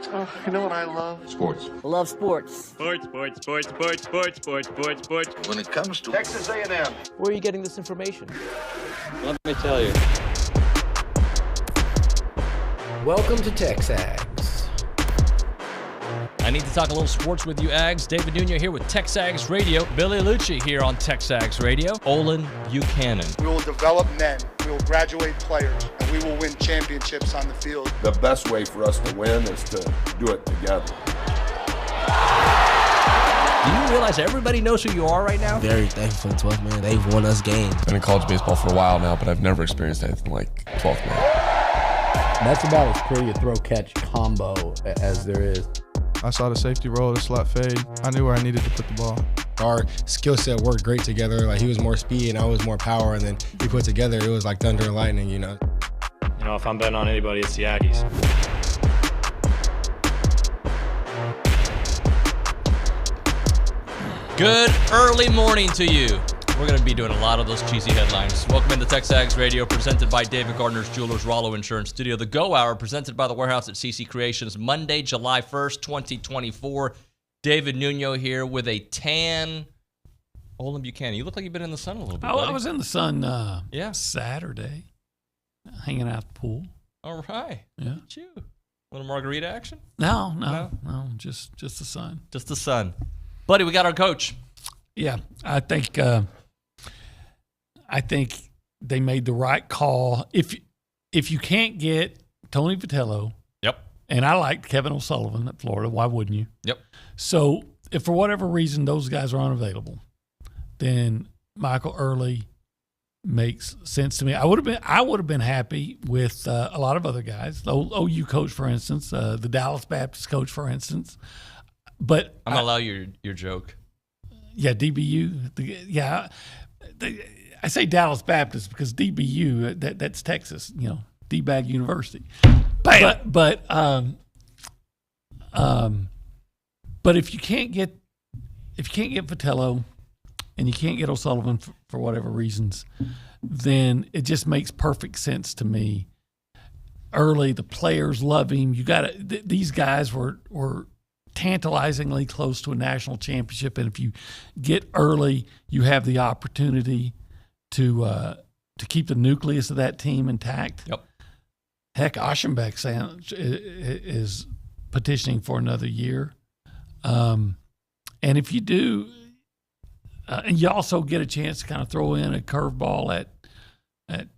Oh, you know what I love? Sports. Love sports. Sports. When it comes to Texas A&M. Where are you getting this information? Let me tell you. Welcome to TexAgs. I need to talk a little sports with you, Ags. David Nuño here with TexAgs Radio. Billy Liucci here on TexAgs Radio. Olin Buchanan. We will develop men, we will graduate players, and we will win championships on the field. The best way for us to win is to do it together. Do you realize everybody knows who you are right now? Very thankful for the 12th man. They've won us games. Been in college baseball for a while now, but I've never experienced anything like 12th man. That's about as pretty a throw-catch combo as there is. I saw the safety roll, the slot fade. I knew where I needed to put the ball. Our skill set worked great together. Like, he was more speed and I was more power, and then we put together, it was like thunder and lightning, you know. You know, if I'm betting on anybody, it's the Aggies. Good early morning to you. We're going to be doing a lot of those cheesy headlines. Welcome into TexAgs Radio, presented by David Gardner's Jewelers, Rollo Insurance Studio. The Go Hour, presented by the Warehouse at CC Creations, Monday, July 1st, 2024. David Nuño here with a tan Olin Buchanan. You look like you've been in the sun a little bit, buddy. I was in the sun Saturday, hanging out at the pool. All right. Yeah. Look at you. Little margarita action? No, just the sun. Just the sun. Buddy, we got our coach. Yeah, I think they made the right call. If you can't get Tony Vitello, yep, and I liked Kevin O'Sullivan at Florida, why wouldn't you? Yep. So if for whatever reason those guys are unavailable, then Michael Earley makes sense to me. I would have been happy with a lot of other guys. The OU coach, for instance, the Dallas Baptist coach, for instance. But I'm gonna allow your joke. Yeah, DBU. I say Dallas Baptist because DBU, that's Texas, D-Bag University. But if you can't get Vitello and you can't get O'Sullivan for whatever reasons, then it just makes perfect sense to me. Early, the players love him. These guys were tantalizingly close to a national championship, and if you get Early, you have the opportunity to keep the nucleus of that team intact. Yep. Heck, Oschenbeck is petitioning for another year, and if you do, and you also get a chance to kind of throw in a curveball at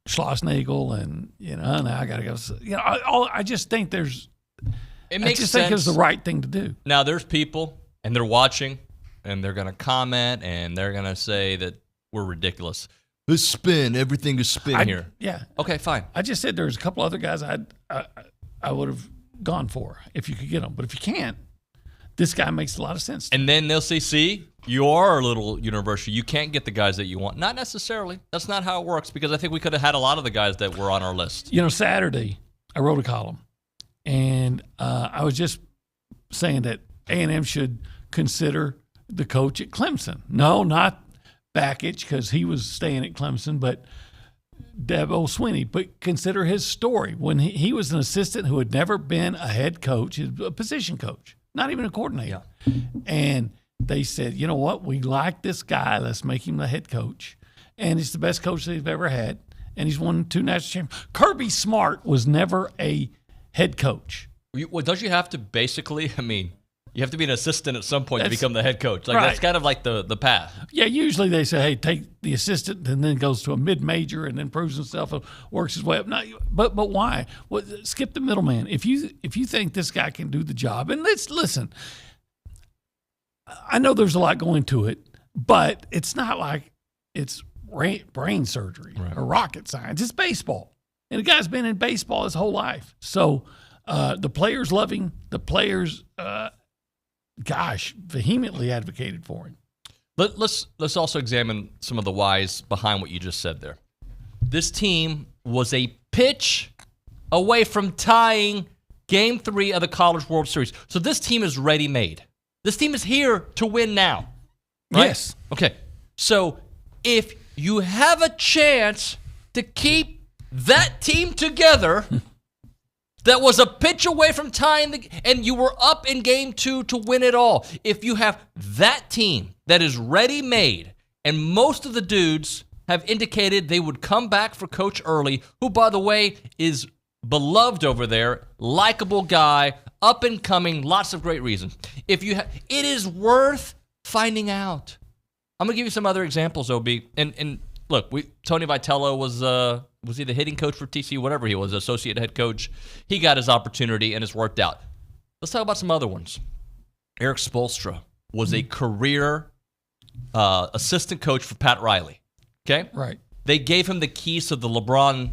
Schlossnagel, and now I got to go. I just think there's. It makes I just sense. think it was the right thing to do. Now, there's people, and they're watching, and they're going to comment, and they're going to say that we're ridiculous. This spin, everything is spin here. Yeah. Okay, fine. I just said there's a couple other guys I would have gone for if you could get them. But if you can't, this guy makes a lot of sense. And then they'll say, see, you are a little university. You can't get the guys that you want. Not necessarily. That's not how it works, because I think we could have had a lot of the guys that were on our list. Saturday, I wrote a column. And I was just saying that A&M should consider the coach at Clemson. No, not Bakich, because he was staying at Clemson, but Dabo Swinney. But consider his story. When he was an assistant who had never been a head coach, a position coach, not even a coordinator. Yeah. And they said, you know what, we like this guy. Let's make him the head coach. And he's the best coach they've ever had. And he's won 2 national championships. Kirby Smart was never a head coach. Well, don't you have to basically, you have to be an assistant at some point to become the head coach. Like, right. That's kind of like the path. Yeah, usually they say, hey, take the assistant and then goes to a mid-major and then proves himself and works his way up. No, but why? Well, skip the middleman. If you think this guy can do the job, and let's listen, I know there's a lot going to it, but it's not like it's brain surgery or rocket science. It's baseball. And the guy's been in baseball his whole life. So the players love him. The players, vehemently advocated for him. Let's also examine some of the whys behind what you just said there. This team was a pitch away from tying Game 3 of the College World Series. So this team is ready-made. This team is here to win now. Right? Yes. Okay. So if you have a chance to keep that team together, that was a pitch away from tying and you were up in game 2 to win it all. If you have that team that is ready-made, and most of the dudes have indicated they would come back for Coach Earley, who, by the way, is beloved over there, likable guy, up and coming, lots of great reasons. It is worth finding out. I'm gonna give you some other examples, OB. And look, Tony Vitello was he the hitting coach for TCU, whatever he was, associate head coach. He got his opportunity and it's worked out. Let's talk about some other ones. Eric Spoelstra was a career assistant coach for Pat Riley. Okay, right. They gave him the keys to the LeBron.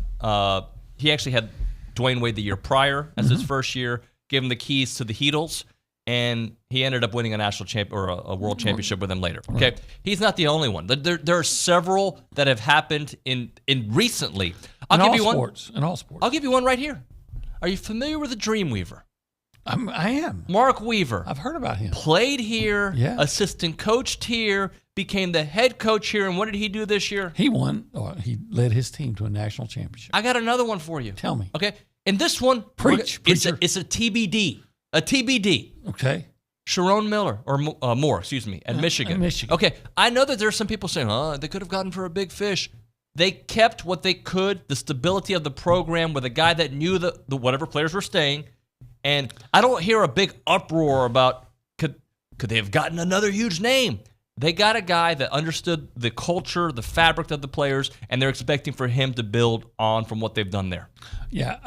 He actually had Dwayne Wade the year prior as his first year. Gave him the keys to the Heatles, and he ended up winning a national or a world championship with them later. Okay, right. He's not the only one. There are several that have happened in recently. In all sports. I'll give you one right here. Are you familiar with the Dreamweaver? I am. Mark Weaver. I've heard about him. Played here, assistant coached here, became the head coach here, and what did he do this year? He won. He led his team to a national championship. I got another one for you. Tell me. Okay, and this one, Preacher. It's a TBD. A TBD. Okay. Sharon Miller, or Moore, at Michigan. Okay, I know that there's some people saying, they could have gotten for a big fish. They kept what they could, the stability of the program with a guy that knew the whatever players were staying. And I don't hear a big uproar about could they have gotten another huge name. They got a guy that understood the culture, the fabric of the players, and they're expecting for him to build on from what they've done there. Yeah,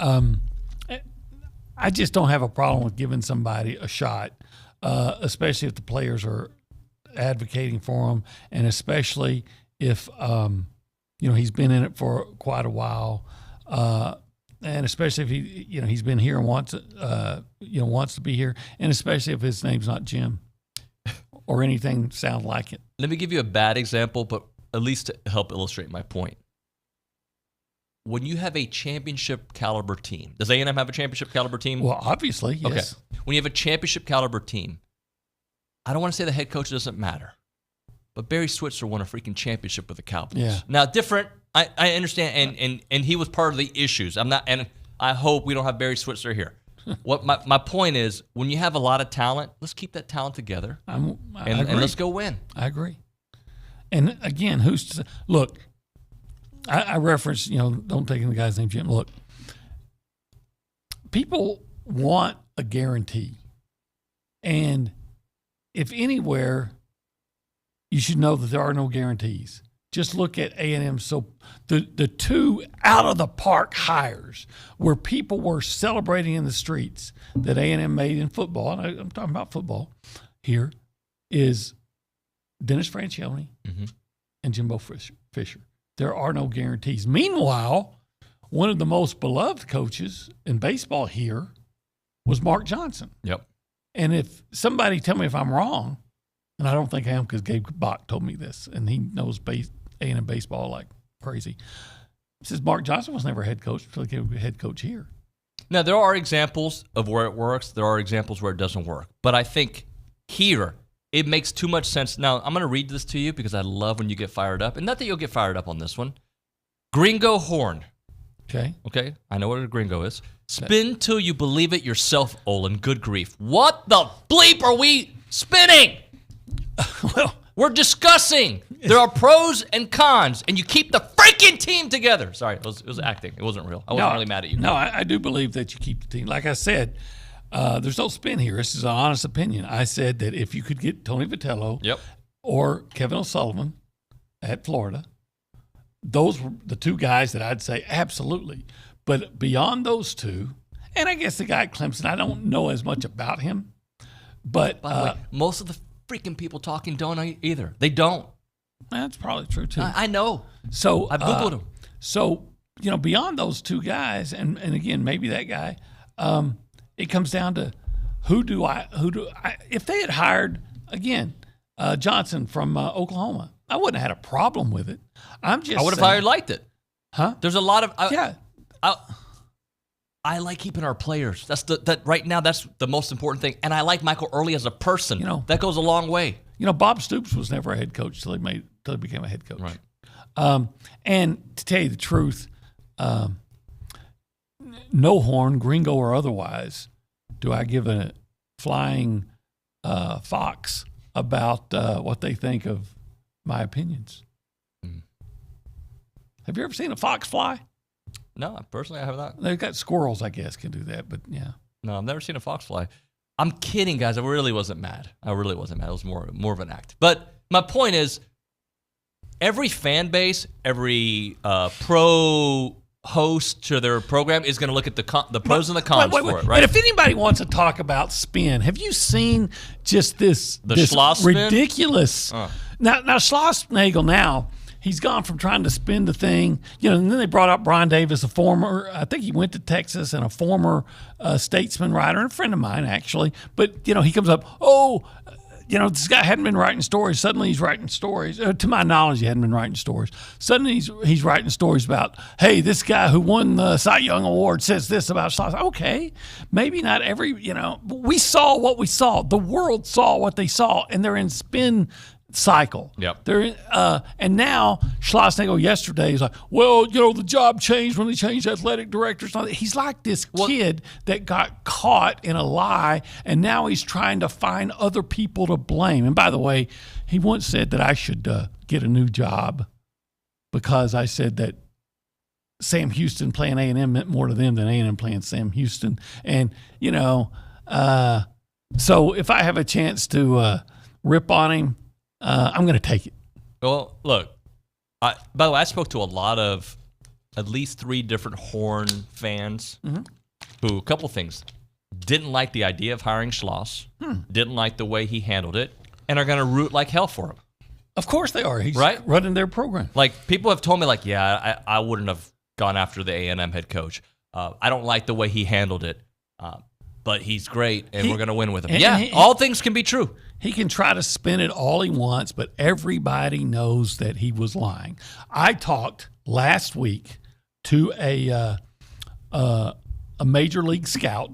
I just don't have a problem with giving somebody a shot, especially if the players are advocating for him, and especially if he's been in it for quite a while. And especially if he's been here and wants to be here, and especially if his name's not Jim or anything sound like it. Let me give you a bad example, but at least to help illustrate my point. When you have a championship caliber team, does A&M have a championship caliber team? Well, obviously, yes. Okay. When you have a championship caliber team, I don't want to say the head coach doesn't matter, but Barry Switzer won a freaking championship with the Cowboys. Yeah. Now, different. I understand, and he was part of the issues. And I hope we don't have Barry Switzer here. What my point is, when you have a lot of talent, let's keep that talent together, and let's go win. I agree. And again, look? I reference, don't take in the guy's name, Jim. Look, people want a guarantee, and if anywhere, you should know that there are no guarantees. Just look at A&M. So the two out of the park hires where people were celebrating in the streets that A&M made in football, and I'm talking about football here, is Dennis Francione and Jimbo Fisher. There are no guarantees. Meanwhile, one of the most beloved coaches in baseball here was Mark Johnson. Yep. And if somebody tell me if I'm wrong, and I don't think I am because Gabe Bach told me this, and he knows A&M baseball like crazy. He says Mark Johnson was never a head coach until he became a head coach here. Now, there are examples of where it works. There are examples where it doesn't work. But I think here, it makes too much sense. Now, I'm going to read this to you because I love when you get fired up. And not that you'll get fired up on this one. Gringo Horn. Okay. I know what a gringo is. Spin till you believe it yourself, Olin. Good grief. What the bleep are we spinning? Well, we're discussing. There are pros and cons, and you keep the freaking team together. Sorry, it was acting. It wasn't real. I wasn't really mad at you. No, I do believe that you keep the team. Like I said, there's no spin here. This is an honest opinion. I said that if you could get Tony Vitello or Kevin O'Sullivan at Florida, those were the two guys that I'd say absolutely. But beyond those two, and I guess the guy at Clemson, I don't know as much about him. But by the way, most of the freaking people talking don't either. They don't. That's probably true too. I know. So I've Googled them. So beyond those two guys, and again maybe that guy, it comes down to who do I? If they had hired again Johnson from Oklahoma, I wouldn't have had a problem with it. I would have hired liked it. Huh? There's a lot of I like keeping our players. That right now. That's the most important thing. And I like Michael Earley as a person. That goes a long way. Bob Stoops was never a head coach till he became a head coach. Right. And to tell you the truth, no horn, gringo or otherwise, do I give a flying fox about what they think of my opinions. Have you ever seen a fox fly? No, personally, I have not. They've got squirrels, I guess, can do that, but yeah. No, I've never seen a fox fly. I'm kidding, guys. I really wasn't mad. It was more of an act. But my point is, every fan base, every pro host to their program is going to look at the pros and the cons for it, right? But if anybody wants to talk about spin, have you seen just this Schloss ridiculous? Now Schloss-Nagel now, he's gone from trying to spin the thing, and then they brought up Brian Davis, a former, I think he went to Texas, and a former statesman writer, and a friend of mine, actually. But, he comes up, this guy hadn't been writing stories. Suddenly he's writing stories. To my knowledge, he hadn't been writing stories. Suddenly he's writing stories about, hey, this guy who won the Cy Young Award says this about Schloss. Okay, maybe not every, but we saw what we saw. The world saw what they saw, and they're in spin cycle. Yep. And now Schloss-Nagel yesterday is like, the job changed when they changed athletic directors. He's like this kid that got caught in a lie, and now he's trying to find other people to blame. And by the way, he once said that I should get a new job because I said that Sam Houston playing A&M meant more to them than A&M playing Sam Houston. And, so if I have a chance to rip on him, I'm going to take it. Well, look, by the way, I spoke to a lot of at least 3 different Horn fans who, a couple things, didn't like the idea of hiring Schloss, didn't like the way he handled it, and are going to root like hell for him. Of course they are. He's running their program. Like, people have told me, I wouldn't have gone after the A&M head coach. I don't like the way he handled it, but he's great, and we're going to win with him. All things can be true. He can try to spin it all he wants, but everybody knows that he was lying. I talked last week to a major league scout,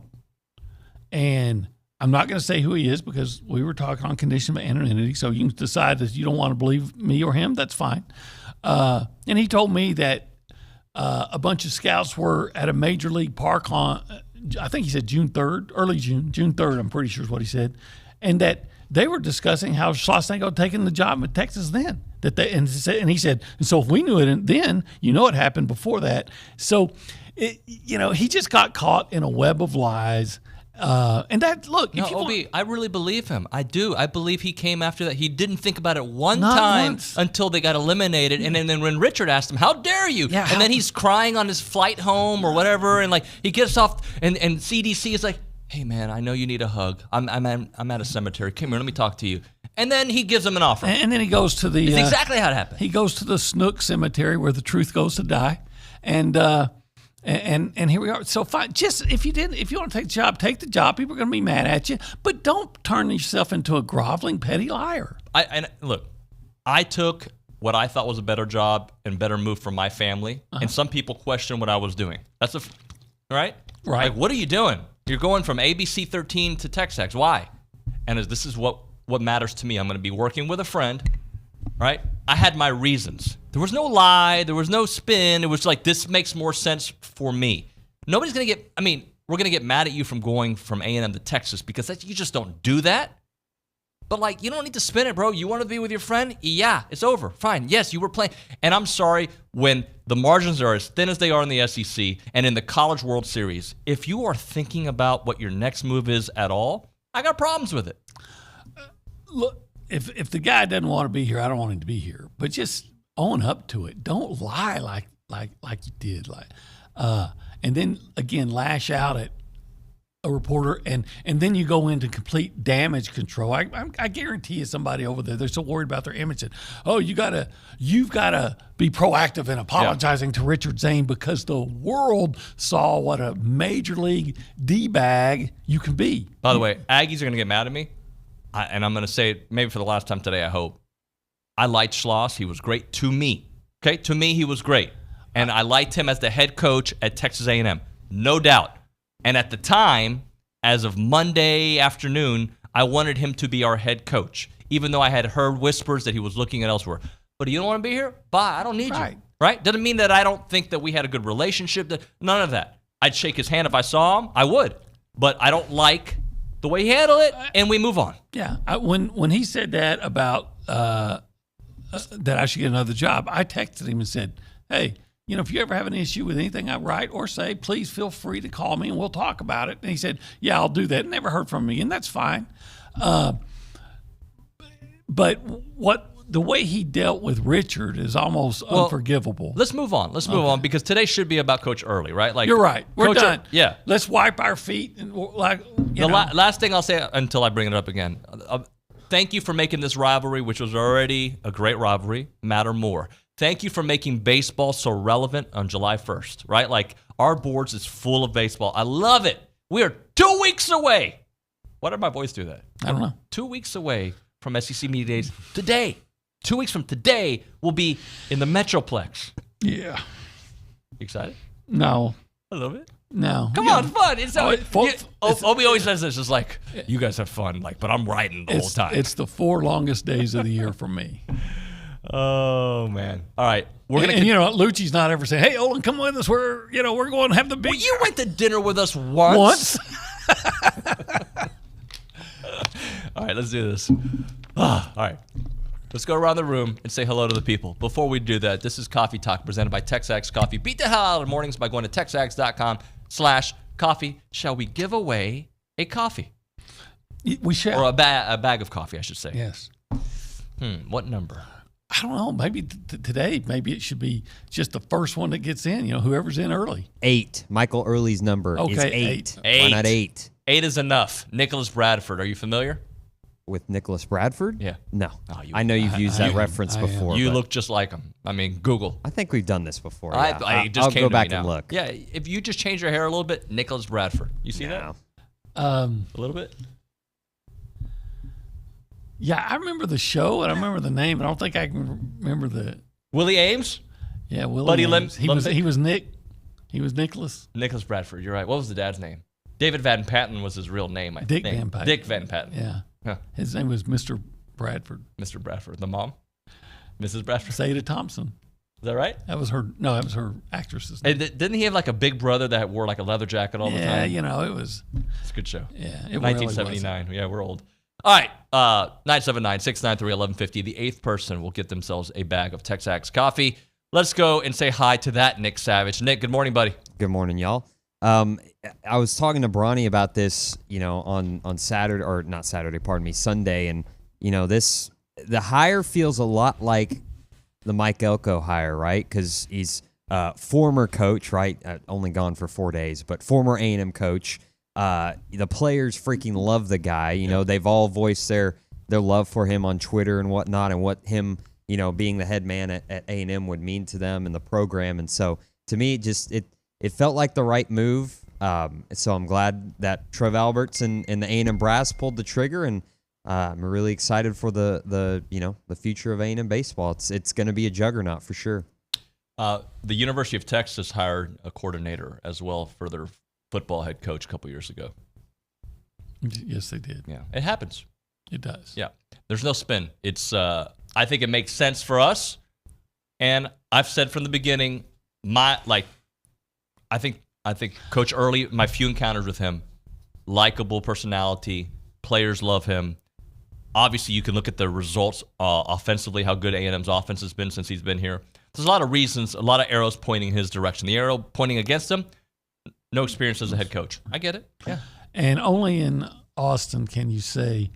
and I'm not going to say who he is because we were talking on condition of anonymity, so you can decide that you don't want to believe me or him. That's fine. And he told me that a bunch of scouts were at a major league park on, I think he said June 3rd, early June 3rd, I'm pretty sure is what he said, and that they were discussing how Schloss-Nagel had taken the job at Texas then. And he said, and so if we knew it then, it happened before that. So, he just got caught in a web of lies. And that, look. I really believe him. I do. I believe he came after that. He didn't think about it one time until they got eliminated. And then when Richard asked him, how dare you? Yeah, and then he's crying on his flight home or whatever. And he gets off and CDC is like, hey, man, I know you need a hug. I'm at a cemetery. Come here, let me talk to you. And then he gives him an offer. And then he goes to the... It's exactly how it happened. He goes to the Snook Cemetery where the truth goes to die. And here we are. So fine. Just if you want to take the job. People are going to be mad at you. But don't turn yourself into a groveling, petty liar. Look, I took what I thought was a better job and better move for my family. And some people question what I was doing. That's right? Right. Like, what are you doing? You're going from ABC 13 to TexAgs. Why? And this is what matters to me. I'm going to be working with a friend, right? I had my reasons. There was no lie. There was no spin. It was like, this makes more sense for me. Nobody's going to get, we're going to get mad at you from going from A&M to Texas because you just don't do that. But, you don't need to spin it, bro. You want to be with your friend? Yeah, it's over. Fine. Yes, you were playing. And I'm sorry, when the margins are as thin as they are in the SEC and in the College World Series, if you are thinking about what your next move is at all, I got problems with it. Look, if the guy doesn't want to be here, I don't want him to be here. But just own up to it. Don't lie like you did. And then, again, lash out at a reporter, and then you go into complete damage control. I guarantee you somebody over there, they're so worried about their image that, you've got to be proactive in apologizing to Richard Zane because the world saw what a major league D-bag you can be. By the way, Aggies are going to get mad at me, and I'm going to say it maybe for the last time today, I hope. I liked Schloss. He was great to me. Okay? To me, he was great. And I liked him as the head coach at Texas A&M. No doubt. And at the time, as of Monday afternoon, I wanted him to be our head coach, even though I had heard whispers that he was looking at elsewhere. But you don't want to be here? Bye. I don't need you. Right? Doesn't mean that I don't think that we had a good relationship. None of that. I'd shake his hand if I saw him. I would. But I don't like the way he handled it, and we move on. Yeah. When he said that about that I should get another job, I texted him and said, hey, if you ever have an issue with anything I write or say, please feel free to call me and we'll talk about it. And he said, yeah, I'll do that. Never heard from me, and that's fine. But the way he dealt with Richard is almost unforgivable. Let's move on. Let's move on, because today should be about Coach Earley, right? You're right. We're done. Yeah. Let's wipe our feet. And last thing I'll say until I bring it up again. Thank you for making this rivalry, which was already a great rivalry, matter more. Thank you for making baseball so relevant on July 1st, right? Like, our boards is full of baseball. I love it. We are 2 weeks away. Why did my voice do that? I don't know. 2 weeks away from SEC Media Days today. 2 weeks from today, we'll be in the Metroplex. Yeah. Excited? No. A little bit? No. Come on, fun. Obi always says this. It's like, you guys have fun, but I'm writing the whole time. It's the 4 longest days of the year for me. Oh, man. All right. Liucci's not ever saying, hey, Olin, come with us. We're going to have the big... Well, you went to dinner with us once. All right, let's do this. All right. Let's go around the room and say hello to the people. Before we do that, this is Coffee Talk presented by TexAgs Coffee. Beat the hell out of the mornings by going to texags.com/coffee. Shall we give away a coffee? We shall. Or a bag of coffee, I should say. Yes. What number? I don't know. Maybe today, maybe it should be just the first one that gets in, whoever's in early. 8. Michael Earley's number is 8. Why not 8? 8 is enough. Nicholas Bradford. Are you familiar? With Nicholas Bradford? Yeah. No. I know you've used that reference before. You look just like him. I mean, Google. I think we've done this before. Yeah. I'll go back and look. Yeah, if you just change your hair a little bit, Nicholas Bradford. You see that? A little bit? Yeah, I remember the show and I remember the name, but I don't think I can remember the... Willie Ames? Yeah, Willie Buddy Ames. He was Nick. He was Nicholas. Nicholas Bradford, you're right. What was the dad's name? David Van Patten was his real name, I think. Van Patten. Dick Van Patten. Yeah. Huh. His name was Mr. Bradford. Mr. Bradford. The mom? Mrs. Bradford? Seda Thompson. Is that right? That was her actress's name. Didn't he have like a big brother that wore like a leather jacket all the time? Yeah, it was... It's a good show. Yeah, it 1979. Really, yeah, we're old. All right, 979-693-1150. The 8th person will get themselves a bag of TexAgs coffee. Let's go and say hi to that Nick Savage. Nick, good morning, buddy. Good morning, y'all. I was talking to Bronny about this, on Saturday, or not Saturday, pardon me, Sunday, and the hire feels a lot like the Mike Elko hire, right? Because he's former coach, right? Only gone for 4 days, but former A&M coach. The players freaking love the guy. They've all voiced their love for him on Twitter and whatnot, and what him, being the head man at A&M would mean to them and the program. And so, to me, it felt like the right move. So I'm glad that Trev Alberts and the A&M brass pulled the trigger, and I'm really excited for the future of A&M baseball. It's going to be a juggernaut for sure. The University of Texas hired a coordinator as well for their football head coach a couple years ago. Yes, they did. Yeah, it happens. It does. Yeah, there's no spin. It's I think it makes sense for us, and I've said from the beginning, I think Coach Earley, my few encounters with him, likable personality, players love him. Obviously, you can look at the results offensively, how good A&M's offense has been since he's been here. There's a lot of reasons, a lot of arrows pointing in his direction. The arrow pointing against him, no experience as a head coach. I get it. Yeah. And only in Austin can you say,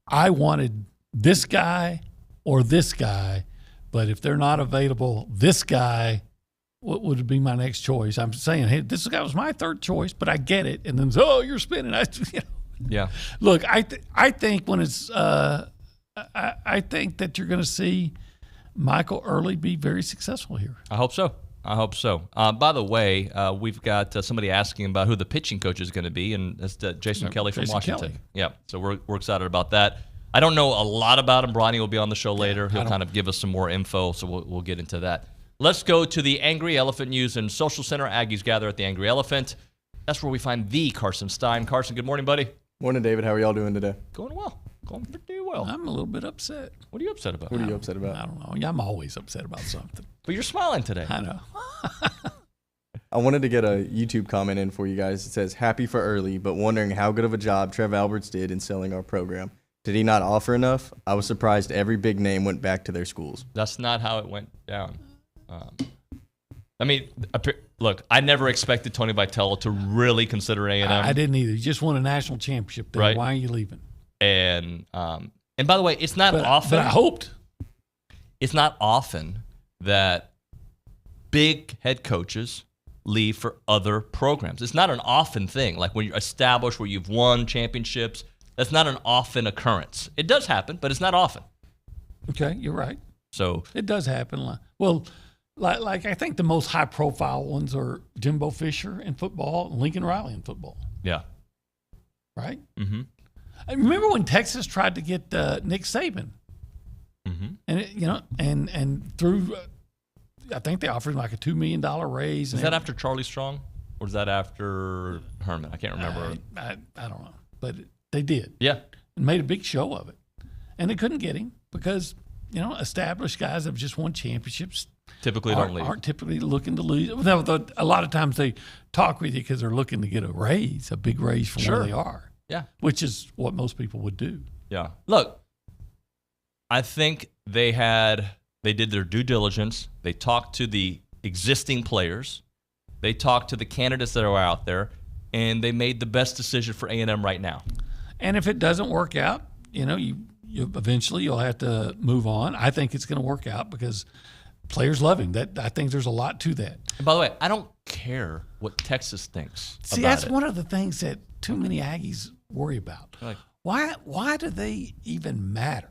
I wanted this guy or this guy, but if they're not available, this guy, what would be my next choice? I'm saying, hey, this guy was my third choice, but I get it. And then, you're spinning. Yeah. Look, I think when it's, I think that you're going to see Michael Earley be very successful here. I hope so. By the way, we've got somebody asking about who the pitching coach is going to be, and that's Jason Kelly from Washington. Kelly. Yeah, so we're excited about that. I don't know a lot about him. Bronny will be on the show later. He'll kind of give us some more info, so we'll get into that. Let's go to the Angry Elephant News and Social Center. Aggies gather at the Angry Elephant. That's where we find the Carson Stein. Carson, good morning, buddy. Morning, David. How are y'all doing today? Going well. Going pretty well. I'm a little bit upset. What are you upset about? What are you upset about? I don't know. Yeah, I'm always upset about something. But you're smiling today. I know. I wanted to get a YouTube comment in for you guys. It says, happy for Early, but wondering how good of a job Trev Alberts did in selling our program. Did he not offer enough? I was surprised every big name went back to their schools. That's not how it went down. I mean, look, I never expected Tony Vitello to really consider A&M. I didn't either. He just won a national championship there. Right. Why are you leaving? And by the way, it's not often. But I hoped. It's not often that big head coaches leave for other programs. It's not an often thing. Like when you're established, where you've won championships, that's not an often occurrence. It does happen, but it's not often. Okay, you're right. So it does happen. Well, like I think the most high-profile ones are Jimbo Fisher in football and Lincoln Riley in football. Yeah. Right? Mm-hmm. I remember when Texas tried to get Nick Saban. Mm-hmm. And and through, I think they offered him like a $2 million raise. Is that after Charlie Strong, or is that after Herman? I can't remember. I don't know, but they did. Yeah, and made a big show of it, and they couldn't get him because established guys that have just won championships typically don't leave. Aren't typically looking to lose. A lot of times they talk with you because they're looking to get a raise, a big raise from where they are. Yeah, which is what most people would do. Yeah, look. I think they did their due diligence. They talked to the existing players. They talked to the candidates that are out there, and they made the best decision for A&M right now. And if it doesn't work out, you eventually you'll have to move on. I think it's going to work out because players love him. I think there's a lot to that. And by the way, I don't care what Texas thinks. See, that's one of the things that too many Aggies worry about. Like, why do they even matter?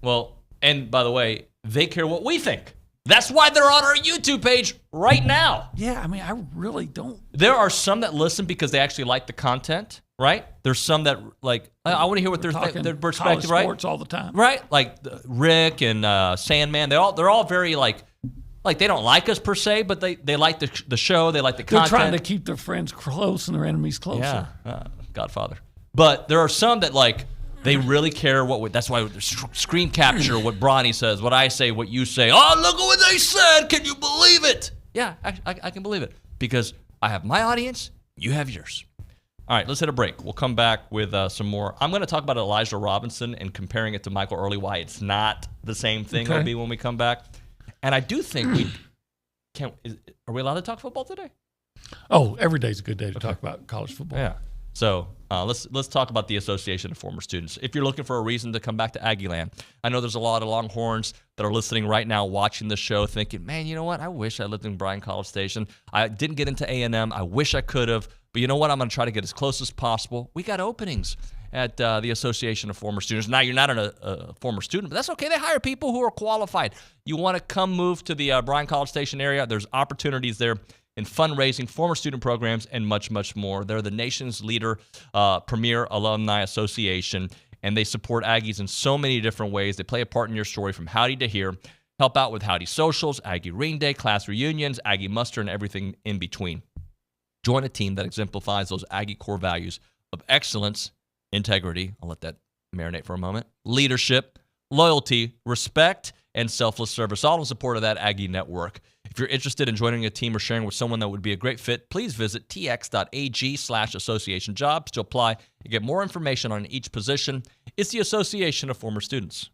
Well, and by the way, they care what we think. That's why they're on our YouTube page right now. Yeah, I mean, I really don't. There are some that listen because they actually like the content, right? There's some that I want to hear what their perspective, right? Sports all the time, right? Like Rick and Sandman, they're all very like they don't like us per se, but they like the show, they like the content. They're trying to keep their friends close and their enemies closer. Yeah, Godfather. But there are some that they really care that's why screen capture what Bronny says, what I say, what you say. Oh, look at what they said. Can you believe it? Yeah, I can believe it because I have my audience. You have yours. All right, let's hit a break. We'll come back with some more. I'm going to talk about Elijah Robinson and comparing it to Michael Earley, why it's not the same thing. Okay. It'll be when we come back. And I do think are we allowed to talk football today? Oh, every day's a good day to talk about college football. Yeah. So let's talk about the Association of Former Students. If you're looking for a reason to come back to Aggieland, I know there's a lot of Longhorns that are listening right now, watching the show, thinking, man, you know what? I wish I lived in Bryan College Station. I didn't get into A&M. I wish I could have. But you know what? I'm going to try to get as close as possible. We got openings at the Association of Former Students. Now, you're not a former student, but that's okay. They hire people who are qualified. You want to come move to the Bryan College Station area, there's opportunities there in fundraising, former student programs, and much, much more. They're the nation's premier alumni association, and they support Aggies in so many different ways. They play a part in your story from Howdy to here, help out with Howdy Socials, Aggie Ring Day, class reunions, Aggie Muster, and everything in between. Join a team that exemplifies those Aggie core values of excellence, integrity, I'll let that marinate for a moment, leadership, loyalty, respect, and selfless service, all in support of that Aggie network. If you're interested in joining a team or sharing with someone that would be a great fit, please visit tx.ag/association jobs to apply and get more information on each position. It's the Association of Former Students.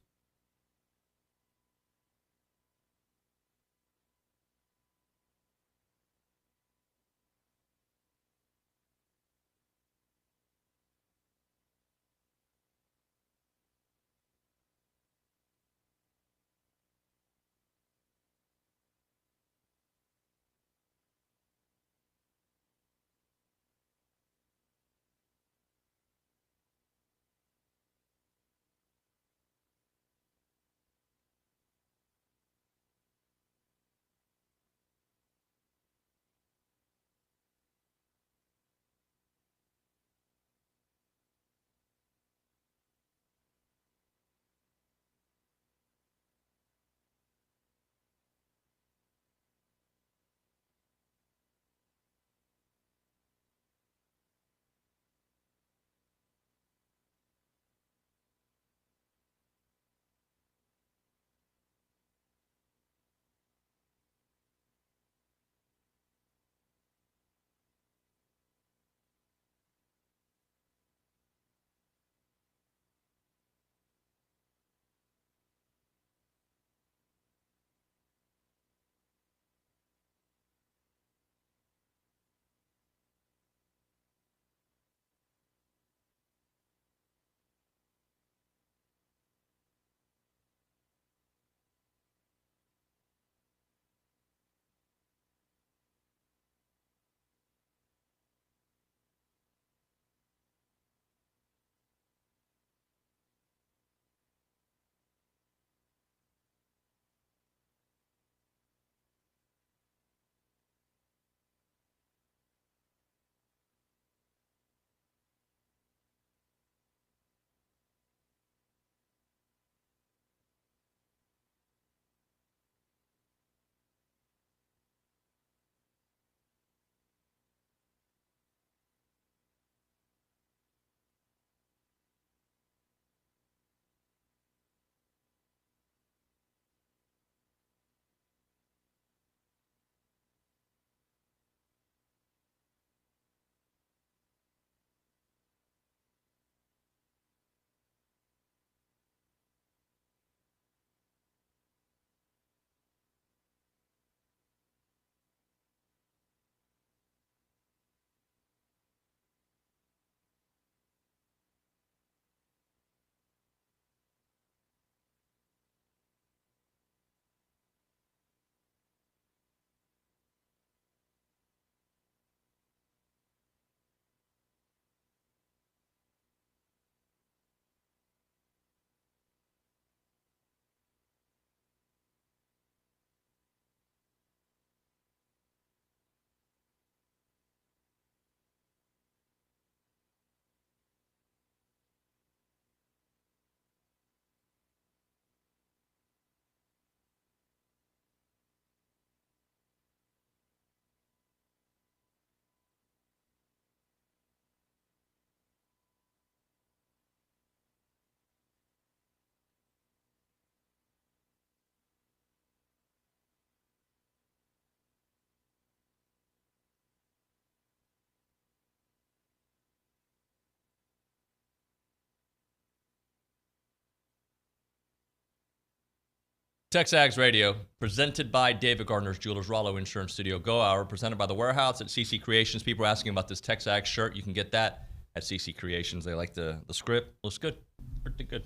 TexAgs Radio, presented by David Gardner's Jewelers, Rollo Insurance Studio Go Hour, presented by The Warehouse at CC Creations. People are asking about this TexAgs shirt. You can get that at CC Creations. They like the script. Looks good. Pretty good.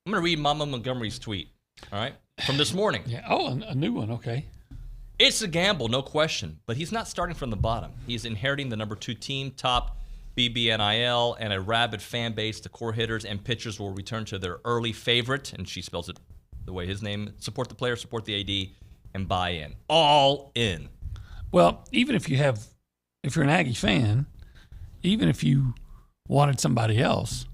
I'm going to read Mama Montgomery's tweet, all right, from this morning. Yeah. Oh, a new one. Okay. It's a gamble, no question, but he's not starting from the bottom. He's inheriting the number 2 team, top BBNIL, and a rabid fan base. The core hitters and pitchers will return to their early favorite, and she spells it the way his name, support the player, support the AD, and buy in. All in. Well, even if you're an Aggie fan, even if you wanted somebody else,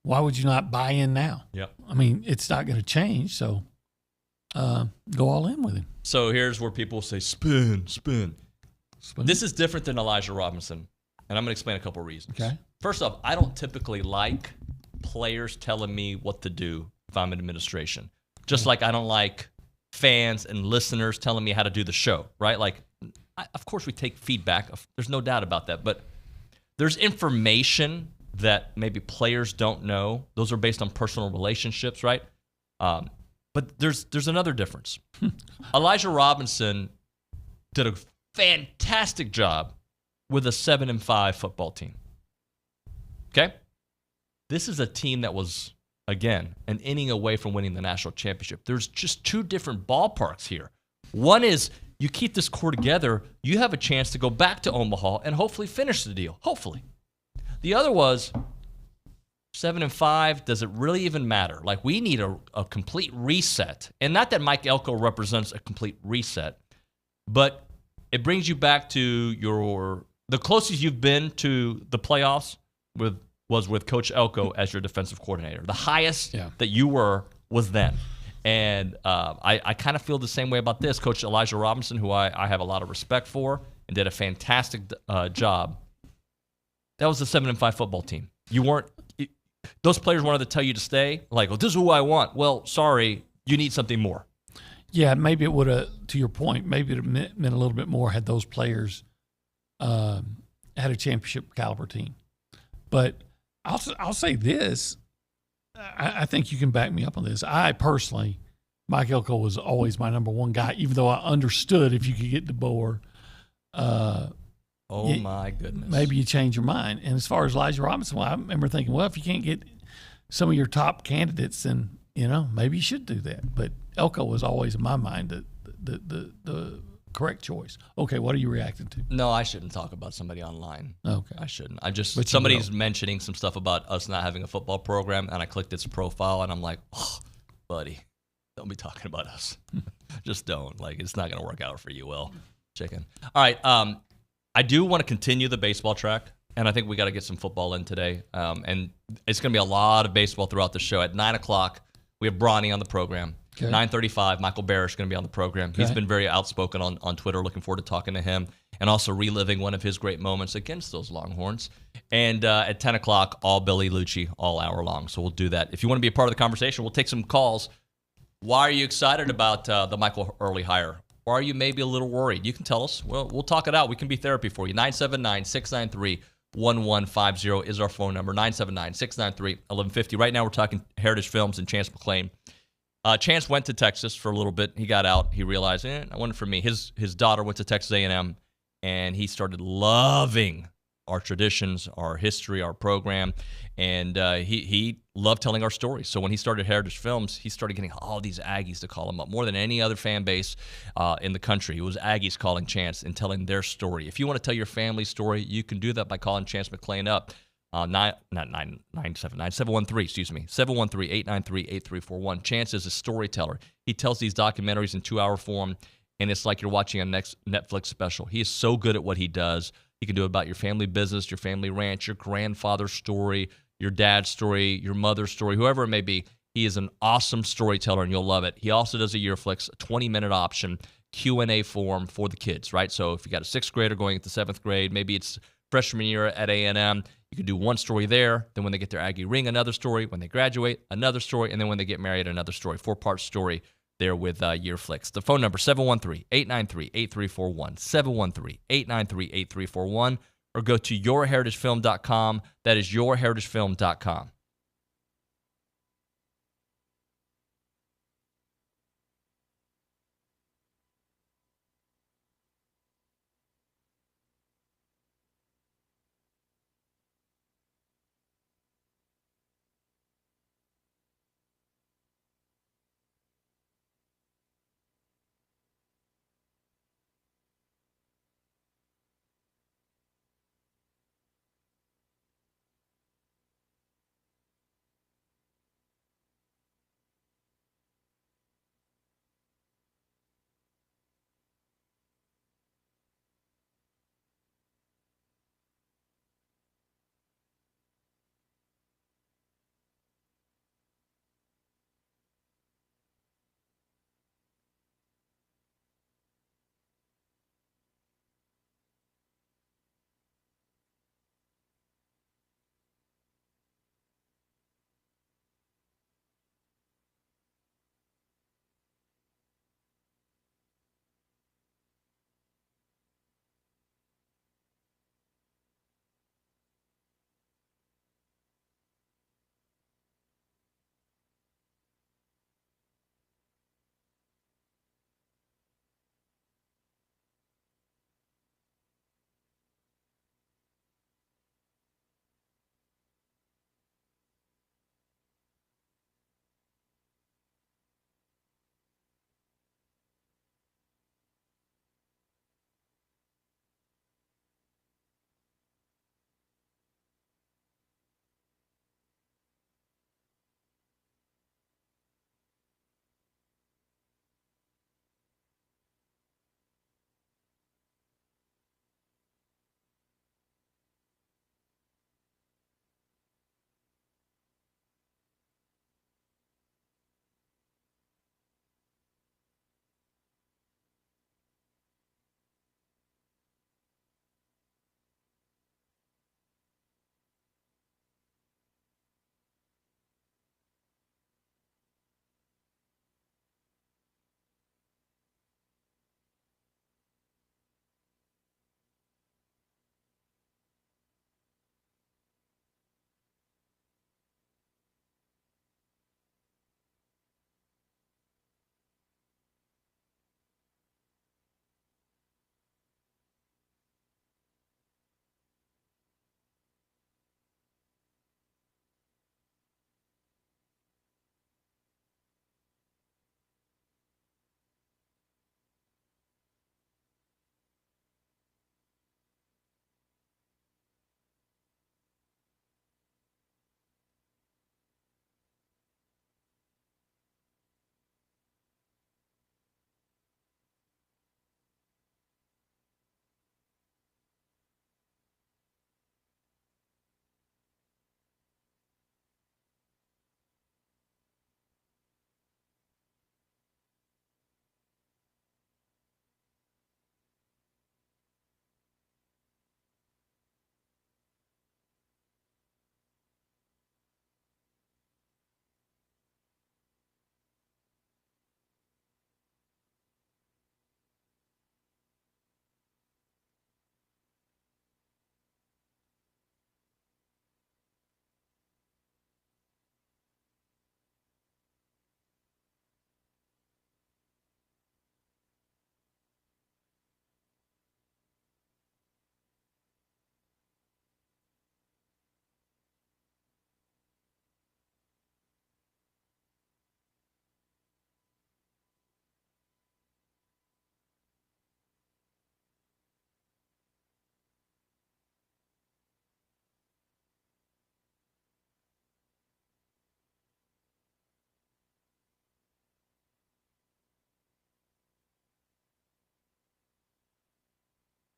why would you not buy in now? Yep. I mean, it's not going to change, so go all in with him. So here's where people say, spin. This is different than Elijah Robinson, and I'm going to explain a couple of reasons. Okay. First off, I don't typically like players telling me what to do if I'm in administration. Just like I don't like fans and listeners telling me how to do the show, right? Like, of course we take feedback. There's no doubt about that. But there's information that maybe players don't know. Those are based on personal relationships, right? But there's another difference. Elijah Robinson did a fantastic job with a 7-5 football team. Okay? This is a team that was, again, an inning away from winning the national championship. There's just two different ballparks here. One is you keep this core together, you have a chance to go back to Omaha and hopefully finish the deal. Hopefully. The other was 7-5. Does it really even matter? Like, we need a complete reset. And not that Mike Elko represents a complete reset, but it brings you back to the closest you've been to the playoffs was with Coach Elko as your defensive coordinator. The highest that you were was then. And I kind of feel the same way about this. Coach Elijah Robinson, who I have a lot of respect for and did a fantastic job. That was the 7-5 football team. Those players wanted to tell you to stay. Like, well, this is who I want. Well, sorry, you need something more. Yeah, maybe it would have, to your point, maybe it meant a little bit more had those players had a championship caliber team. But I'll say this. I think you can back me up on this. I personally, Mike Elko was always my number one guy, even though I understood if you could get DeBoer. My goodness. Maybe you change your mind. And as far as Elijah Robinson, I remember thinking, well, if you can't get some of your top candidates, then, maybe you should do that. But Elko was always, in my mind, the correct choice. Okay, what are you reacting to? No, I shouldn't talk about somebody online. Okay. I shouldn't. Somebody's mentioning some stuff about us not having a football program, and I clicked its profile, and I'm like, oh, buddy, don't be talking about us. Just don't. Like, it's not going to work out for you, Will. Chicken. All right, I do want to continue the baseball track, and I think we got to get some football in today. And it's going to be a lot of baseball throughout the show. At 9 o'clock, we have Bronny on the program. Okay. 9:35, Michael Barash is going to be on the program. Okay. He's been very outspoken on Twitter. Looking forward to talking to him and also reliving one of his great moments against those Longhorns. And at 10 o'clock, all Billy Liucci all hour long. So we'll do that. If you want to be a part of the conversation, we'll take some calls. Why are you excited about the Michael Earley hire? Or are you maybe a little worried? You can tell us. We'll talk it out. We can be therapy for you. 979-693-1150 is our phone number. 979-693-1150. Right now we're talking Heritage Films and Chance McClain. Chance went to Texas for a little bit. He got out. He realized, it wasn't for me. His daughter went to Texas A&M, and he started loving our traditions, our history, our program, and he loved telling our stories. So when he started Heritage Films, he started getting all these Aggies to call him up, more than any other fan base in the country. It was Aggies calling Chance and telling their story. If you want to tell your family story, you can do that by calling Chance McClain up. 713-893-8341. Chance is a storyteller. He tells these documentaries in 2-hour form, and it's like you're watching a next Netflix special. He is so good at what he does. He can do it about your family business, your family ranch, your grandfather's story, your dad's story, your mother's story, whoever it may be. He is an awesome storyteller, and you'll love it. He also does a Yearflix, a 20-minute option, Q&A form for the kids, right? So if you got a 6th grader going into 7th grade, maybe it's freshman year at A&M, you can do one story there. Then when they get their Aggie ring, another story. When they graduate, another story. And then when they get married, another story. 4-part story there with Yearflix. The phone number, 713-893-8341. 713-893-8341. Or go to yourheritagefilm.com. That is yourheritagefilm.com.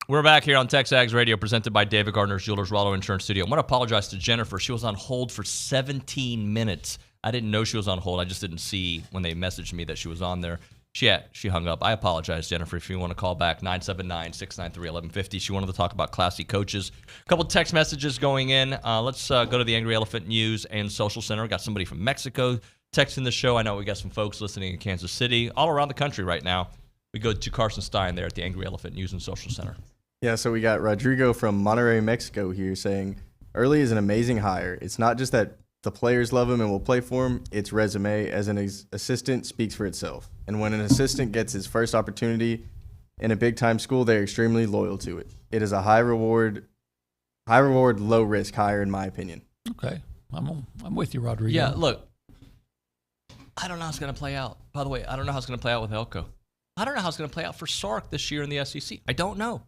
We're back here on TexAgs Radio, presented by David Gardner's Jewelers Rollo Insurance Studio. I want to apologize to Jennifer. She was on hold for 17 minutes. I didn't know she was on hold. I just didn't see when they messaged me that she was on there. She hung up. I apologize, Jennifer, if you want to call back, 979-693-1150. She wanted to talk about classy coaches. A couple text messages going in. Let's go to the Angry Elephant News and Social Center. Got somebody from Mexico texting the show. I know we got some folks listening in Kansas City, all around the country right now. We go to Carson Stein there at the Angry Elephant News and Social Center. Yeah, so we got Rodrigo from Monterrey, Mexico here saying, Early is an amazing hire. It's not just that the players love him and will play for him. Its resume as an assistant speaks for itself. And when an assistant gets his first opportunity in a big-time school, they're extremely loyal to it. It is a high reward, low risk hire, in my opinion. Okay, I'm with you, Rodrigo. Yeah, look, I don't know how it's going to play out. By the way, I don't know how it's going to play out with Elko. I don't know how it's going to play out for Sark this year in the SEC. I don't know.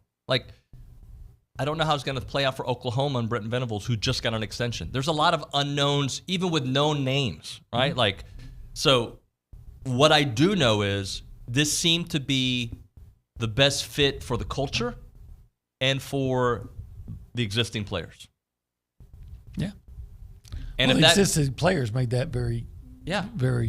I don't know how it's going to play out for Oklahoma and Britton Venables, who just got an extension. There's a lot of unknowns, even with known names, right? Mm-hmm. So what I do know is this seemed to be the best fit for the culture and for the existing players. Yeah. And the existing players made that very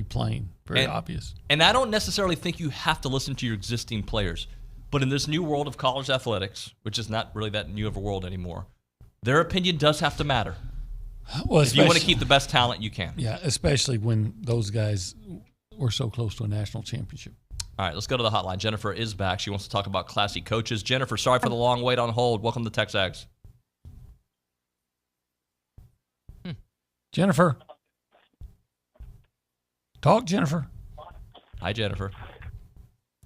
plain, very obvious. And I don't necessarily think you have to listen to your existing players. But in this new world of college athletics, which is not really that new of a world anymore, their opinion does have to matter. Well, if you want to keep the best talent, you can. Yeah, especially when those guys were so close to a national championship. All right, let's go to the hotline. Jennifer is back. She wants to talk about classy coaches. Jennifer, sorry for the long wait on hold. Welcome to TexAgs. Jennifer. Talk, Jennifer. Hi, Jennifer.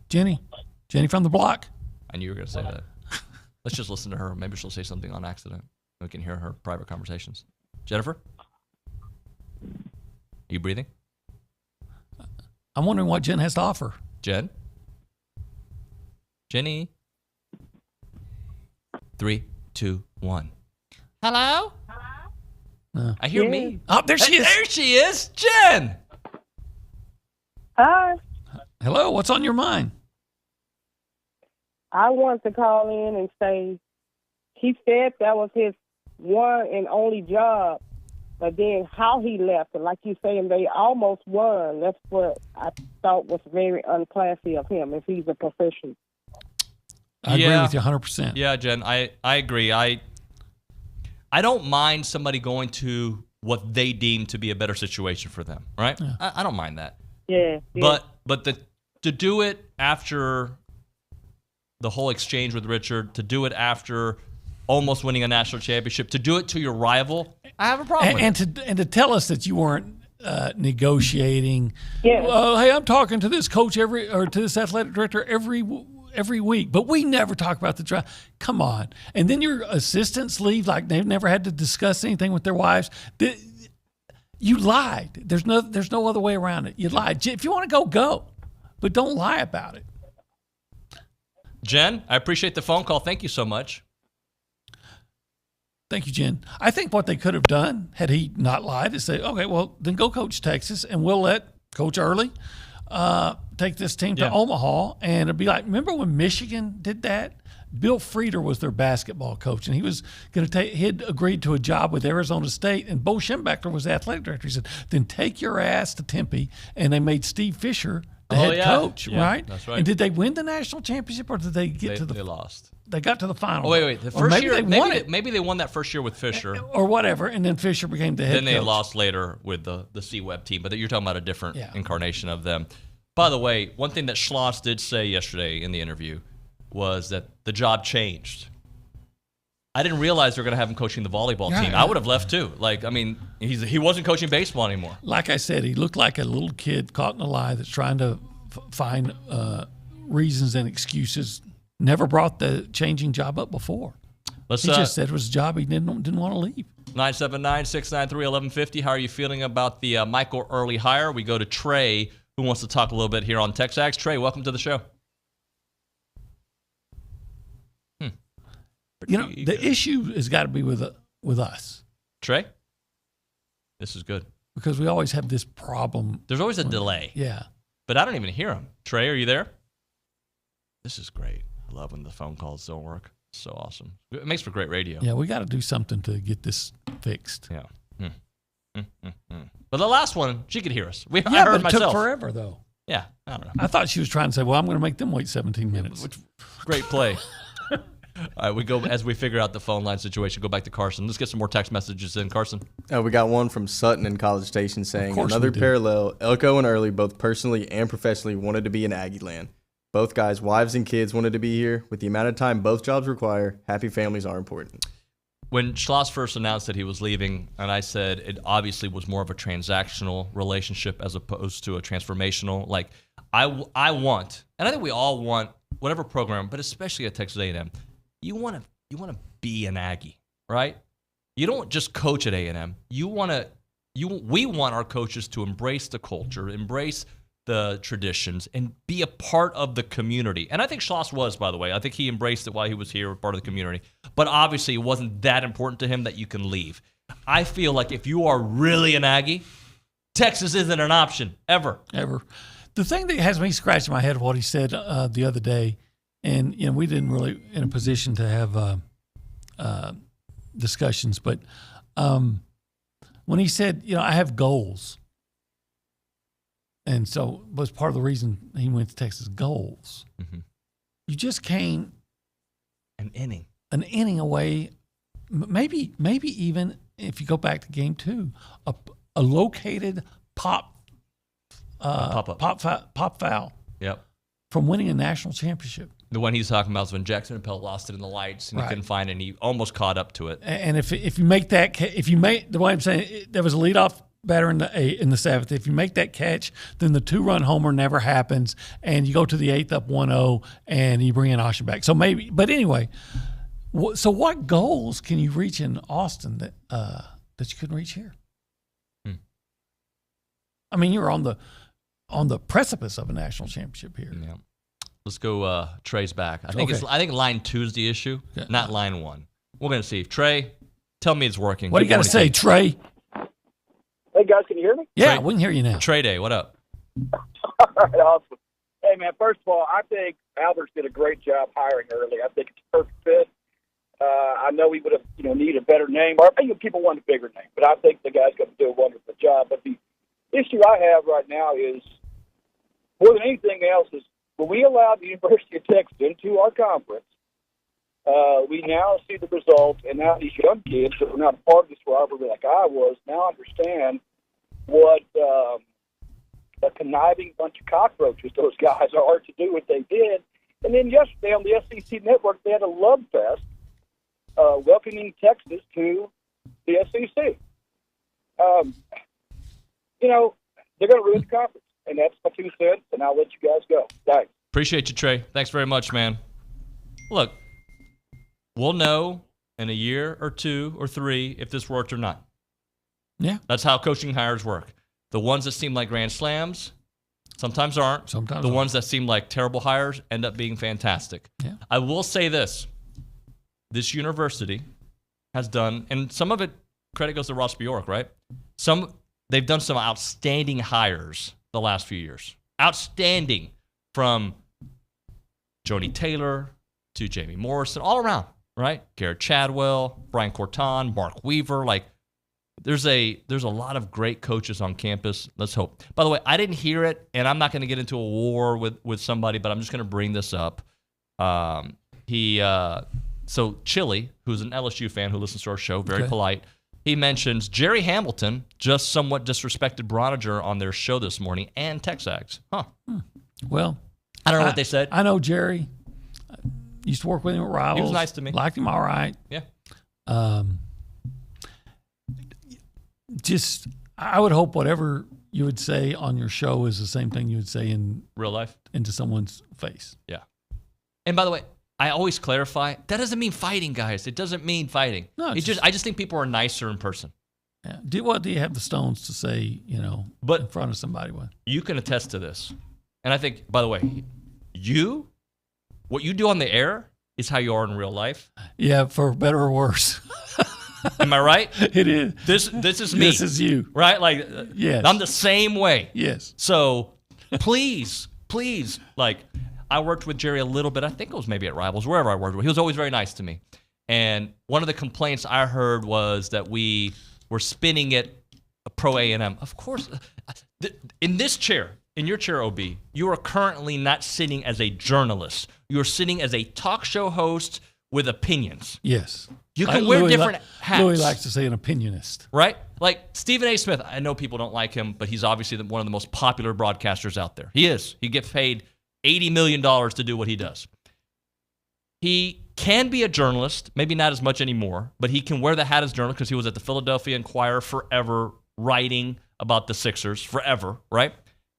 Jenny from the block. I knew you were going to say that. Let's just listen to her. Maybe she'll say something on accident. We can hear her private conversations. Jennifer? Are you breathing? I'm wondering what Jen has to offer. Jen? Jenny? 3, 2, 1. Hello? I hear me. Oh, there she is. There she is. Jen! Hi. Hello, what's on your mind? I want to call in and say he said that was his one and only job, but then how he left it, like you saying, they almost won. That's what I thought was very unclassy of him if he's a professional. I agree with you 100%. Yeah, Jen, I agree. I don't mind somebody going to what they deem to be a better situation for them, right? Yeah. I don't mind that. Yeah. But to do it after the whole exchange with Richard, to do it after almost winning a national championship, to do it to your rival, I have a problem with it. And to tell us that you weren't negotiating. Yeah. Hey, I'm talking to this coach to this athletic director every week, but we never talk about the draft. Come on. And then your assistants leave like they've never had to discuss anything with their wives. You lied. There's no other way around it. You lied. If you want to go, but don't lie about it. Jen, I appreciate the phone call. Thank you so much. Thank you, Jen. I think what they could have done had he not lied is say, okay, well, then go coach Texas, and we'll let Coach Earley take this team to Omaha. And it'd be like, remember when Michigan did that? Bill Frieder was their basketball coach, and he was going to he'd agreed to a job with Arizona State, and Bo Schembechler was the athletic director. He said, then take your ass to Tempe, and they made Steve Fisher the head coach, right? That's right. And did they win the national championship, or did they get They lost. They got to the final. Oh, wait. The first year, maybe they won that first year with Fisher. Or whatever, and then Fisher became the head coach. Then they lost later with the C-Web team, but you're talking about a different incarnation of them. By the way, one thing that Schloss did say yesterday in the interview was that the job changed. I didn't realize they were going to have him coaching the volleyball team. I would have left too. He wasn't coaching baseball anymore. Like I said, he looked like a little kid caught in a lie that's trying to find reasons and excuses. Never brought the changing job up before. He just said it was a job he didn't want to leave. 979-693-1150. How are you feeling about the Michael Earley hire? We go to Trey, who wants to talk a little bit here on TexAgs. Trey, welcome to the show. The issue has got to be with us. Trey? This is good. Because we always have this problem. There's always a delay. Yeah. But I don't even hear him. Trey, are you there? This is great. I love when the phone calls don't work. So awesome. It makes for great radio. Yeah, we got to do something to get this fixed. Yeah. But the last one, she could hear us. I Yeah, heard but it myself. took forever, though. Yeah, I don't know. I thought she was trying to say, well, I'm going to make them wait 17 minutes. Great play. All right, we go as we figure out the phone line situation. Go back to Carson. Let's get some more text messages in, Carson. We got one from Sutton in College Station saying another we do. parallel. Elko and Earley both personally and professionally wanted to be in Aggieland. Both guys' wives and kids wanted to be here. With the amount of time both jobs require, happy families are important. When Schloss first announced that he was leaving, and I said it obviously was more of a transactional relationship as opposed to a transformational. Like I want, and I think we all want whatever program, but especially at Texas A&M, you want to be an Aggie, right? You don't just coach at A&M. We want our coaches to embrace the culture, embrace the traditions, and be a part of the community. And I think Schloss was, by the way. I think he embraced it while he was here, part of the community. But obviously, it wasn't that important to him that you can leave. I feel like if you are really an Aggie, Texas isn't an option, ever. Ever. The thing that has me scratching my head of what he said the other day, and we didn't really in a position to have discussions, but when he said, I have goals. And so was part of the reason he went to Texas, goals. Mm-hmm. You just came an inning away, maybe even if you go back to game 2, a located pop foul. Yep. From winning a national championship. The one he's talking about is when Jackson Appel lost it in the lights and he couldn't find it, and he almost caught up to it. And if you make that, the way I'm saying, there was a leadoff batter in the 7th. If you make that catch, then the 2-run homer never happens, and you go to the 8th up 1-0, and you bring in Austin back. So maybe, but anyway, so what goals can you reach in Austin that you couldn't reach here? I mean, you're on the precipice of a national championship here. Yeah. Let's go Trey's back. I think line 2 is the issue, not line 1. We're going to see. Trey, tell me it's working. What do you got to say, Trey? Hey, guys, can you hear me? Yeah, we can hear you now. Trey Day, what up? All right, awesome. Hey, man, first of all, I think Albert's did a great job hiring Early. I think it's a perfect fit. I know he would have, needed a better name. Or people want a bigger name, but I think the guy's going to do a wonderful job. But the issue I have right now is, more than anything else, is when we allowed the University of Texas into our conference, we now see the results, and now these young kids that were not a part of this rivalry like I was now understand what a conniving bunch of cockroaches those guys are to do what they did. And then yesterday on the SEC Network, they had a love fest welcoming Texas to the SEC. They're going to ruin the conference, and that's my 2 cents, and I'll let you guys go. Thanks. Appreciate you, Trey. Thanks very much, man. Look, we'll know in a year or 2 or 3 if this worked or not. Yeah. That's how coaching hires work. The ones that seem like grand slams sometimes aren't. Sometimes the aren't. ones that seem like terrible hires end up being fantastic. Yeah. I will say this. This university has done, and some of it, credit goes to Ross Bjork, right? They've done some outstanding hires the last few years. Outstanding, from Joni Taylor to Jamie Morrison, all around, right? Garrett Chadwell, Brian Corton, Mark Weaver. Like, there's a lot of great coaches on campus. Let's hope. By the way, I didn't hear it, and I'm not going to get into a war with somebody, but I'm just going to bring this up. So Chili, who's an LSU fan who listens to our show, very polite, he mentions Jerry Hamilton just somewhat disrespected Brauninger on their show this morning and TexAgs. Well, I don't know what they said. I know Jerry. I used to work with him at Rivals. He was nice to me. Liked him all right. Yeah. I would hope whatever you would say on your show is the same thing you would say in real life into someone's face. Yeah. And by the way, I always clarify, that doesn't mean fighting, guys. It doesn't mean fighting. No, I just think people are nicer in person. Yeah. What do you have the stones to say, but in front of somebody with? You can attest to this. And I think, by the way, what you do on the air is how you are in real life. Yeah, for better or worse. Am I right? It is. This is me. This is you. Right? Like, yes. I'm the same way. Yes. So please, I worked with Jerry a little bit. I think it was maybe at Rivals, wherever I worked with. He was always very nice to me. And one of the complaints I heard was that we were spinning it pro A&M. Of course, in this chair, in your chair, OB, you are currently not sitting as a journalist. You are sitting as a talk show host with opinions. Yes. You can wear different hats. Louis likes to say an opinionist. Right? Like Stephen A. Smith, I know people don't like him, but he's obviously one of the most popular broadcasters out there. He is. He gets paid $80 million to do what he does. He can be a journalist, maybe not as much anymore, but he can wear the hat as journalist because he was at the Philadelphia Inquirer forever, writing about the Sixers forever, right?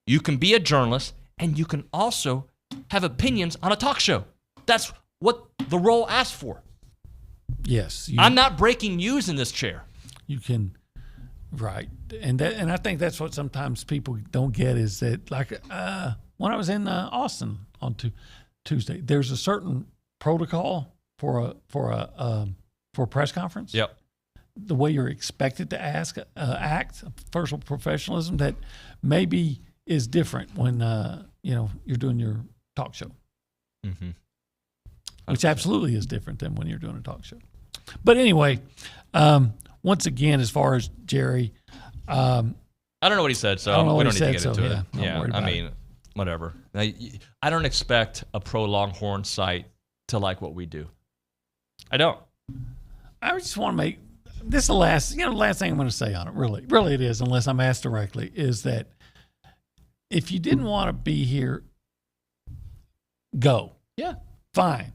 You can be a journalist, and you can also have opinions on a talk show. That's what the role asks for. Yes. I'm not breaking news in this chair. You can, right. And I think that's what sometimes people don't get is that, like, when I was in Austin on Tuesday, there's a certain protocol for a press conference. Yep. The way you're expected to act, personal professionalism, that maybe is different when you're doing your talk show. Mm-hmm. Which absolutely is different than when you're doing a talk show. But anyway, once again, as far as Jerry, I don't know what he said, so we don't need to get into it. Yeah, I mean, whatever. I don't expect a pro Longhorn site to like what we do. I don't. I just want to make this the last thing I'm going to say on it. Really, it is, unless I'm asked directly, is that if you didn't want to be here, go. Yeah, fine.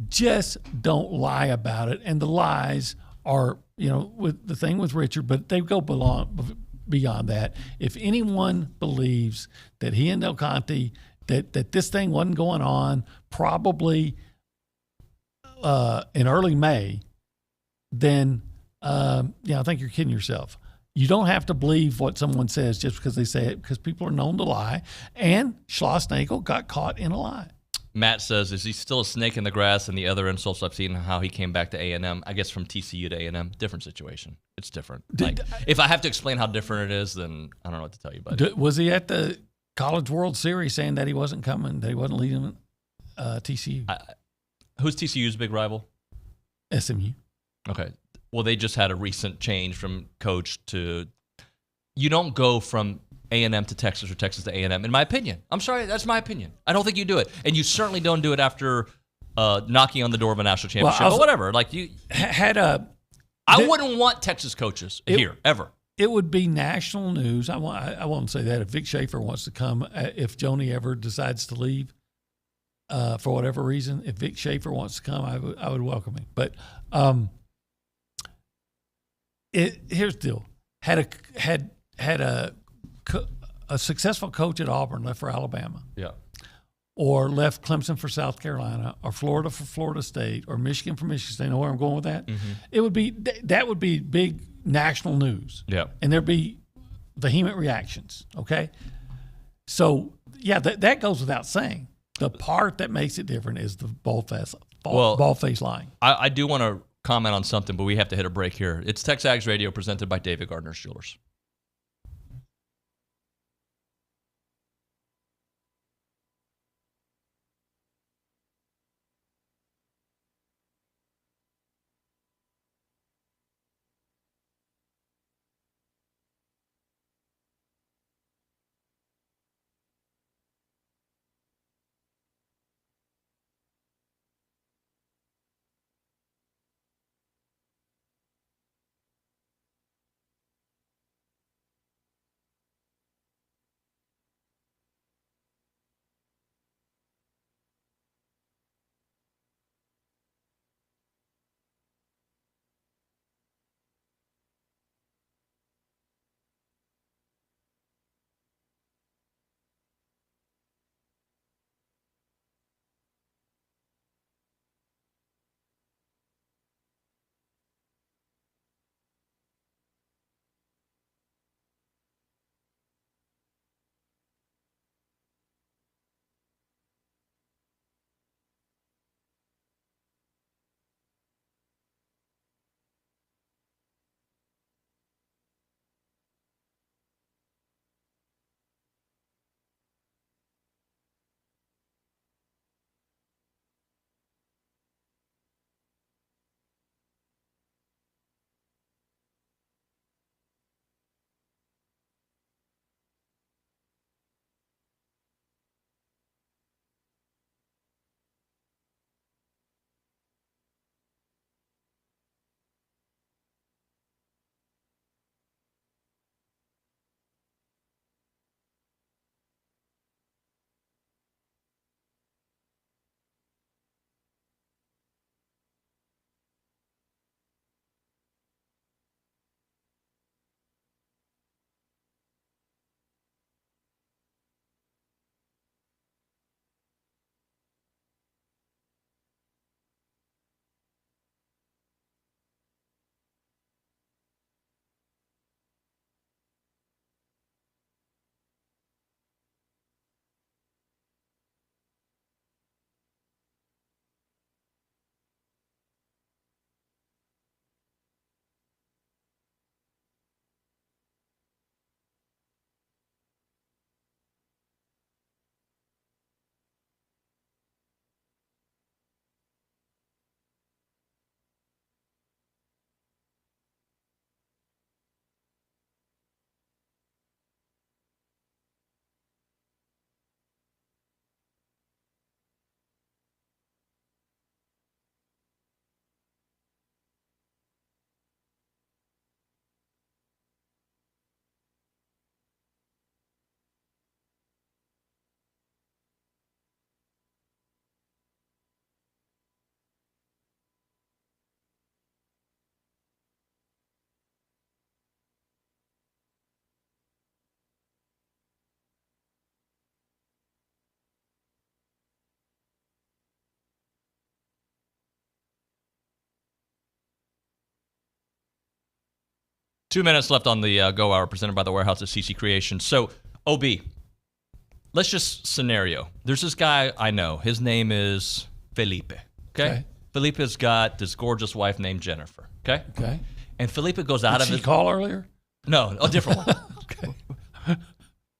Just don't lie about it. And the lies are, with the thing with Richard, but they go beyond that. If anyone believes that he and Del Conte, that this thing wasn't going on probably in early May, then I think you're kidding yourself. You don't have to believe what someone says just because they say it, because people are known to lie. And Schlossnagle got caught in a lie. Matt says, is he still a snake in the grass? And the other insults I've seen, how he came back to A&M. I guess from TCU to A&M, different situation. It's different. If I have to explain how different it is, then I don't know what to tell you. But was he at the College World Series saying that he wasn't coming, that he wasn't leading TCU? Who's TCU's big rival? SMU. Okay. Well, they just had a recent change from coach to – you don't go from A&M to Texas or Texas to A&M, in my opinion. I'm sorry, that's my opinion. I don't think you do it. And you certainly don't do it after knocking on the door of a national championship. But whatever. Like you I wouldn't want Texas coaches here, ever. It would be national news. I won't say that. If Vic Schaefer wants to come, if Joni ever decides to leave for whatever reason, if Vic Schaefer wants to come, I would welcome him. But here's the deal: had a successful coach at Auburn left for Alabama, or left Clemson for South Carolina, or Florida for Florida State, or Michigan for Michigan State. You know where I'm going with that? Mm-hmm. It would be that would be big national news. Yeah, and there'd be vehement reactions. Okay, so yeah, that goes without saying. The part that makes it different is the ball-faced lying. I do want to comment on something, but we have to hit a break here. It's TexAgs Radio presented by David Gardner's Jewelers. 2 minutes left on the Go Hour presented by the Warehouse at CC Creations. So, OB, let's just scenario. There's this guy I know. His name is Felipe. Okay? Felipe's got this gorgeous wife named Jennifer. Okay? Okay. And Felipe goes out Did of she his... call earlier? No, a different one. Okay.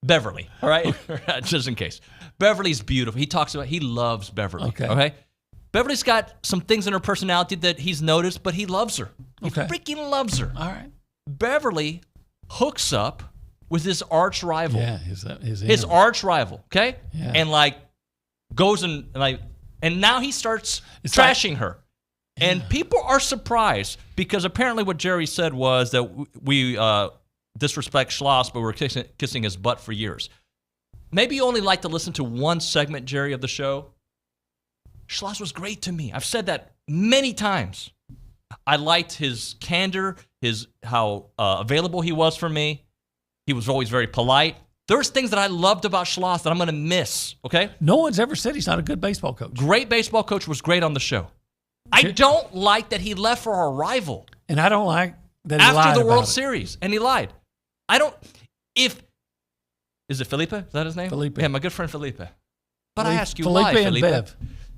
Beverly, all right? Just in case. Beverly's beautiful. He loves Beverly. Okay? Beverly's got some things in her personality that he's noticed, but he loves her. He freaking loves her. All right. Beverly hooks up with his arch rival. Yeah, his his arch rival, okay? Yeah. And like goes and now he starts trashing her. And people are surprised because apparently what Jerry said was that we disrespect Schloss, but we're kissing his butt for years. Maybe you only like to listen to one segment, Jerry, of the show. Schloss was great to me. I've said that many times. I liked his candor, how available he was for me. He was always very polite. There's things that I loved about Schloss that I'm going to miss, okay? No one's ever said he's not a good baseball coach. Great baseball coach, was great on the show. I don't like that he left for our rival. And I don't like that he lied after the World about it. Series, and he lied. Is it Felipe? Is that his name? Felipe. Yeah, my good friend Felipe. But I ask you Felipe why, and Felipe? Bev.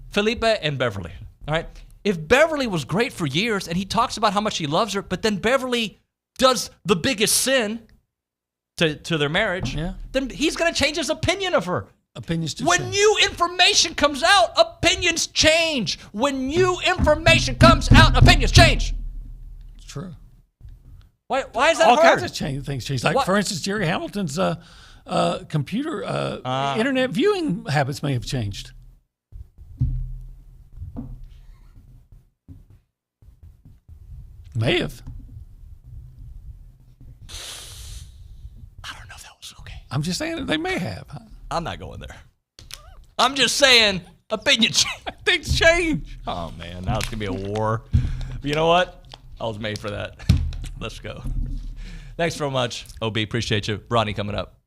Felipe and Beverly, all right? If Beverly was great for years, and he talks about how much he loves her, but then Beverly does the biggest sin to their marriage, then he's going to change his opinion of her. Opinions do When change. new information comes out, opinions change. When new information comes out, opinions change. It's true. Why is that All hard? kinds of things change. Like, for instance, Jerry Hamilton's computer, internet viewing habits may have changed. May have. I don't know if that was okay. I'm just saying they may have. I'm not going there. I'm just saying opinions things change. Oh, man. Now it's going to be a war. But you know what? I was made for that. Let's go. Thanks so much, OB. Appreciate you. Ronnie coming up.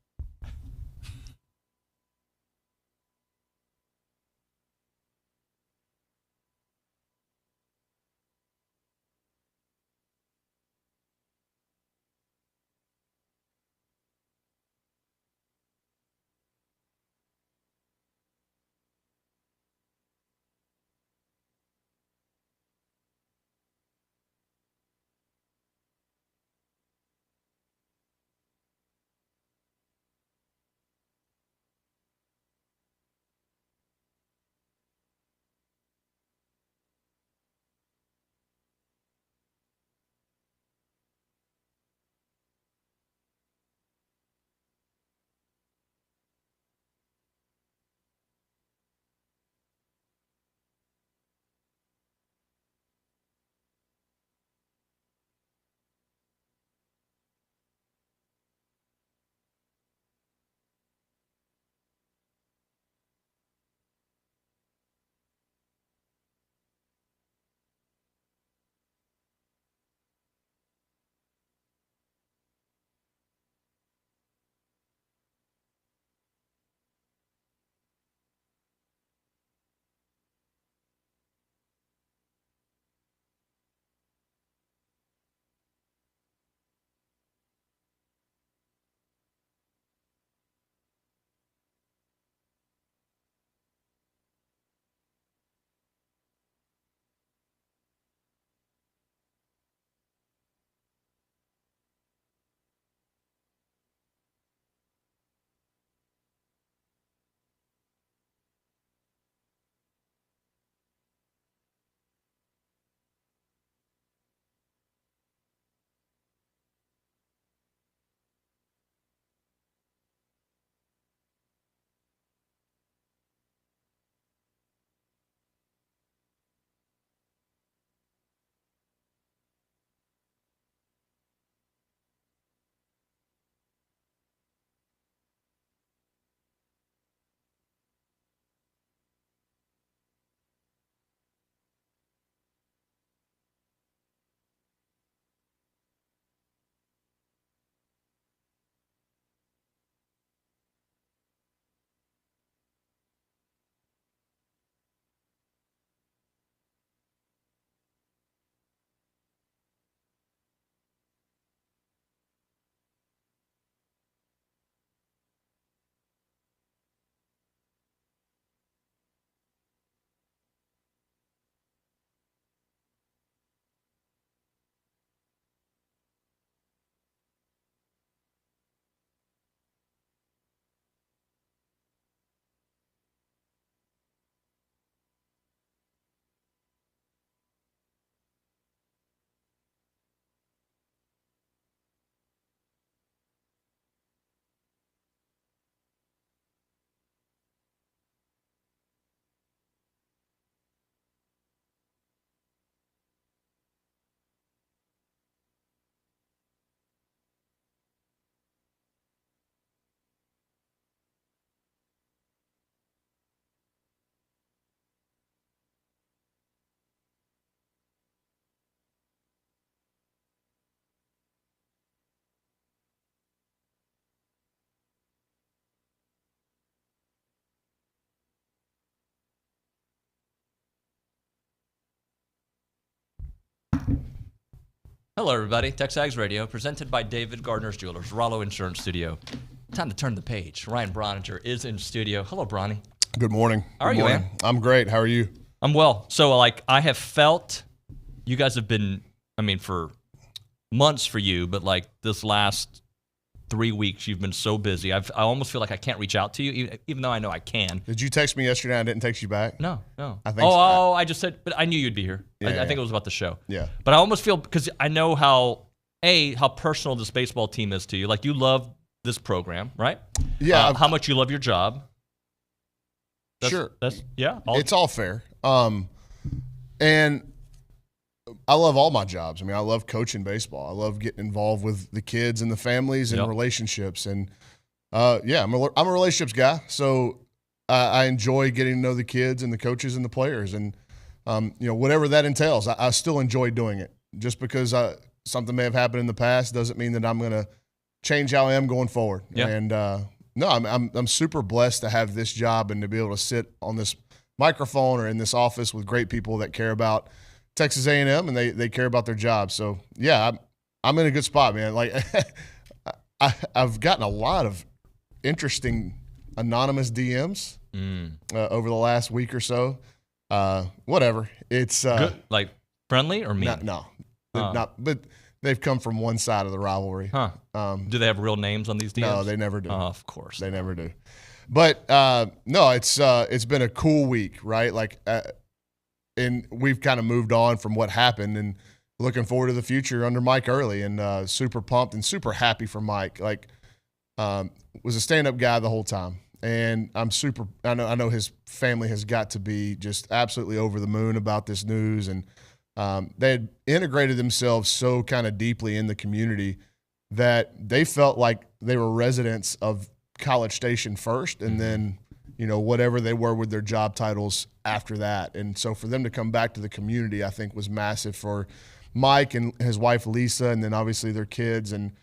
Hello, everybody. TexAgs Radio, presented by David Gardner's Jewelers, Rollo Insurance Studio. Time to turn the page. Ryan Brauninger is in studio. Hello, Bronny. Good morning. How are you, man? I'm great. How are you? I'm well. So, I have felt you guys have been, for months for you, but this last 3 weeks, you've been so busy. I almost feel like I can't reach out to you, even though I know I can. Did you text me yesterday and I didn't text you back? No. I think so. I just said, but I knew you'd be here. I think it was about the show. Yeah. But I almost feel, because I know how personal this baseball team is to you. You love this program, right? Yeah. How much you love your job. Sure. It's all fair. And I love all my jobs. I love coaching baseball. I love getting involved with the kids and the families and relationships. And I'm a relationships guy, so I enjoy getting to know the kids and the coaches and the players. And whatever that entails, I still enjoy doing it. Just because something may have happened in the past doesn't mean that I'm going to change how I am going forward. Yeah. And I'm super blessed to have this job and to be able to sit on this microphone or in this office with great people that care about Texas A&M and they care about their job. So yeah, I'm in a good spot, man. I've gotten a lot of interesting anonymous DMs over the last week or so. Whatever. It's good, friendly or mean? No, not. But they've come from one side of the rivalry. Huh? Do they have real names on these DMs? No, they never do. Oh, of course, they never do. But no, it's been a cool week, right? And we've kind of moved on from what happened and looking forward to the future under Mike Earley, and super pumped and super happy for Mike. Was a stand-up guy the whole time, and I know his family has got to be just absolutely over the moon about this news, and they had integrated themselves so kind of deeply in the community that they felt like they were residents of College Station first, and then whatever they were with their job titles after that. And so for them to come back to the community, I think was massive for Mike and his wife, Lisa, and then obviously their kids. And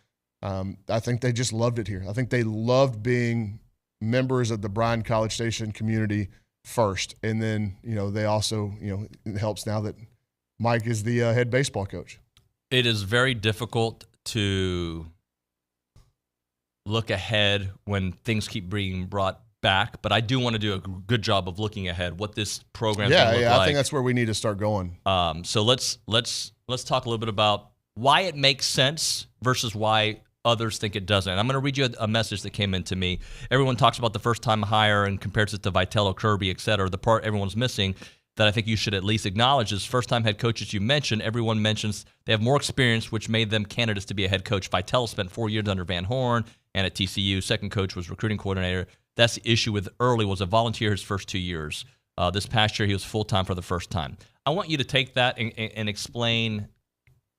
I think they just loved it here. I think they loved being members of the Bryan College Station community first. And then, they also, it helps now that Mike is the head baseball coach. It is very difficult to look ahead when things keep being brought back, but I do want to do a good job of looking ahead what this program is going to look like. I think that's where we need to start going. So let's talk a little bit about why it makes sense versus why others think it doesn't. And I'm going to read you a message that came in to me. Everyone talks about the first-time hire and compares it to Vitello, Kirby, et cetera. The part everyone's missing that I think you should at least acknowledge is first-time head coaches you mentioned. Everyone mentions they have more experience, which made them candidates to be a head coach. Vitello spent 4 years under Van Horn and at TCU. Second coach was recruiting coordinator. That's the issue with Early, was a volunteer his first 2 years. This past year, he was full-time for the first time. I want you to take that and explain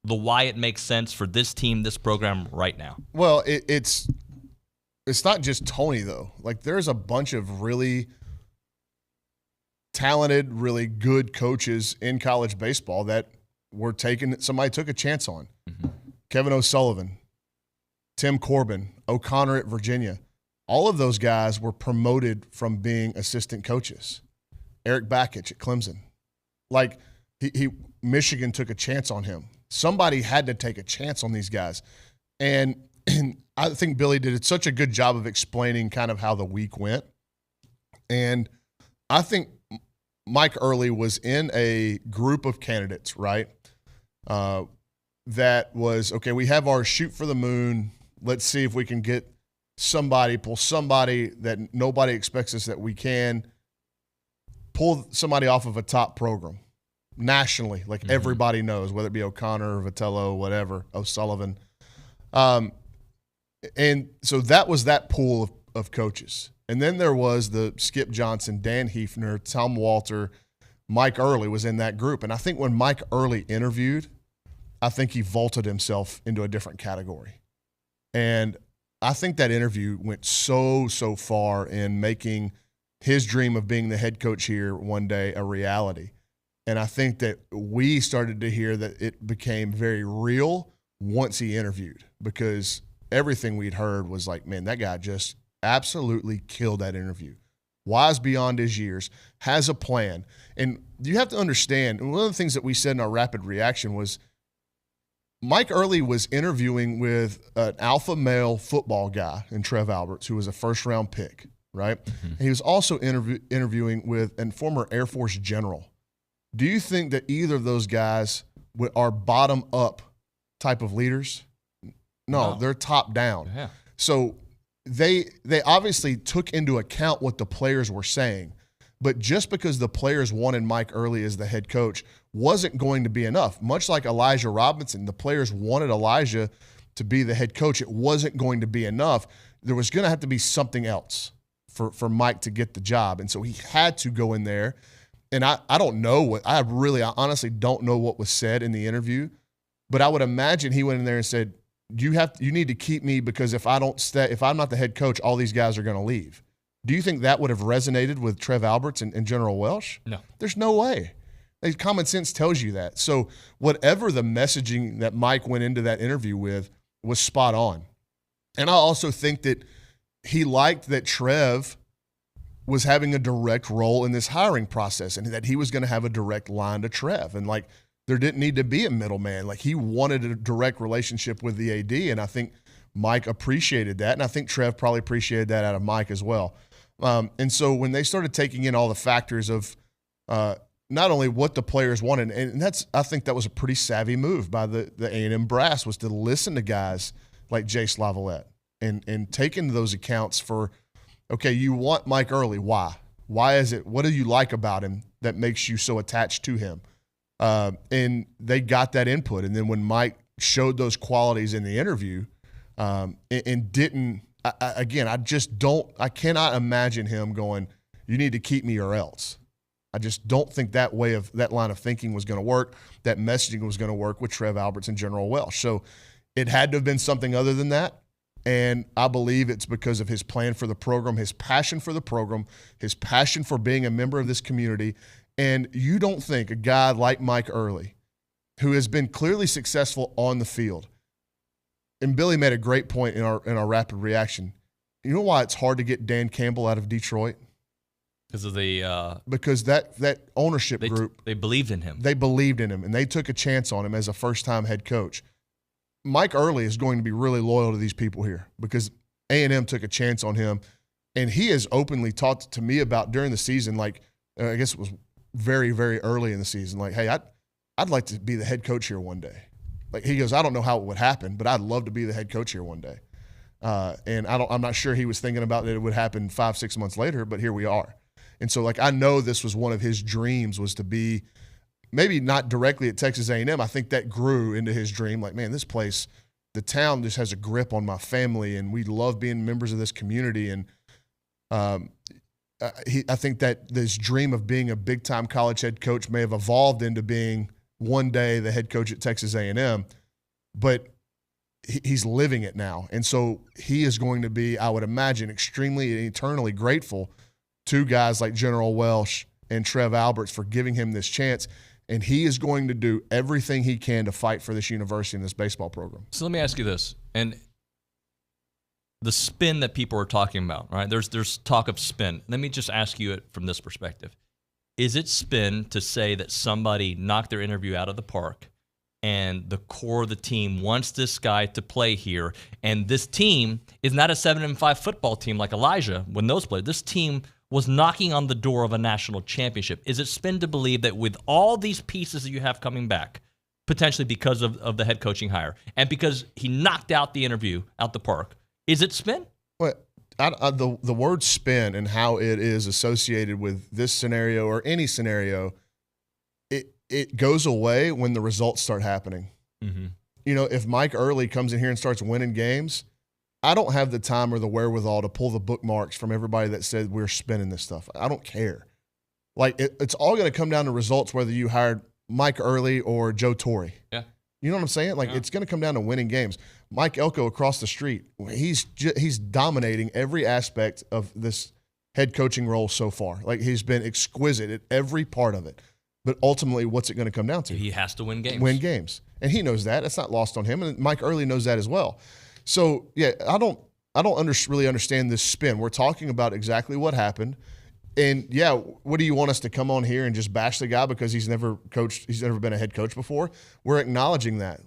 the why it makes sense for this team, this program right now. Well, it's not just Tony, though. There's a bunch of really talented, really good coaches in college baseball that were somebody took a chance on. Mm-hmm. Kevin O'Sullivan, Tim Corbin, O'Connor at Virginia. All of those guys were promoted from being assistant coaches. Eric Bakich at Clemson. Michigan took a chance on him. Somebody had to take a chance on these guys. And I think Billy did such a good job of explaining kind of how the week went. And I think Mike Earley was in a group of candidates, right? That was, okay, we have our shoot for the moon. Let's see if we can pull somebody that nobody expects us that we can, pull somebody off of a top program nationally, everybody knows, whether it be O'Connor, Vitello, whatever, O'Sullivan. And so that was that pool of coaches. And then there was the Skip Johnson, Dan Hefner, Tom Walter, Mike Earley was in that group. And I think when Mike Earley interviewed, I think he vaulted himself into a different category. And I think that interview went so far in making his dream of being the head coach here one day a reality. And I think that we started to hear that it became very real once he interviewed, because everything we'd heard was man, that guy just absolutely killed that interview. Wise beyond his years, has a plan. And you have to understand, one of the things that we said in our rapid reaction was Mike Earley was interviewing with an alpha male football guy in Trev Alberts, who was a first-round pick, right? And he was also interviewing with a former Air Force general. Do you think that either of those guys are bottom-up type of leaders? No, they're top-down. Yeah. So they obviously took into account what the players were saying, but just because the players wanted Mike Earley as the head coach wasn't going to be enough. Much like Elijah Robinson, the players wanted Elijah to be the head coach. It wasn't going to be enough. There was going to have to be something else for Mike to get the job, and so he had to go in there. And I don't know I honestly don't know what was said in the interview, but I would imagine he went in there and said, you need to keep me because if I'm not the head coach, all these guys are going to leave. Do you think that would have resonated with Trev Alberts and General Welsh? No. There's no way. Common sense tells you that. So whatever the messaging that Mike went into that interview with was spot on. And I also think that he liked that Trev was having a direct role in this hiring process and that he was going to have a direct line to Trev. And like, there didn't need to be a middleman. Like, he wanted a direct relationship with the AD, and I think Mike appreciated that, and I think Trev probably appreciated that out of Mike as well. And so when they started taking in all the factors of not only what the players wanted, and I think that was a pretty savvy move by the A&M brass, was to listen to guys like Jace Lavalette and take into those accounts for, okay, you want Mike Earley. Why? Why is it? What do you like about him that makes you so attached to him? And they got that input. And then when Mike showed those qualities in the interview and didn't, I cannot imagine him going, you need to keep me or else. I just don't think that line of thinking was going to work. That messaging was going to work with Trev Alberts and General Welsh. So it had to have been something other than that. And I believe it's because of his plan for the program, his passion for the program, his passion for being a member of this community. And you don't think a guy like Mike Earley, who has been clearly successful on the field, and Billy made a great point in our rapid reaction. You know why it's hard to get Dan Campbell out of Detroit? Because of that ownership group. They believed in him. They believed in him, and they took a chance on him as a first-time head coach. Mike Earley is going to be really loyal to these people here because A&M took a chance on him, and he has openly talked to me about during the season, like I guess it was very, very early in the season, like, hey, I'd like to be the head coach here one day. Like, he goes, I don't know how it would happen, but I'd love to be the head coach here one day. And I'm not sure he was thinking about that it would happen 5-6 months later, but here we are. And so, like, I know this was one of his dreams, was to be maybe not directly at Texas A&M. I think that grew into his dream. Like, man, this place, the town just has a grip on my family, and we love being members of this community. And I think that this dream of being a big-time college head coach may have evolved into being one day the head coach at Texas A&M, but he's living it now. And so he is going to be, I would imagine, extremely and eternally grateful to guys like General Welsh and Trev Alberts for giving him this chance. And he is going to do everything he can to fight for this university and this baseball program. So let me ask you this. And the spin that people are talking about, right? There's talk of spin. Let me just ask you it from this perspective. Is it spin to say that somebody knocked their interview out of the park and the core of the team wants this guy to play here, and this team is not a 7-5 football team like Elijah when those played? This team was knocking on the door of a national championship. Is it spin to believe that with all these pieces that you have coming back, potentially because of the head coaching hire, and because he knocked out the interview out the park, is it spin? Well, the word spin and how it is associated with this scenario or any scenario, it goes away when the results start happening. Mm-hmm. You know, if Mike Earley comes in here and starts winning games, I don't have the time or the wherewithal to pull the bookmarks from everybody that said we're spinning this stuff. I don't care. Like, it's all going to come down to results, whether you hired Mike Earley or Joe Torre. Yeah. You know what I'm saying? Like, it's going to come down to winning games. Mike Elko across the street, he's dominating every aspect of this head coaching role so far. Like, he's been exquisite at every part of it. But ultimately, what's it going to come down to? He has to win games. Win games. And he knows that. It's not lost on him. And Mike Earley knows that as well. So, yeah, I don't really understand this spin. We're talking about exactly what happened. And yeah, what do you want us to come on here and just bash the guy because he's never coached? He's never been a head coach before. We're acknowledging that.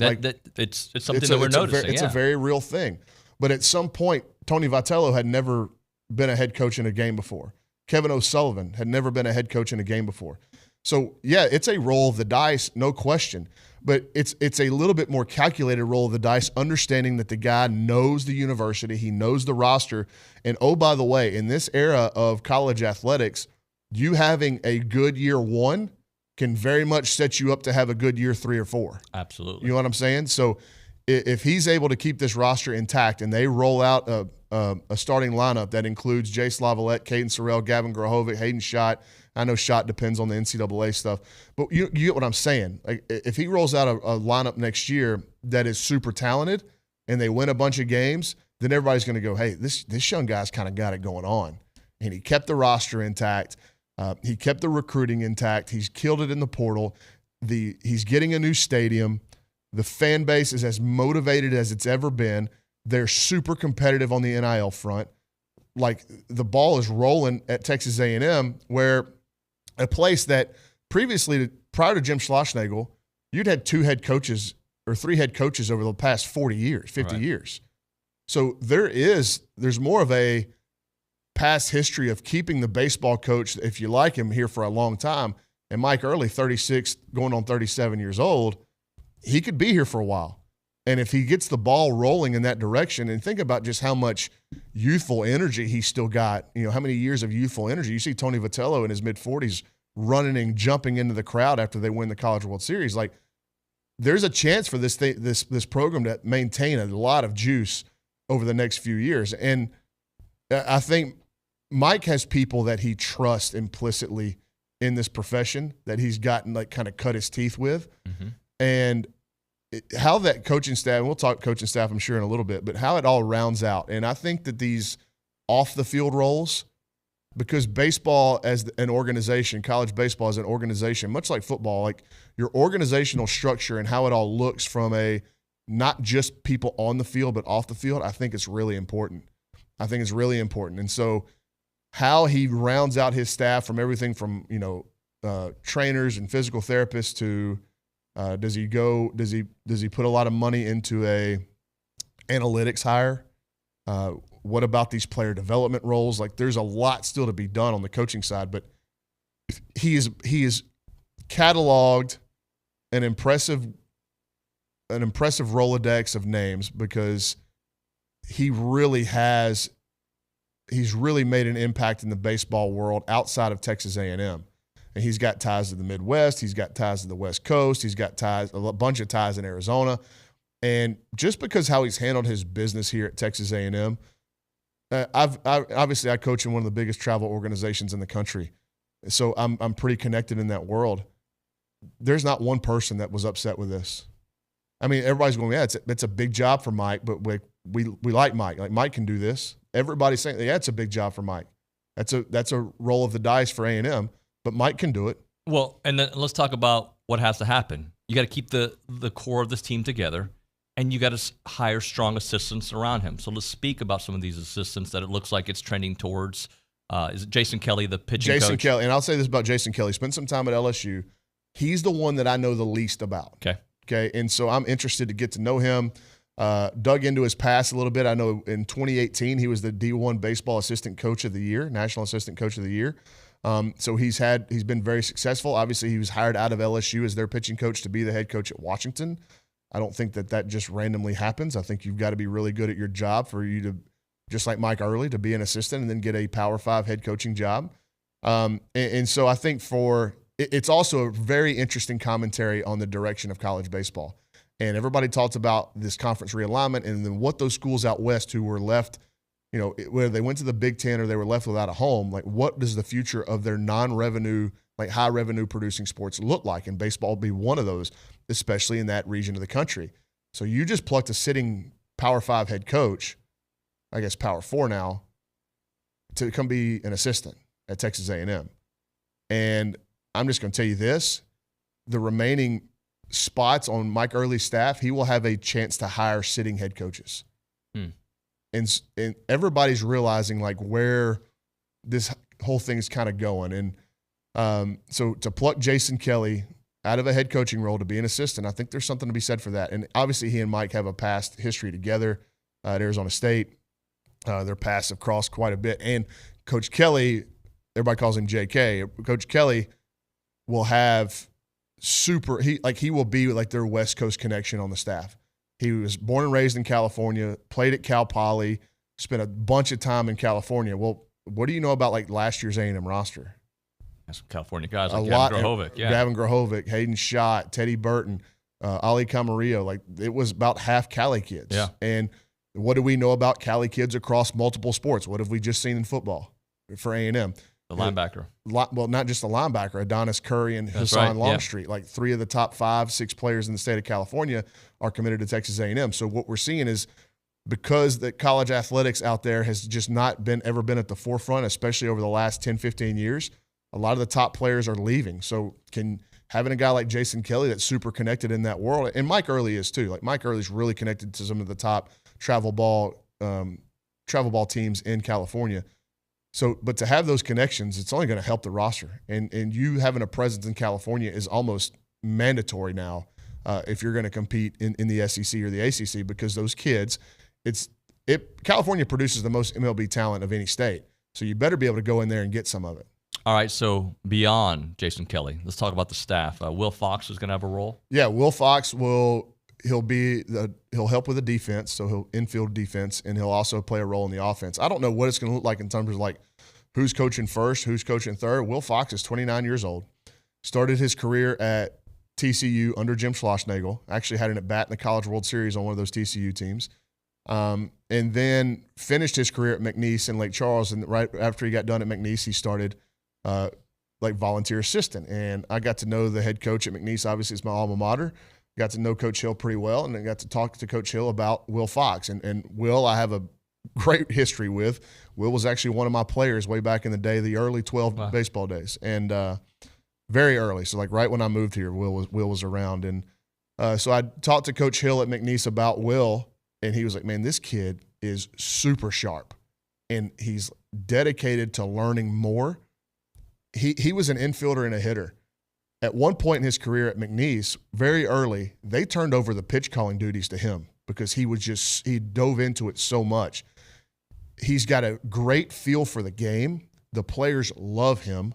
It's something that we're noticing. It's a very real thing. But at some point, Tony Vitello had never been a head coach in a game before. Kevin O'Sullivan had never been a head coach in a game before. So yeah, it's a roll of the dice, no question. But it's a little bit more calculated roll of the dice, understanding that the guy knows the university, he knows the roster. And oh, by the way, in this era of college athletics, you having a good year 1 can very much set you up to have a good year 3 or 4. Absolutely. You know what I'm saying? So if he's able to keep this roster intact and they roll out a starting lineup that includes Jace Lavalette, Caden Sorrell, Gavin Grahovic, Hayden Schott. I know Schott depends on the NCAA stuff, but you get what I'm saying. Like, if he rolls out a lineup next year that is super talented and they win a bunch of games, then everybody's going to go, hey, this young guy's kind of got it going on. And he kept the roster intact. He kept the recruiting intact. He's killed it in the portal. He's getting a new stadium. The fan base is as motivated as it's ever been. They're super competitive on the NIL front. Like, the ball is rolling at Texas A&M, where a place that previously, prior to Jim Schlossnagle, you'd had 2 head coaches or 3 head coaches over the past 40 years, 50 years. So there's more of a past history of keeping the baseball coach, if you like him, here for a long time. And Mike Earley, 36, going on 37 years old, he could be here for a while. And if he gets the ball rolling in that direction, and think about just how much youthful energy he's still got, how many years of youthful energy. You see Tony Vitello in his mid-40s running and jumping into the crowd after they win the College World Series. Like, there's a chance for this program to maintain a lot of juice over the next few years. And I think Mike has people that he trusts implicitly in this profession that he's gotten, like, kind of cut his teeth with. Mm-hmm. And how that coaching staff, and we'll talk coaching staff, I'm sure, in a little bit, but how it all rounds out. And I think that these off-the-field roles, because baseball as an organization, college baseball as an organization, much like football, like your organizational structure and how it all looks from a not just people on the field but off the field, I think it's really important. And so how he rounds out his staff from everything from, trainers and physical therapists to does he put a lot of money into a analytics hire? What about these player development roles? Like, there's a lot still to be done on the coaching side, but he is cataloged an impressive Rolodex of names because he's really made an impact in the baseball world outside of Texas A&M. And he's got ties to the Midwest. He's got ties to the West Coast. He's got a bunch of ties in Arizona. And just because how he's handled his business here at Texas A&M, obviously I coach in one of the biggest travel organizations in the country. So I'm pretty connected in that world. There's not one person that was upset with this. I mean, everybody's going, yeah, it's a big job for Mike, but we like Mike. Like, Mike can do this. Everybody's saying, yeah, it's a big job for Mike. That's a roll of the dice for A&M. But Mike can do it. Well, and then let's talk about what has to happen. You got to keep the core of this team together, and you got to hire strong assistants around him. So let's speak about some of these assistants that it looks like it's trending towards. Is it Jason Kelly, the pitching coach? Jason Kelly, and I'll say this about Jason Kelly. Spent some time at LSU. He's the one that I know the least about. Okay, and so I'm interested to get to know him. Dug into his past a little bit. I know in 2018 he was the D1 Baseball Assistant Coach of the Year, National Assistant Coach of the Year. So he's been very successful. Obviously, he was hired out of LSU as their pitching coach to be the head coach at Washington. I don't think that just randomly happens. I think you've got to be really good at your job for you to, just like Mike Earley, to be an assistant and then get a Power 5 head coaching job. And so I think it's also a very interesting commentary on the direction of college baseball. And everybody talks about this conference realignment and then what those schools out west who were left, whether they went to the Big Ten or they were left without a home, like, what does the future of their non-revenue, like high revenue producing sports look like? And baseball will be one of those, especially in that region of the country. So you just plucked a sitting Power 5 head coach, I guess Power 4 now, to come be an assistant at Texas A&M. And I'm just going to tell you this, the remaining spots on Mike Early's staff, he will have a chance to hire sitting head coaches. And everybody's realizing, like, where this whole thing's kind of going. And so to pluck Jason Kelly out of a head coaching role to be an assistant, I think there's something to be said for that. And obviously he and Mike have a past history together at Arizona State. Their paths have crossed quite a bit. And Coach Kelly, everybody calls him JK. Coach Kelly will have he will be like their West Coast connection on the staff. He was born and raised in California, played at Cal Poly, spent a bunch of time in California. Well, what do you know about like last year's A&M roster? Some California guys like Gavin Grohovic. Yeah. Gavin Grohovic, Hayden Schott, Teddy Burton, Ali Camarillo. Like, it was about half Cali kids. Yeah. And what do we know about Cali kids across multiple sports? What have we just seen in football for A&M? The linebacker. Well, not just the linebacker, Adonis Curry and Hassan Longstreet. Like, 3 of the top 5-6 players in the state of California are committed to Texas A&M. So what we're seeing is, because the college athletics out there has just not ever been at the forefront, especially over the last 10, 15 years, a lot of the top players are leaving. So having a guy like Jason Kelly that's super connected in that world, and Mike Earley is too. Like, Mike Earley's really connected to some of the top travel ball teams in California. So, but to have those connections, it's only going to help the roster. And you having a presence in California is almost mandatory now if you're going to compete in the SEC or the ACC, because those kids, California produces the most MLB talent of any state. So you better be able to go in there and get some of it. All right, so beyond Jason Kelly, let's talk about the staff. Will Fox is going to have a role? Yeah, Will Fox he'll help with the defense, so he'll infield defense, and he'll also play a role in the offense. I don't know what it's going to look like in terms of like who's coaching first, who's coaching third. Will Fox is 29 years old, started his career at TCU under Jim Schlossnagle, actually had an at-bat in the College World Series on one of those TCU teams, and then finished his career at McNeese in Lake Charles, and right after he got done at McNeese, he started like volunteer assistant. And I got to know the head coach at McNeese. Obviously, it's my alma mater. Got to know Coach Hill pretty well, and I got to talk to Coach Hill about Will Fox. And Will, I have a great history with. Will was actually one of my players way back in the day, the early 12 baseball days, and very early. So like right when I moved here, Will was around. And so I talked to Coach Hill at McNeese about Will, and he was like, man, this kid is super sharp, and he's dedicated to learning more. He was an infielder and a hitter. At one point in his career at McNeese, very early, they turned over the pitch calling duties to him because he dove into it so much. He's got a great feel for the game. The players love him.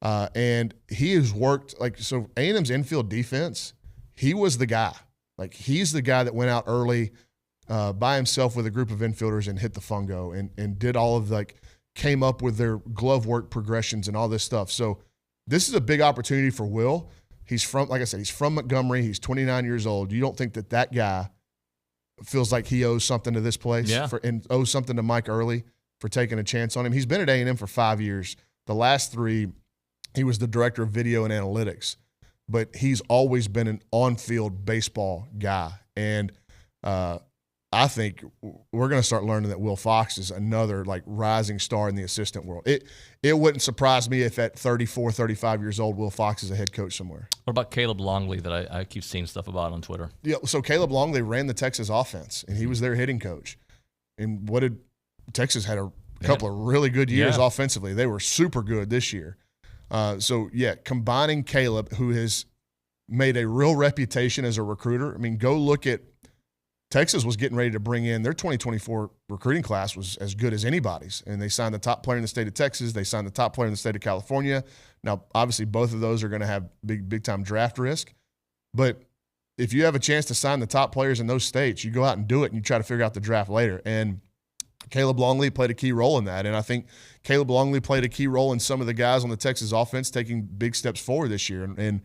And he has worked, so A&M's infield defense, he was the guy. Like, he's the guy that went out early by himself with a group of infielders and hit the fungo and did all of came up with their glove work progressions and all this stuff. So this is a big opportunity for Will. He's from, like I said, he's from Montgomery. He's 29 years old. You don't think that guy feels like he owes something to this place and owes something to Mike Earley for taking a chance on him? He's been at A&M for 5 years. The last 3, he was the director of video and analytics, but he's always been an on-field baseball guy. And I think we're going to start learning that Will Fox is another rising star in the assistant world. It wouldn't surprise me if at 34, 35 years old, Will Fox is a head coach somewhere. What about Caleb Longley that I keep seeing stuff about on Twitter? Yeah, so Caleb Longley ran the Texas offense, and he was their hitting coach. And Texas had a couple of really good years offensively. They were super good this year. Combining Caleb, who has made a real reputation as a recruiter. I mean, go look at Texas was getting ready to bring in their 2024 recruiting class was as good as anybody's, and they signed the top player in the state of Texas. They signed the top player in the state of California. Now, obviously, both of those are going to have big time draft risk, but if you have a chance to sign the top players in those states, you go out and do it, and you try to figure out the draft later. And Caleb Longley played a key role in that, and I think Caleb Longley played a key role in some of the guys on the Texas offense taking big steps forward this year. And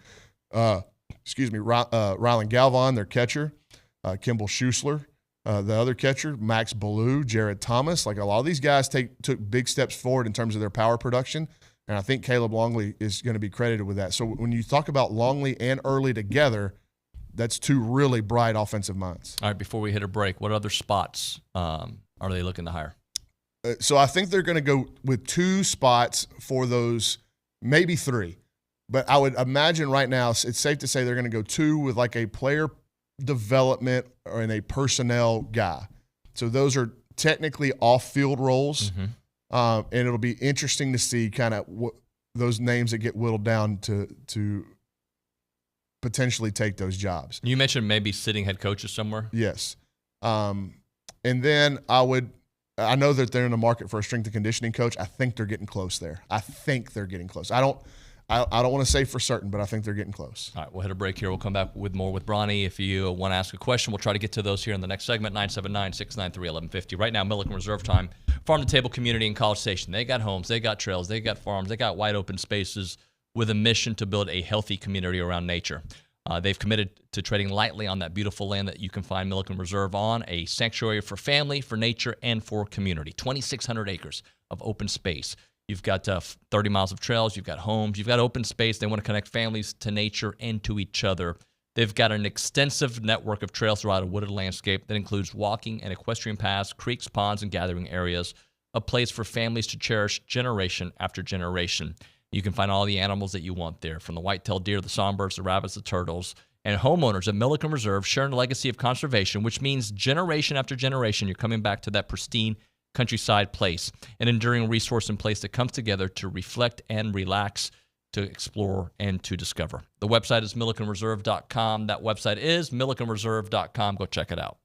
Rylan Galvan, their catcher. Kimball Schuessler, the other catcher, Max Ballou, Jared Thomas. A lot of these guys took big steps forward in terms of their power production, and I think Caleb Longley is going to be credited with that. So when you talk about Longley and Earley together, that's 2 really bright offensive minds. All right, before we hit a break, what other spots are they looking to hire? So I think they're going to go with 2 spots for those, maybe 3. But I would imagine right now it's safe to say they're going to go 2 with a player development and a personnel guy. So those are technically off-field roles. and it'll be interesting to see kind of those names that get whittled down to potentially take those jobs. You mentioned maybe sitting head coaches somewhere. Yes. And then I know that they're in the market for a strength and conditioning coach. I think they're getting close there. I think they're getting close. I don't want to say for certain, but I think they're getting close. All right, we'll hit a break here. We'll come back with more with Bronny. If you want to ask a question, we'll try to get to those here in the next segment, 979-693-1150. Right now, Milliken Reserve Time, Farm to Table Community in College Station. They got homes, they got trails, they got farms, they got wide open spaces with a mission to build a healthy community around nature. They've committed to treading lightly on that beautiful land that you can find Milliken Reserve on, a sanctuary for family, for nature, and for community. 2,600 acres of open space. You've got 30 miles of trails. You've got homes. You've got open space. They want to connect families to nature and to each other. They've got an extensive network of trails throughout a wooded landscape that includes walking and equestrian paths, creeks, ponds, and gathering areas, a place for families to cherish generation after generation. You can find all the animals that you want there, from the white-tailed deer, the songbirds, the rabbits, the turtles. And homeowners at Milliken Reserve share a legacy of conservation, which means generation after generation, you're coming back to that pristine countryside place, an enduring resource and place that comes together to reflect and relax, to explore and to discover. The website is millikenreserve.com. That website is millikenreserve.com. Go check it out.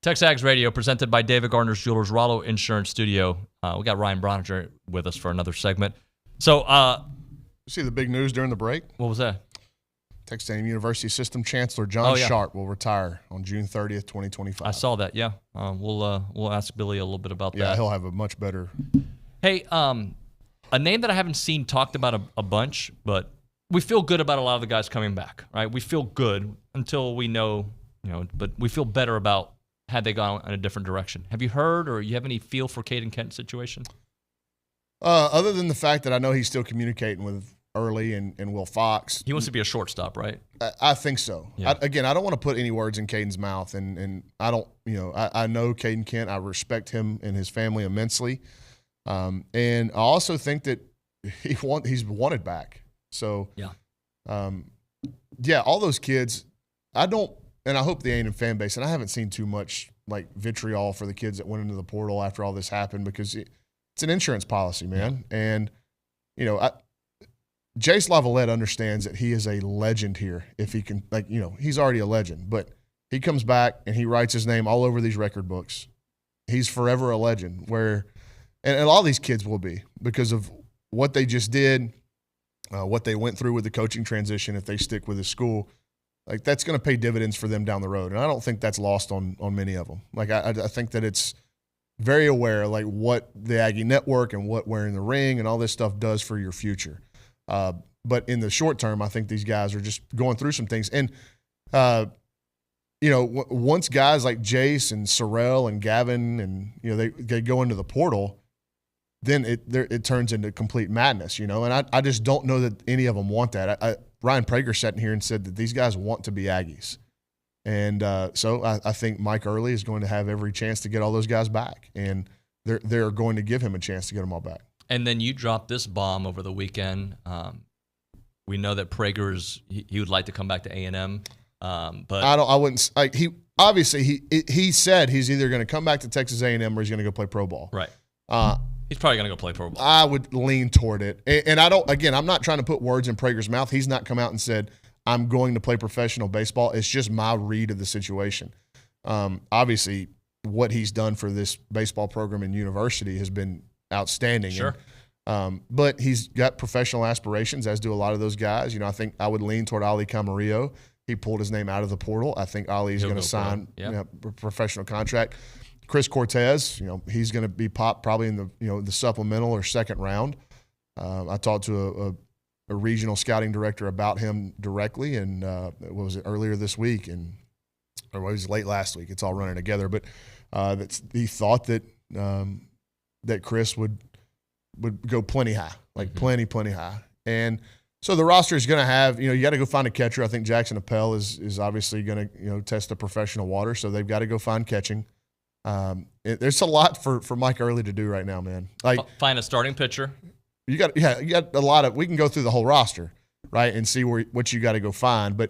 TexAgs Radio, presented by David Gardner's Jewelers, Rollo Insurance Studio. We got Ryan Brauninger with us for another segment. So, you see the big news during the break? What was that? Texas A&M University System Chancellor John yeah. Sharp will retire on June 30th, 2025. I saw that. Yeah, we'll ask Billy a little bit about that. Yeah, he'll have a much better. Hey, a name that I haven't seen talked about a bunch, but we feel good about a lot of the guys coming back, right? We feel good until we know, but we feel better about had they gone in a different direction. Have you heard or you have any feel for Caden Kent's situation? Other than the fact that I know he's still communicating with Early and Will Fox. He wants to be a shortstop, right? I think so. Yeah. I don't want to put any words in Caden's mouth, and I don't, I know Caden Kent. I respect him and his family immensely. And I also think that he's wanted back. So, all those kids, I hope the A&M fan base, and I haven't seen too much like vitriol for the kids that went into the portal after all this happened because it's an insurance policy, man. Yeah. And, Jace Lavalette understands that he is a legend here. If he can, he's already a legend, but he comes back and he writes his name all over these record books. He's forever a legend and a lot of these kids will be because of what they just did, what they went through with the coaching transition. If they stick with the school, that's going to pay dividends for them down the road. And I don't think that's lost on many of them. I think that it's very aware, what the Aggie network and what wearing the ring and all this stuff does for your future. But in the short term, I think these guys are just going through some things. And, once guys like Jace and Sorrell and Gavin and, they go into the portal, then it turns into complete madness, and I just don't know that any of them want that. Ryan Prager sat in here and said that these guys want to be Aggies. And so I think Mike Earley is going to have every chance to get all those guys back. And they're going to give him a chance to get them all back. And then you dropped this bomb over the weekend. We know that Prager's he would like to come back to A&M, but I wouldn't. He said he's either going to come back to Texas A&M or he's going to go play pro ball. Right. He's probably going to go play pro ball. I would lean toward it, and I don't. Again, I'm not trying to put words in Prager's mouth. He's not come out and said I'm going to play professional baseball. It's just my read of the situation. Obviously, what he's done for this baseball program in university has been outstanding. Sure. But he's got professional aspirations, as do a lot of those guys. I think I would lean toward Ali Camarillo. He pulled his name out of the portal. I think Ali is going to sign a professional contract. Chris Cortez, he's going to be popped probably in the the supplemental or second round. I talked to a regional scouting director about him directly, and what was it, earlier this week, or it was late last week. It's all running together, but he thought that that Chris would go plenty high, plenty high. And so the roster is going to have, you got to go find a catcher. I think Jackson Appel is obviously going to, test the professional water. So they've got to go find catching. There's a lot for Mike Earley to do right now, man. Find a starting pitcher. You got a lot of, we can go through the whole roster, right, and see what you got to go find. But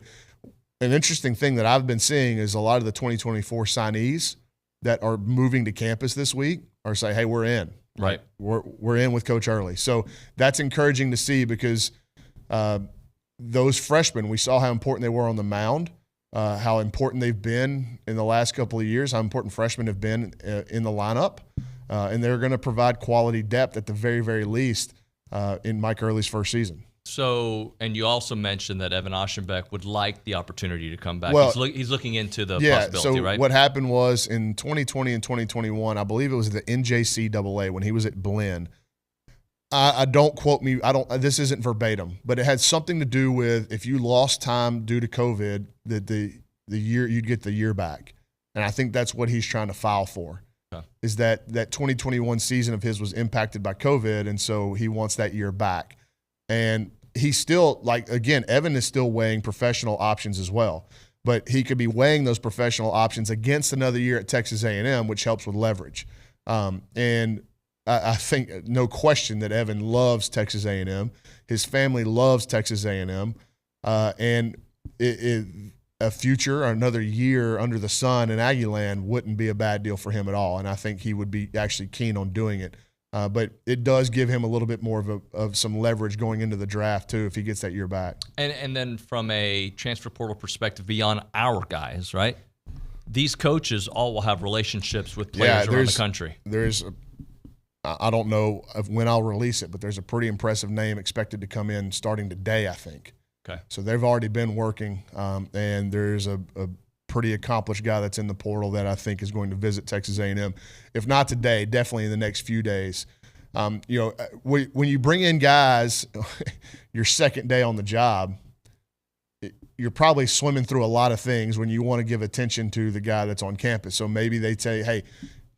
an interesting thing that I've been seeing is a lot of the 2024 signees that are moving to campus this week are saying, hey, we're in. Right. We're in with Coach Earley. So that's encouraging to see because those freshmen, we saw how important they were on the mound, how important they've been in the last couple of years, how important freshmen have been in the lineup. And they're going to provide quality depth at the very, very least in Mike Earley's first season. So, and you also mentioned that Evan Oschenbeck would like the opportunity to come back. Well, he's looking into the possibility, right? So what happened was in 2020 and 2021, I believe it was the NJCAA when he was at Blinn. I don't quote me. This isn't verbatim, but it had something to do with if you lost time due to COVID, that the year you'd get the year back. And I think that's what he's trying to file for. Okay. Is that 2021 season of his was impacted by COVID, and so he wants that year back. And he's still, Evan is still weighing professional options as well. But he could be weighing those professional options against another year at Texas A&M, which helps with leverage. And I think no question that Evan loves Texas A&M. His family loves Texas A&M. And a future or another year under the sun in Aggieland wouldn't be a bad deal for him at all. And I think he would be actually keen on doing it. But it does give him a little bit more of some leverage going into the draft, too, if he gets that year back. And then from a transfer portal perspective, beyond our guys, right? these coaches all will have relationships with players around the country. I don't know when I'll release it, but there's a pretty impressive name expected to come in starting today, I think. Okay. So they've already been working, and there's a pretty accomplished guy that's in the portal that I think is going to visit Texas A&M. If not today, definitely in the next few days. When you bring in guys your second day on the job, you're probably swimming through a lot of things when you want to give attention to the guy that's on campus. So maybe they say, hey,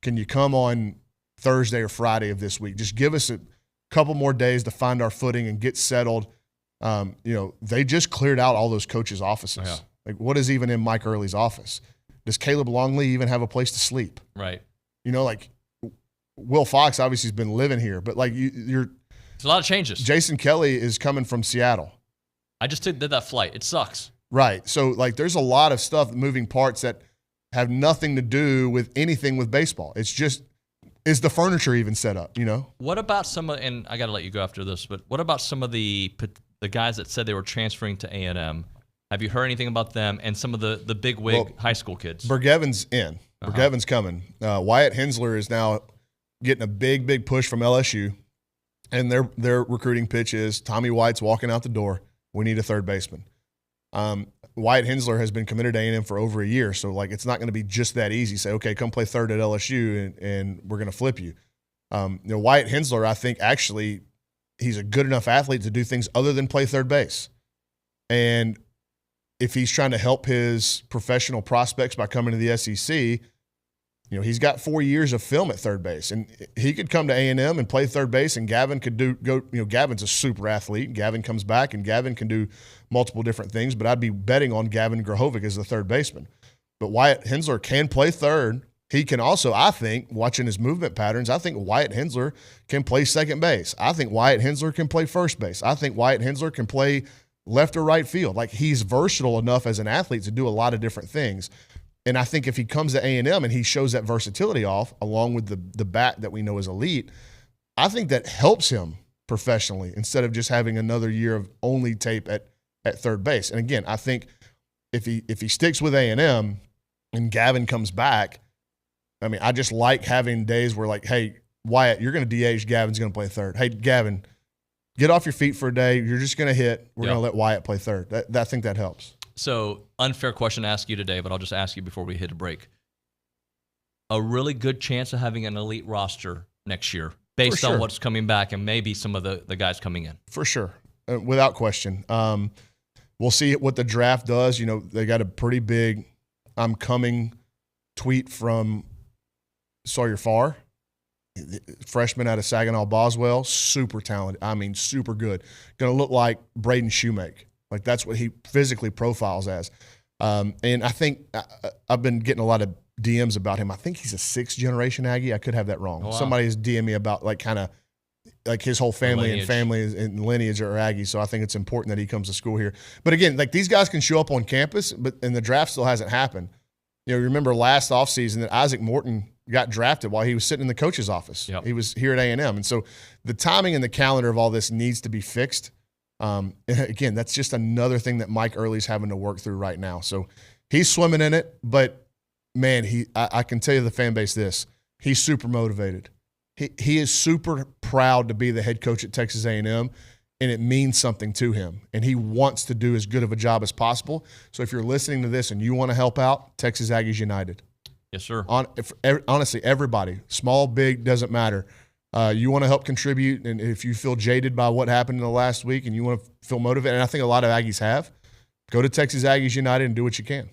can you come on Thursday or Friday of this week? Just give us a couple more days to find our footing and get settled. They just cleared out all those coaches' offices. Yeah. Like, what is even in Mike Earley's office? Does Caleb Longley even have a place to sleep? Right. Will Fox obviously has been living here, but there's a lot of changes. Jason Kelly is coming from Seattle. I just did that flight. It sucks. Right. So, there's a lot of stuff, moving parts that have nothing to do with anything with baseball. It's just, is the furniture even set up, What about and I got to let you go after this, but what about some of the guys that said they were transferring to A&M? Have you heard anything about them and some of the big wig high school kids? Burgevin's in. Burgevin's coming. Wyatt Hensler is now getting a big push from LSU, and their recruiting pitch is Tommy White's walking out the door. We need a third baseman. Wyatt Hensler has been committed to A&M for over a year, so it's not going to be just that easy. Say, okay, come play third at LSU, and we're going to flip you. Wyatt Hensler, I think actually he's a good enough athlete to do things other than play third base. And if he's trying to help his professional prospects by coming to the SEC, he's got 4 years of film at third base, and he could come to A&M and play third base, and Gavin could Gavin's a super athlete. Gavin comes back, and Gavin can do multiple different things, but I'd be betting on Gavin Grahovic as the third baseman. But Wyatt Hensler can play third. He can also, I think, watching his movement patterns, I think Wyatt Hensler can play second base. I think Wyatt Hensler can play first base. I think Wyatt Hensler can play left or right field. He's versatile enough as an athlete to do a lot of different things. And I think if he comes to A&M and he shows that versatility off, along with the bat that we know is elite, I think that helps him professionally instead of just having another year of only tape at third base. And again, I think if he sticks with A&M and Gavin comes back, I just like having days where hey, Wyatt, you're going to DH, Gavin's going to play third. Hey, Gavin, get off your feet for a day. You're just going to hit. We're going to let Wyatt play third. I think that helps. So, unfair question to ask you today, but I'll just ask you before we hit a break. A really good chance of having an elite roster next year based on what's coming back and maybe some of the guys coming in. For sure. Without question. We'll see what the draft does. They got a pretty big I'm coming tweet from Sawyer Farr, freshman out of Saginaw Boswell, super talented. Super good. Going to look like Braden Shoemake. That's what he physically profiles as. And I think I've been getting a lot of DMs about him. I think he's a sixth-generation Aggie. I could have that wrong. Oh, wow. Somebody has DM'd me about his whole family and lineage are Aggie. So I think it's important that he comes to school here. But again, these guys can show up on campus, and the draft still hasn't happened. Remember last offseason that Isaac Morton got drafted while he was sitting in the coach's office. Yep. He was here at A&M. And so the timing and the calendar of all this needs to be fixed. Again, that's just another thing that Mike Earley's having to work through right now. So he's swimming in it, but man, I can tell you the fan base this, he's super motivated. He is super proud to be the head coach at Texas A&M, and it means something to him, and he wants to do as good of a job as possible. So if you're listening to this and you want to help out, Texas Aggies United. Yes, sir. Honestly, everybody, small, big, doesn't matter. You want to help contribute, and if you feel jaded by what happened in the last week and you want to feel motivated, and I think a lot of Aggies have, go to Texas Aggies United and do what you can.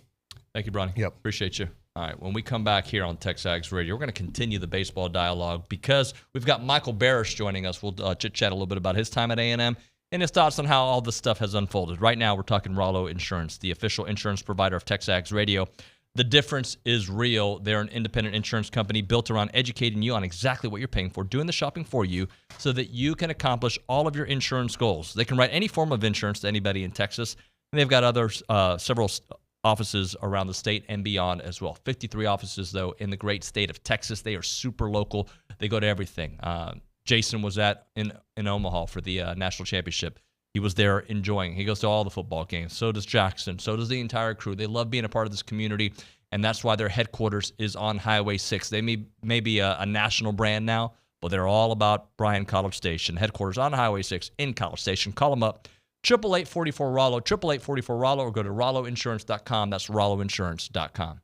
Thank you, Bronny. Yep. Appreciate you. All right, when we come back here on TexAgs Radio, we're going to continue the baseball dialogue because we've got Michael Barash joining us. We'll chit-chat a little bit about his time at A&M and his thoughts on how all this stuff has unfolded. Right now, we're talking Rollo Insurance, the official insurance provider of TexAgs Radio. The difference is real. They're an independent insurance company built around educating you on exactly what you're paying for, doing the shopping for you so that you can accomplish all of your insurance goals. They can write any form of insurance to anybody in Texas, and they've got several offices around the state and beyond as well. 53 offices, though, in the great state of Texas. They are super local. They go to everything. Jason was in Omaha for the national championship. He was there enjoying. He goes to all the football games. So does Jackson. So does the entire crew. They love being a part of this community, and that's why their headquarters is on Highway 6. They may be a national brand now, but they're all about Bryan College Station. Headquarters on Highway 6 in College Station. Call them up, 888-44-ROLLO, 888-44-ROLLO, or go to rolloinsurance.com. That's rolloinsurance.com.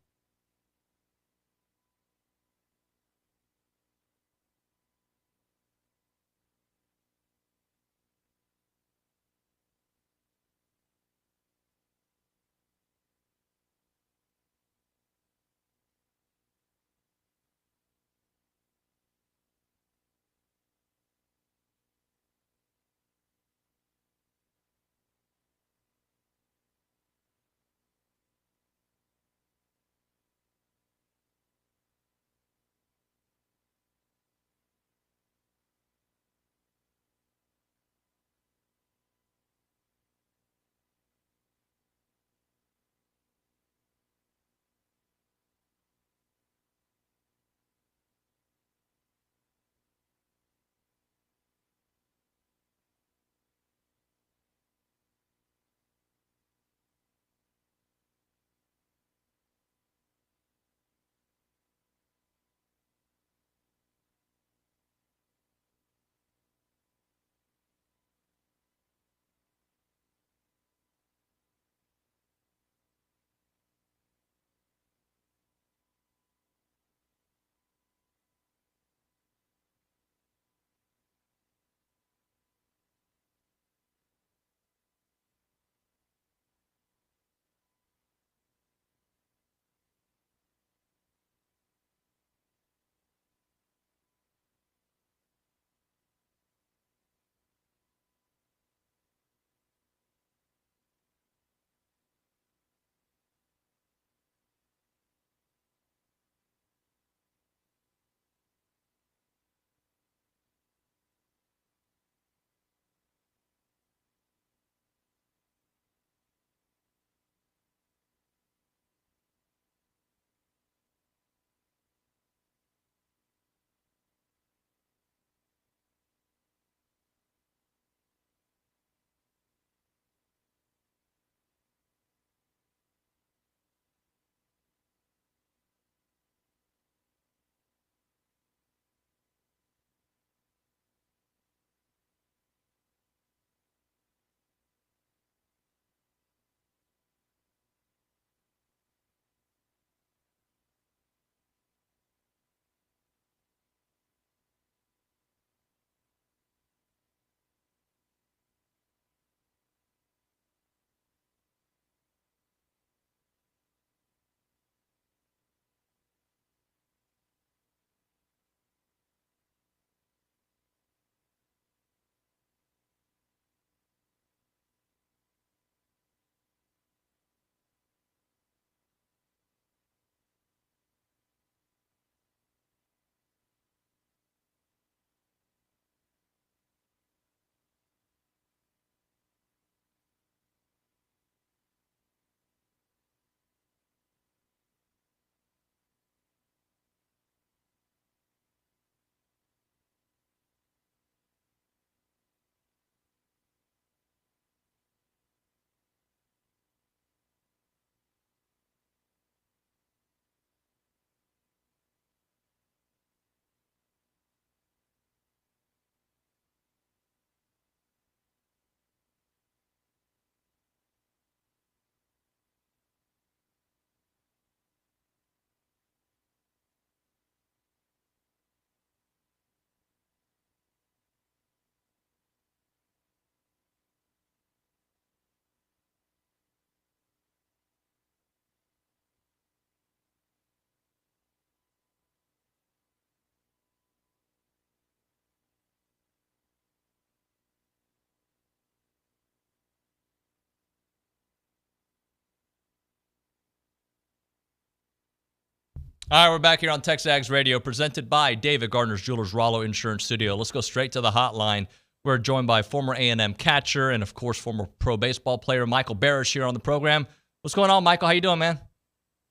All right, we're back here on TexAgs Radio, presented by David Gardner's Jewelers Rollo Insurance Studio. Let's go straight to the hotline. We're joined by former A&M catcher and, of course, former pro baseball player Michael Barash here on the program. What's going on, Michael? How you doing, man?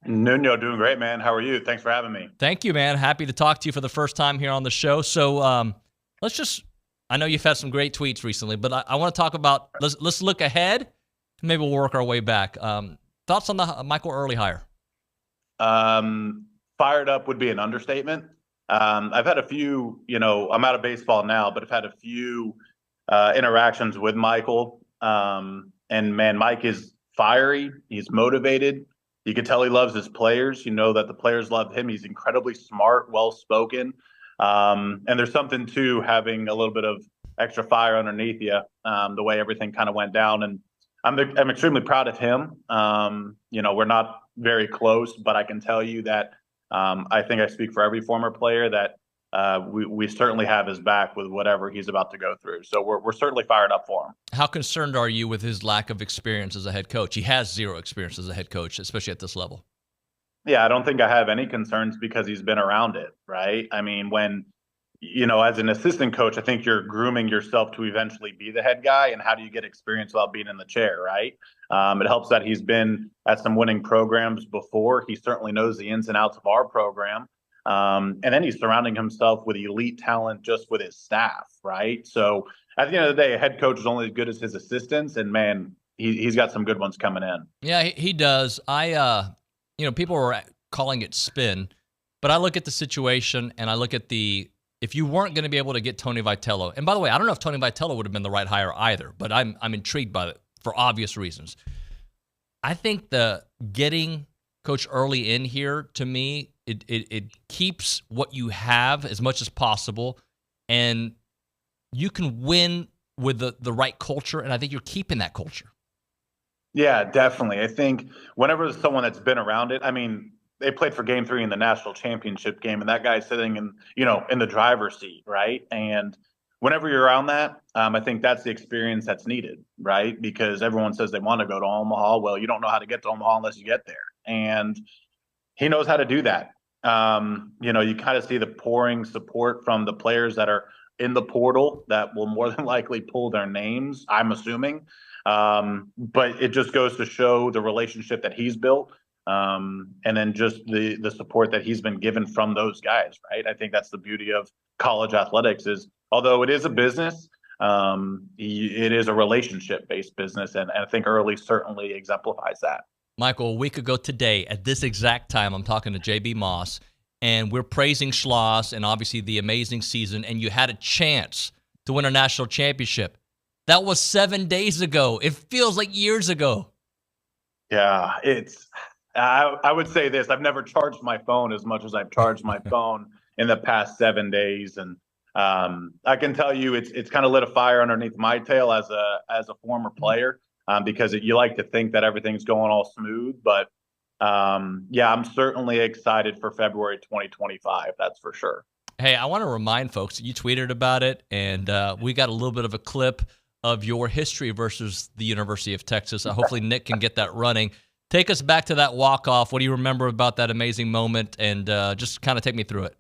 Nuño, doing great, man. How are you? Thanks for having me. Thank you, man. Happy to talk to you for the first time here on the show. So let's just, I know you've had some great tweets recently, but I want to talk about, let's look ahead, and maybe we'll work our way back. Thoughts on the Michael Earley hire? Fired up would be an understatement. I've had a few, I'm out of baseball now, but I've had a few interactions with Michael. And man, Mike is fiery. He's motivated. You can tell he loves his players. You know that the players love him. He's incredibly smart, well-spoken. And there's something to having a little bit of extra fire underneath you, the way everything kind of went down. And I'm extremely proud of him. We're not very close, but I can tell you that I think I speak for every former player that we certainly have his back with whatever he's about to go through. So we're certainly fired up for him. How concerned are you with his lack of experience as a head coach? He has zero experience as a head coach, especially at this level. Yeah, I don't think I have any concerns because he's been around it, right? I mean, when, as an assistant coach, I think you're grooming yourself to eventually be the head guy. And how do you get experience without being in the chair, right? It helps that he's been at some winning programs before. He certainly knows the ins and outs of our program. And then he's surrounding himself with elite talent just with his staff, right? So at the end of the day, a head coach is only as good as his assistants. And, man, he's got some good ones coming in. Yeah, he does. People were calling it spin, but I look at the situation and I look at if you weren't going to be able to get Tony Vitello, and by the way, I don't know if Tony Vitello would have been the right hire either, but I'm intrigued by it for obvious reasons. I think the getting Coach Earley in here, to me, it keeps what you have as much as possible, and you can win with the right culture, and I think you're keeping that culture. Yeah, definitely. I think whenever there's someone that's been around it, I mean, they played for Game 3 in the national championship game, and that guy's sitting in the driver's seat, right? And whenever you're around that, I think that's the experience that's needed, right? Because everyone says they want to go to Omaha. Well, you don't know how to get to Omaha unless you get there, and he knows how to do that. You kind of see the pouring support from the players that are in the portal that will more than likely pull their names, I'm assuming. But it just goes to show the relationship that he's built. And then just the support that he's been given from those guys, right? I think that's the beauty of college athletics is, although it is a business, it is a relationship-based business, and I think Early certainly exemplifies that. Michael, a week ago today, at this exact time, I'm talking to JB Moss, and we're praising Schloss and obviously the amazing season, and you had a chance to win a national championship. That was 7 days ago. It feels like years ago. Yeah, I would say this. I've never charged my phone as much as I've charged my phone in the past 7 days. And I can tell you it's kind of lit a fire underneath my tail as a former player because you like to think that everything's going all smooth. But, I'm certainly excited for February 2025. That's for sure. Hey, I want to remind folks, you tweeted about it, and we got a little bit of a clip of your history versus the University of Texas. Hopefully Nick can get that running. Take us back to that walk-off. What do you remember about that amazing moment? And just kind of take me through it.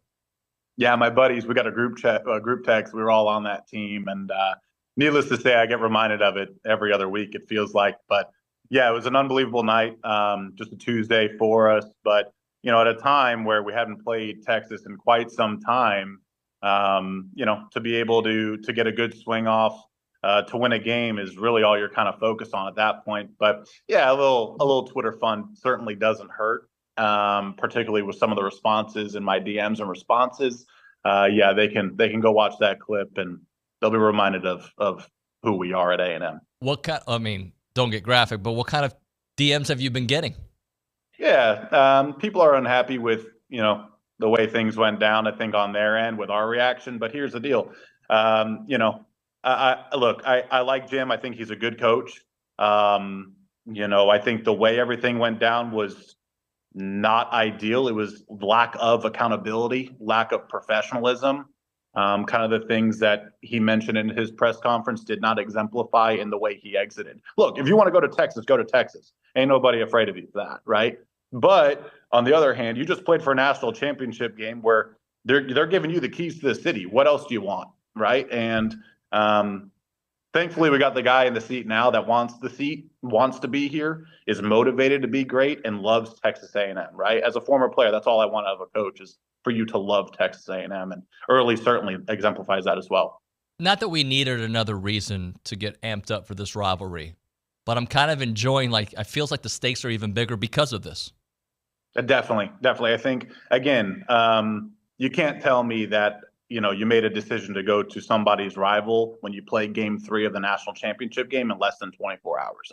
Yeah, my buddies, we got a group text. We were all on that team. And needless to say, I get reminded of it every other week, it feels like. But, yeah, it was an unbelievable night, just a Tuesday for us. But, at a time where we hadn't played Texas in quite some time, to be able to get a good swing off, to win a game is really all you're kind of focused on at that point. But yeah, a little Twitter fun certainly doesn't hurt, particularly with some of the responses in my DMs and responses. They can go watch that clip and they'll be reminded of who we are at A&M. Don't get graphic, but what kind of DMs have you been getting? Yeah, people are unhappy with, the way things went down, I think, on their end with our reaction. But here's the deal. I like Jim. I think he's a good coach. I think the way everything went down was not ideal. It was lack of accountability, lack of professionalism. Kind of the things that he mentioned in his press conference did not exemplify in the way he exited. Look, if you want to go to Texas, go to Texas. Ain't nobody afraid of you for that, right? But on the other hand, you just played for a national championship game where they're giving you the keys to the city. What else do you want, right? And thankfully, we got the guy in the seat now that wants the seat, wants to be here, is motivated to be great, and loves Texas A&M, right? As a former player, that's all I want out of a coach is for you to love Texas A&M, and Early certainly exemplifies that as well. Not that we needed another reason to get amped up for this rivalry, but I'm kind of enjoying, it feels like the stakes are even bigger because of this. Definitely. I think, again, you can't tell me that, you made a decision to go to somebody's rival when you play game 3 of the national championship game in less than 24 hours.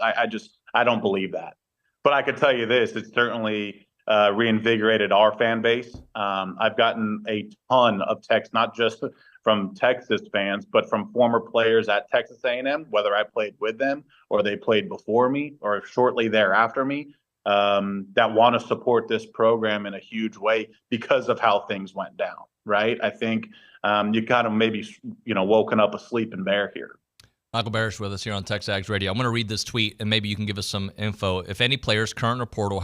I don't believe that. But I could tell you this, it's certainly reinvigorated our fan base. I've gotten a ton of texts, not just from Texas fans, but from former players at Texas A&M, whether I played with them or they played before me or shortly thereafter me, that want to support this program in a huge way because of how things went down, right? I think you kind of maybe, woken up a sleeping bear here. Michael Barash with us here on TexAgs Radio. I'm going to read this tweet, and maybe you can give us some info. If any players, current or portal,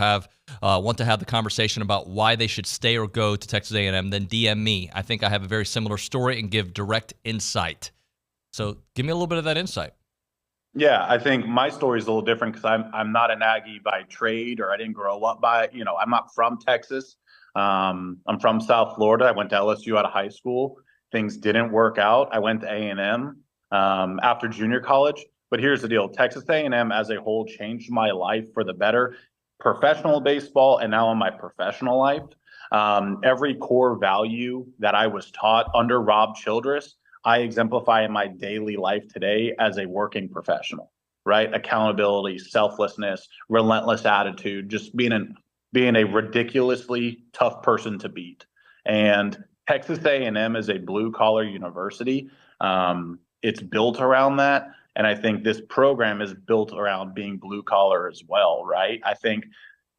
want to have the conversation about why they should stay or go to Texas A&M, then DM me. I think I have a very similar story and give direct insight. So give me a little bit of that insight. Yeah, I think my story is a little different because I'm not an Aggie by trade, or I didn't grow up by it. I'm not from Texas. I'm from South Florida. I went to LSU out of high school. Things didn't work out. I went to A&M after junior college. But here's the deal. Texas A&M as a whole changed my life for the better. Professional baseball and now in my professional life. Every core value that I was taught under Rob Childress, I exemplify in my daily life today as a working professional, right? Accountability, selflessness, relentless attitude, just being a ridiculously tough person to beat. And Texas A&M is a blue-collar university. It's built around that. And I think this program is built around being blue-collar as well, right? I think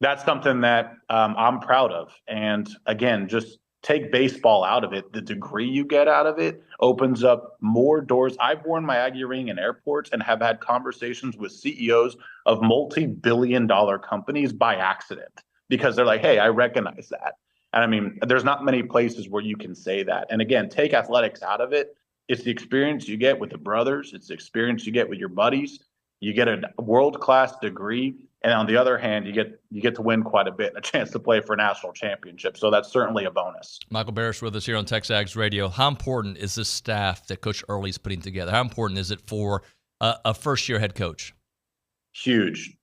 that's something that I'm proud of. And again, just take baseball out of it. The degree you get out of it opens up more doors. I've worn my Aggie ring in airports and have had conversations with CEOs of multi-billion-dollar companies by accident because they're like, hey, I recognize that. And I mean, there's not many places where you can say that. And again, take athletics out of it. It's the experience you get with the brothers. It's the experience you get with your buddies. You get a world-class degree. And on the other hand, you get to win quite a bit, a chance to play for a national championship. So that's certainly a bonus. Michael Barash with us here on TexAgs Radio. How important is this staff that Coach Earley's putting together? How important is it for a first-year head coach? Huge.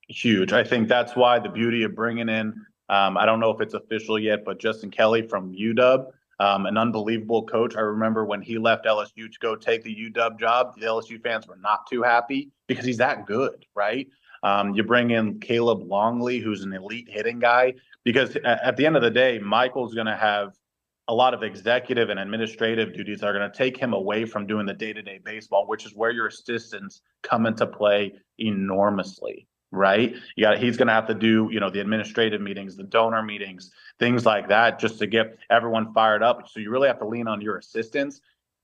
I think that's why the beauty of bringing in, I don't know if it's official yet, but Justin Kelly from UW, an unbelievable coach. I remember when he left LSU to go take the UW job, the LSU fans were not too happy because he's that good, right? You bring in Caleb Longley, who's an elite hitting guy, because at the end of the day, Michael's going to have a lot of executive and administrative duties that are going to take him away from doing the day-to-day baseball, which is where your assistants come into play enormously, right? He's going to have to do, the administrative meetings, the donor meetings, things like that, just to get everyone fired up. So you really have to lean on your assistants.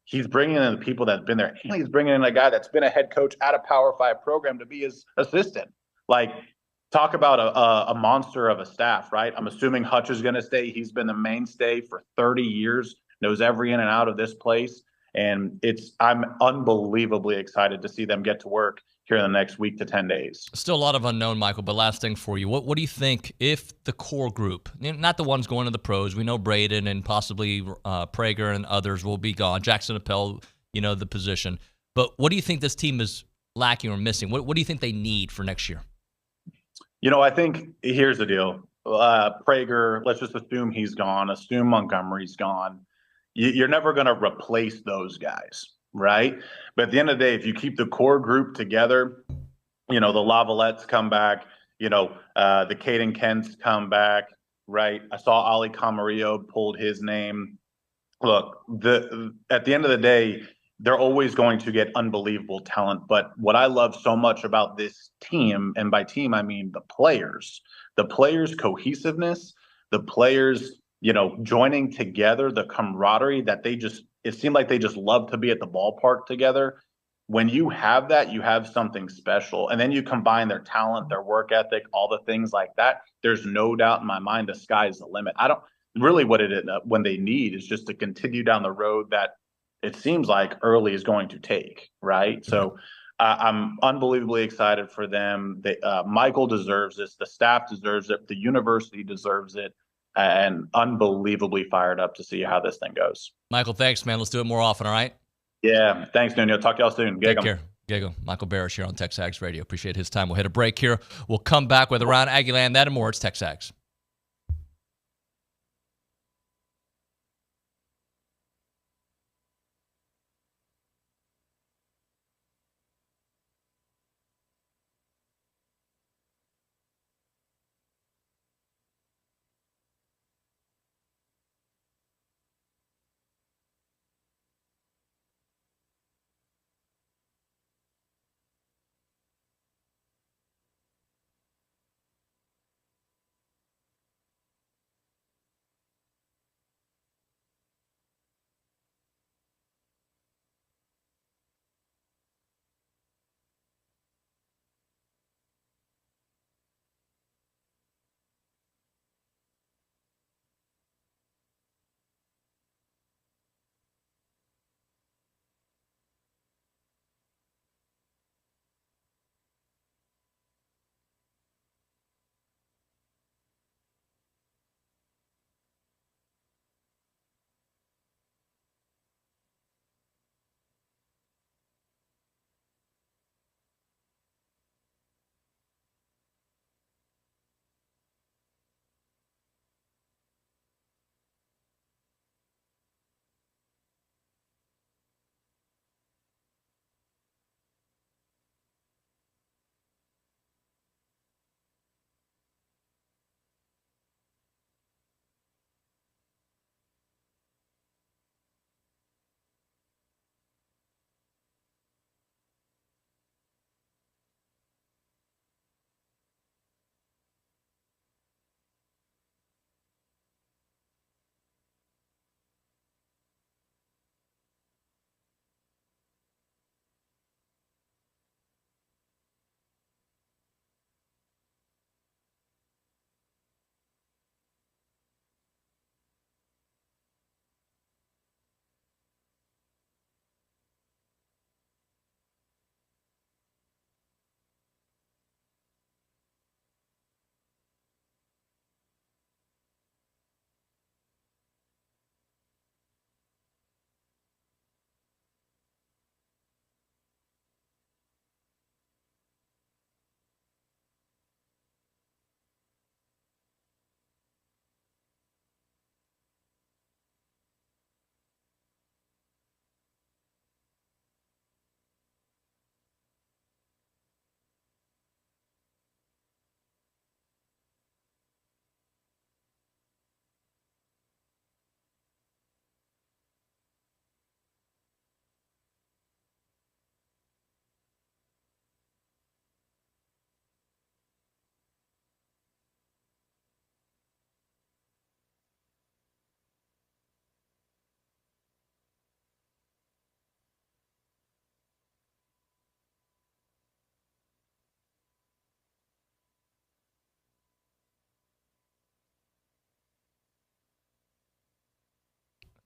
He's bringing in the people that have been there. And he's bringing in a guy that's been a head coach at a Power 5 program to be his assistant. Like, talk about a monster of a staff, right? I'm assuming Hutch is going to stay. He's been the mainstay for 30 years, knows every in and out of this place. And I'm unbelievably excited to see them get to work here in the next week to 10 days. Still a lot of unknown, Michael, but last thing for you. What do you think if the core group, not the ones going to the pros, we know Braden and possibly Prager and others will be gone, Jackson Appel, the position, but what do you think this team is lacking or missing? What do you think they need for next year? I think here's the deal. Prager, let's just assume he's gone, assume Montgomery's gone. You're never going to replace those guys, right? But at the end of the day, if you keep the core group together, the Lavalettes come back, the Caden Kents come back, right? I saw Ali Camarillo pulled his name. Look, at the end of the day, they're always going to get unbelievable talent. But what I love so much about this team, and by team, I mean the players cohesiveness, the players, joining together, the camaraderie that it seemed like they just love to be at the ballpark together. When you have that, you have something special. And then you combine their talent, their work ethic, all the things like that. There's no doubt in my mind the sky's the limit. I don't really when they need is just to continue down the road that it seems like Early is going to take, right? So I'm unbelievably excited for them. Michael deserves this. The staff deserves it. The university deserves it. And unbelievably fired up to see how this thing goes. Michael, thanks, man. Let's do it more often, all right? Yeah. Thanks, Nuño. Talk to y'all soon. Take care. Giggle. Michael Barash here on TexAgs Radio. Appreciate his time. We'll hit a break here. We'll come back with Around Aggieland, that and more. It's TexAgs.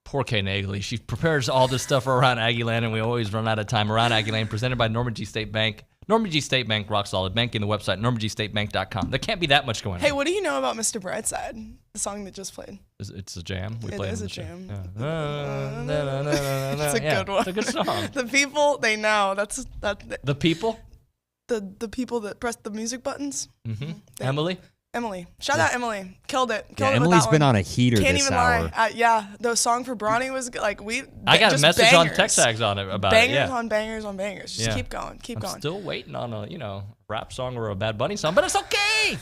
Poor Kay Naegeli. She prepares all this stuff around Aggieland, and we always run out of time. Around Aggieland, presented by Norman G. State Bank. Norman G. State Bank, rock solid. Banking the website, normangstatebank.com. There can't be that much going on. Hey, what do you know about Mr. Brightside, the song that just played? It's a jam. We It play is on a the show. jam. Yeah. It's a good one. It's a good song. The people, they know. The people? The people that press the music buttons. Mm-hmm. Emily? Shout out Emily. Killed it. Yeah, Killed it with Emily's that been one. on a heater Can't this even hour. lie. Yeah, the song for Bronny was like I got a just message on bangers. TexAgs on it about bangers it. Yeah. on bangers on bangers. Just Yeah. keep going. Keep I'm going. still waiting on a rap song or a Bad Bunny song, but it's okay.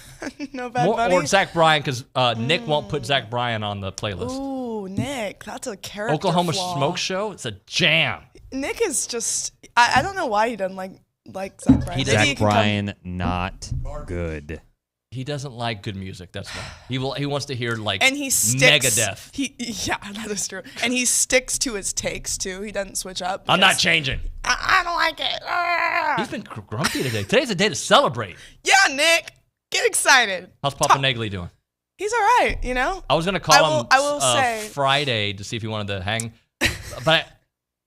No Bad Bunny. Or Zach Bryan, because Nick won't put Zach Bryan on the playlist. Ooh, Nick, that's a character Oklahoma flaw. Smoke Show, it's a jam. Nick is just. I don't know why he doesn't like Zach Bryan. Maybe he Zach can come- Bryan, not good. He doesn't like good music. That's why he wants to hear like and he sticks. Megadeth. Yeah, that is true. And he sticks to his takes too. He doesn't switch up. I'm not because- changing. I don't like it. Ah. He's been grumpy today. Today's a day to celebrate. Yeah, Nick, get excited. How's Papa Naegeli doing? He's all right. You know. I was gonna call him. I will say Friday to see if he wanted to hang, but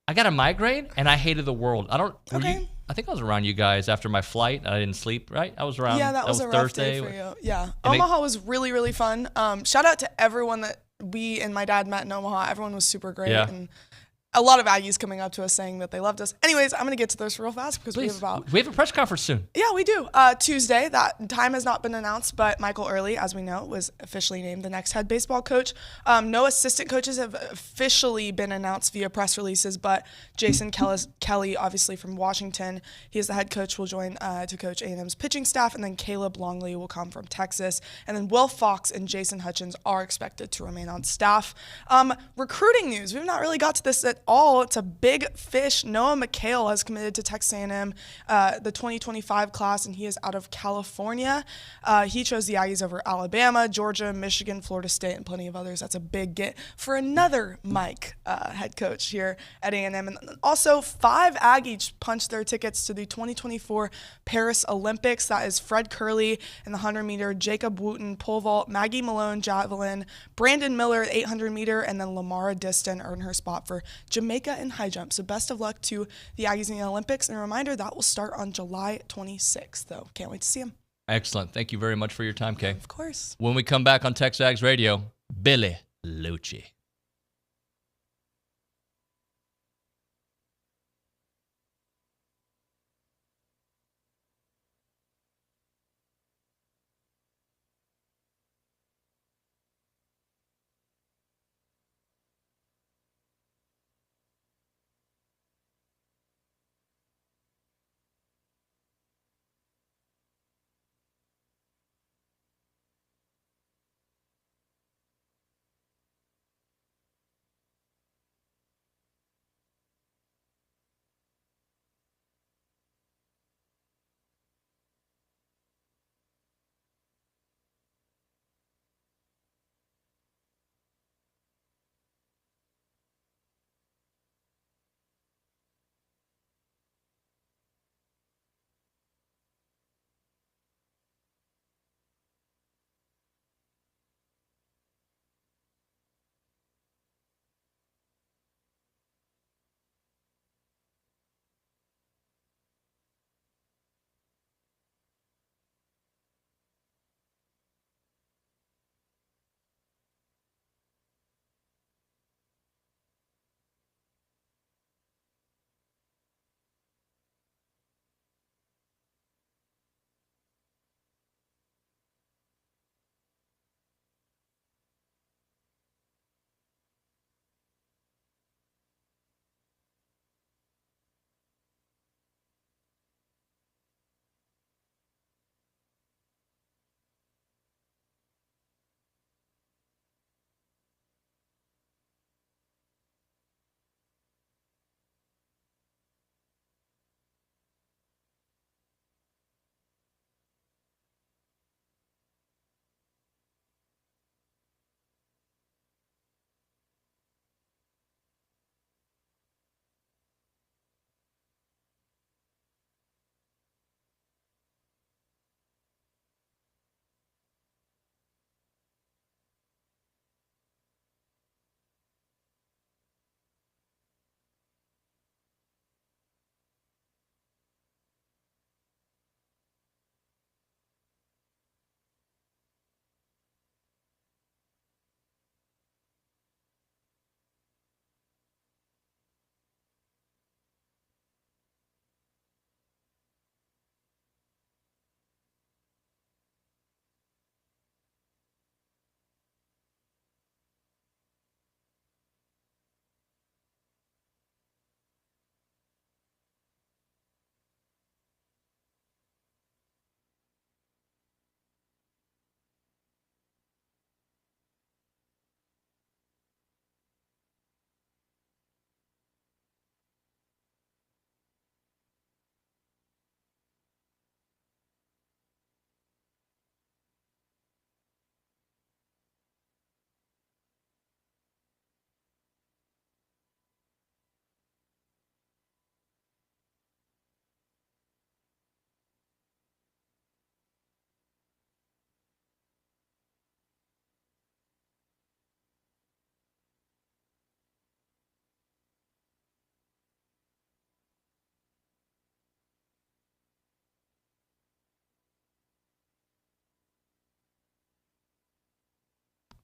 I got a migraine and I hated the world. I think I was around you guys after my flight. I didn't sleep. Right? I was around. Yeah, that was a rough Thursday. day for you. Yeah, And Omaha was really, really fun. Shout out to everyone that we and my dad met in Omaha. Everyone was super great. Yeah. And a lot of Aggies coming up to us saying that they loved us. Anyways, I'm going to get to this real fast because we have a press conference soon. Yeah, we do. Tuesday. That time has not been announced, but Michael Earley, as we know, was officially named the next head baseball coach. No assistant coaches have officially been announced via press releases, but Jason Kelly, obviously from Washington, he is the head coach, will join to coach A&M's pitching staff, and then Caleb Longley will come from Texas, and then Will Fox and Jason Hutchins are expected to remain on staff. Recruiting news. We've not really got to this at all. It's a big fish. Noah McHale has committed to Texas A&M, the 2025 class, and he is out of California. He chose the Aggies over Alabama, Georgia, Michigan, Florida State, and plenty of others. That's a big get for another Mike head coach here at A&M. And also, 5 Aggies punched their tickets to the 2024 Paris Olympics. That is Fred Curley in the 100-meter, Jacob Wooten pole vault, Maggie Malone javelin, Brandon Miller 800-meter, and then Lamara Diston earned her spot for Jamaica in high jump. So best of luck to the Aggies in the Olympics. And a reminder, that will start on July 26th, though. Can't wait to see them. Excellent. Thank you very much for your time, Kay. Of course. When we come back on TexAgs Radio, Billy Liucci.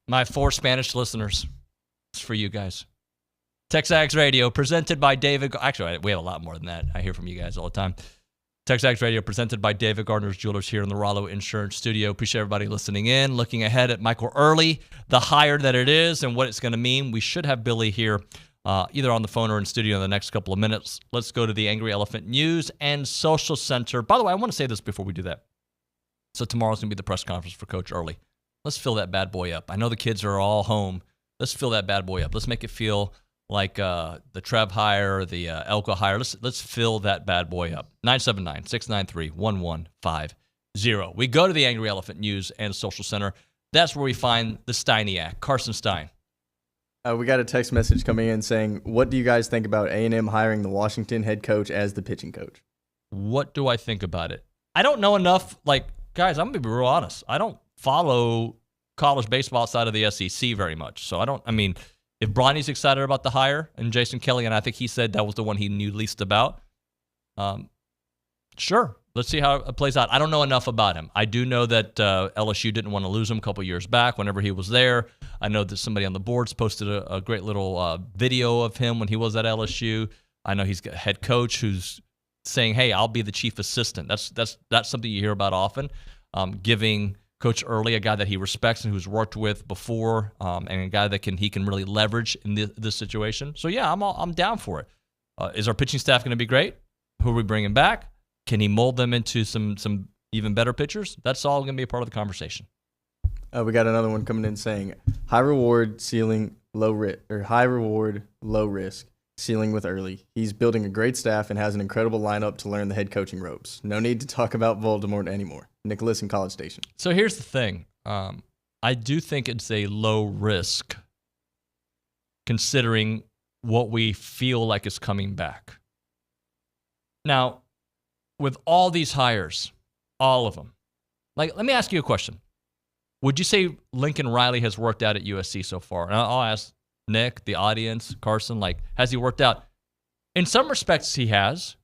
My 4 Spanish listeners. It's for you guys. TexAgs Radio, presented by David. Actually, we have a lot more than that. I hear from you guys all the time. TexAgs Radio, presented by David Gardner's Jewelers here in the Rollo Insurance Studio. Appreciate everybody listening in. Looking ahead at Michael Earley, the hire that it is and what it's going to mean. We should have Billy here either on the phone or in studio in the next couple of minutes. Let's go to the Angry Elephant News and Social Center. By the way, I want to say this before we do that. So tomorrow's going to be the press conference for Coach Earley. Let's fill that bad boy up. I know the kids are all home. Let's fill that bad boy up. Let's make it feel like the Trev hire, the Elko hire. Let's fill that bad boy up. 979-693-1150. We go to the Angry Elephant News and Social Center. That's where we find the Steiniac, Carson Stein. We got a text message coming in saying, what do you guys think about A&M hiring the Washington head coach as the pitching coach? What do I think about it? I don't know enough. Like, guys, I'm going to be real honest. I don't follow college baseball outside of the SEC very much. So if Bronny's excited about the hire and Jason Kelly, and I think he said that was the one he knew least about, sure. Let's see how it plays out. I don't know enough about him. I do know that LSU didn't want to lose him a couple years back whenever he was there. I know that somebody on the boards posted a great little video of him when he was at LSU. I know he's got a head coach who's saying, hey, I'll be the chief assistant. That's something you hear about often, giving Coach Earley, a guy that he respects and who's worked with before, and a guy that he can really leverage in this situation. So, yeah, I'm down for it. Is our pitching staff going to be great? Who are we bringing back? Can he mold them into some even better pitchers? That's all going to be a part of the conversation. We got another one coming in saying, high reward, ceiling, low risk, or high reward, low risk, ceiling with Early. He's building a great staff and has an incredible lineup to learn the head coaching ropes. No need to talk about Voldemort anymore. Nicholas in College Station. So here's the thing. I do think it's a low risk considering what we feel like is coming back. Now, with all these hires, all of them, like, let me ask you a question. Would you say Lincoln Riley has worked out at USC so far? And I'll ask Nick, the audience, Carson, like, has he worked out? In some respects, he has,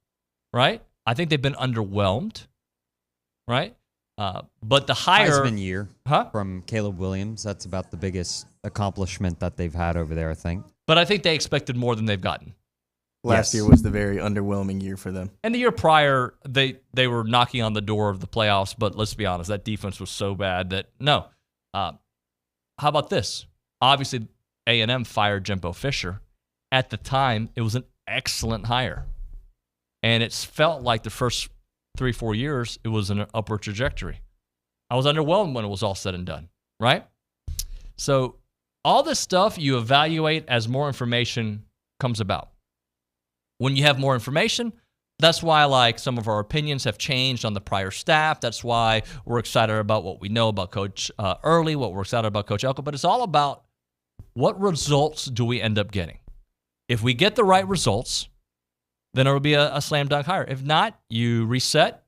right? I think they've been underwhelmed, right? But the hire... Heisman year from Caleb Williams. That's about the biggest accomplishment that they've had over there, I think. But I think they expected more than they've gotten. Last year was the very underwhelming year for them. And the year prior, they were knocking on the door of the playoffs, but let's be honest, that defense was so bad that, no. How about this? Obviously, A&M fired Jimbo Fisher. At the time, it was an excellent hire. And it's felt like the first 3-4 years, it was an upward trajectory. I was underwhelmed when it was all said and done, right? So all this stuff you evaluate as more information comes about. When you have more information, that's why, like, some of our opinions have changed on the prior staff. That's why we're excited about what we know about Coach Earley, what we're excited about Coach Elko. But it's all about what results do we end up getting. If we get the right results, then it'll be a slam dunk hire. If not, you reset.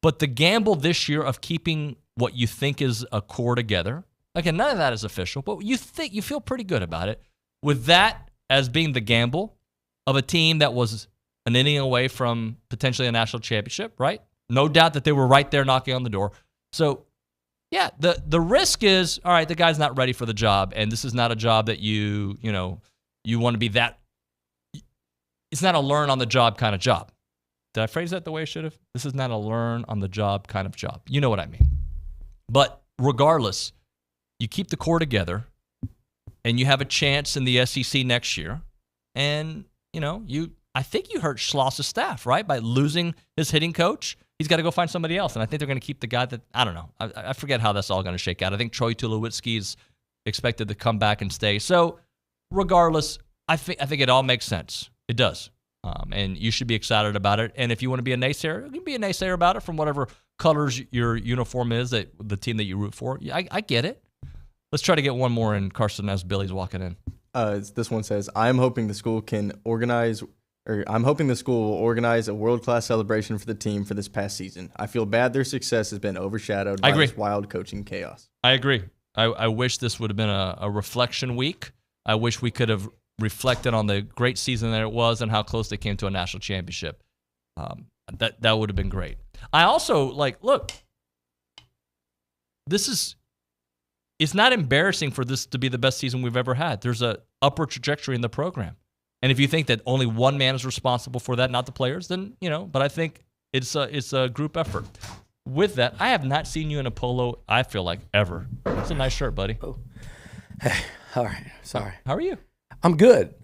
But the gamble this year of keeping what you think is a core together, again, none of that is official, but you feel pretty good about it. With that as being the gamble of a team that was an inning away from potentially a national championship, right? No doubt that they were right there knocking on the door. So, yeah, the risk is, all right, the guy's not ready for the job, and this is not a job that you want to be that. It's not a learn-on-the-job kind of job. Did I phrase that the way I should have? This is not a learn-on-the-job kind of job. You know what I mean. But regardless, you keep the core together, and you have a chance in the SEC next year, and I think you hurt Schloss's staff, right? By losing his hitting coach. He's got to go find somebody else. And I think they're going to keep the guy that, I don't know. I forget how that's all going to shake out. I think Troy Tulowitzki's expected to come back and stay. So regardless, I think it all makes sense. It does. And you should be excited about it. And if you want to be a naysayer, you can be a naysayer about it from whatever colors your uniform is, that the team that you root for. I get it. Let's try to get one more in, Carson, as Billy's walking in. This one says, I'm hoping the school will organize a world-class celebration for the team for this past season. I feel bad their success has been overshadowed by this wild coaching chaos. I agree. I wish this would have been a reflection week. I wish we could have reflected on the great season that it was and how close they came to a national championship. That would have been great. I also, look, this is it's not embarrassing for this to be the best season we've ever had. There's a upward trajectory in the program. And if you think that only one man is responsible for that, not the players, then, but I think it's a group effort. With that, I have not seen you in a polo, I feel like, ever. It's a nice shirt, buddy. Oh. Hey, all right. Sorry. How are you? I'm good.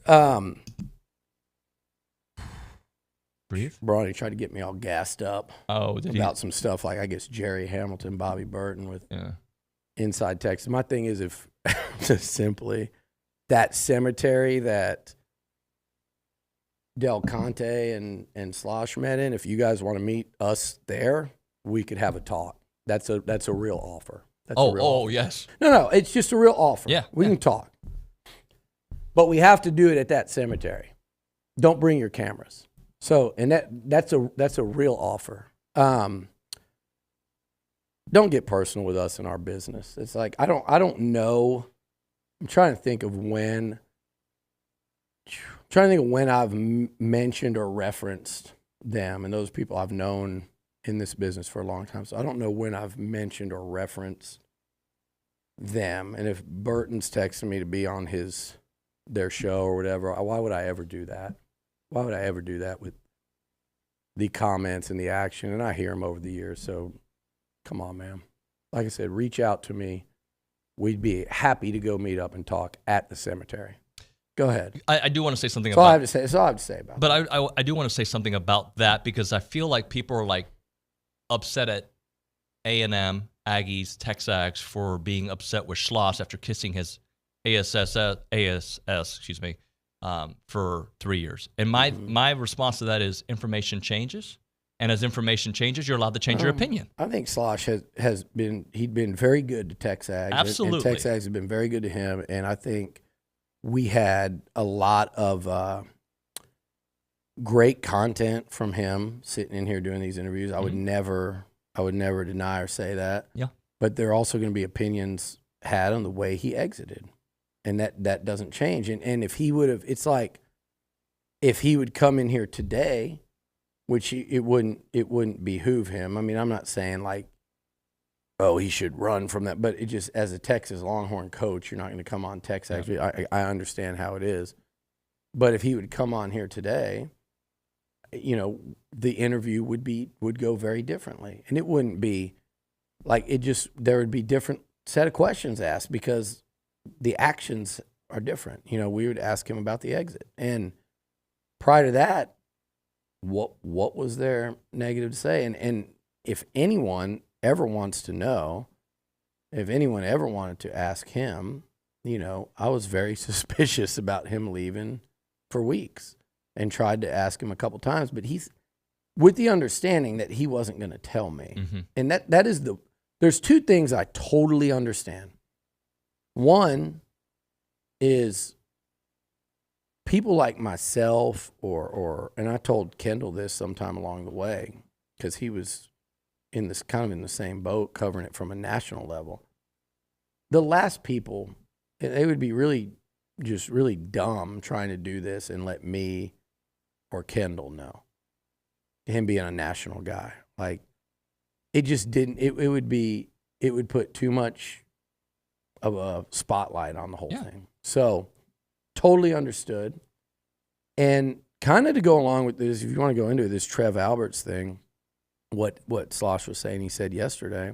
Breathe. Brawny tried to get me all gassed up about some stuff like, I guess, Jerry Hamilton, Bobby Burton with Inside Texas. My thing is, if just simply that cemetery that Del Conte and Slosh met in, if you guys want to meet us there, we could have a talk. That's a real offer. That's a real offer. Yes. No, it's just a real offer. Yeah. We can talk. But we have to do it at that cemetery. Don't bring your cameras. So, and that's a real offer. Don't get personal with us in our business. It's like I don't know. I'm trying to think of when I've mentioned or referenced them, and those people I've known in this business for a long time. So I don't know when I've mentioned or referenced them. And if Burton's texting me to be on their show or whatever, why would I ever do that? Why would I ever do that with the comments and the action? And I hear them over the years. So come on, man. Like I said, reach out to me. We'd be happy to go meet up and talk at the cemetery. Go ahead. I do want to say something That's about all I have to say. That's all I have to say about But I do want to say something about that, because I feel like people are like upset at A&M, Aggies, TexAgs for being upset with Schloss after kissing his ASS, for 3 years. And my response to that is information changes. And as information changes, you're allowed to change your opinion. I think Slosh has been very good to TexAgs. Absolutely. And TexAgs has been very good to him. And I think we had a lot of great content from him sitting in here doing these interviews. I would never deny or say that. Yeah. But there are also going to be opinions had on the way he exited. And that doesn't change. And if he would have, it's like if he would come in here today, which it wouldn't behoove him. I mean, I'm not saying like, oh, he should run from that, but it just, as a Texas Longhorn coach, you're not going to come on TexAgs. Yeah. I understand how it is. But if he would come on here today, the interview would go very differently. And it wouldn't be like there would be different set of questions asked because the actions are different. We would ask him about the exit. And prior to that, what was there negative to say? And if anyone ever wants to know, if anyone ever wanted to ask him, I was very suspicious about him leaving for weeks and tried to ask him a couple times, but he's with the understanding that he wasn't going to tell me. Mm-hmm. And that is there's two things I totally understand. One is people like myself and I told Kendall this sometime along the way because he was in the same boat covering it from a national level. The last people, they would be really dumb trying to do this and let me or Kendall know. Him being a national guy. Like, it just didn't, it would put too much of a spotlight on the whole thing. So, totally understood. And kind of to go along with this, if you want to go into this Trev Alberts thing, what Slosh was saying, he said yesterday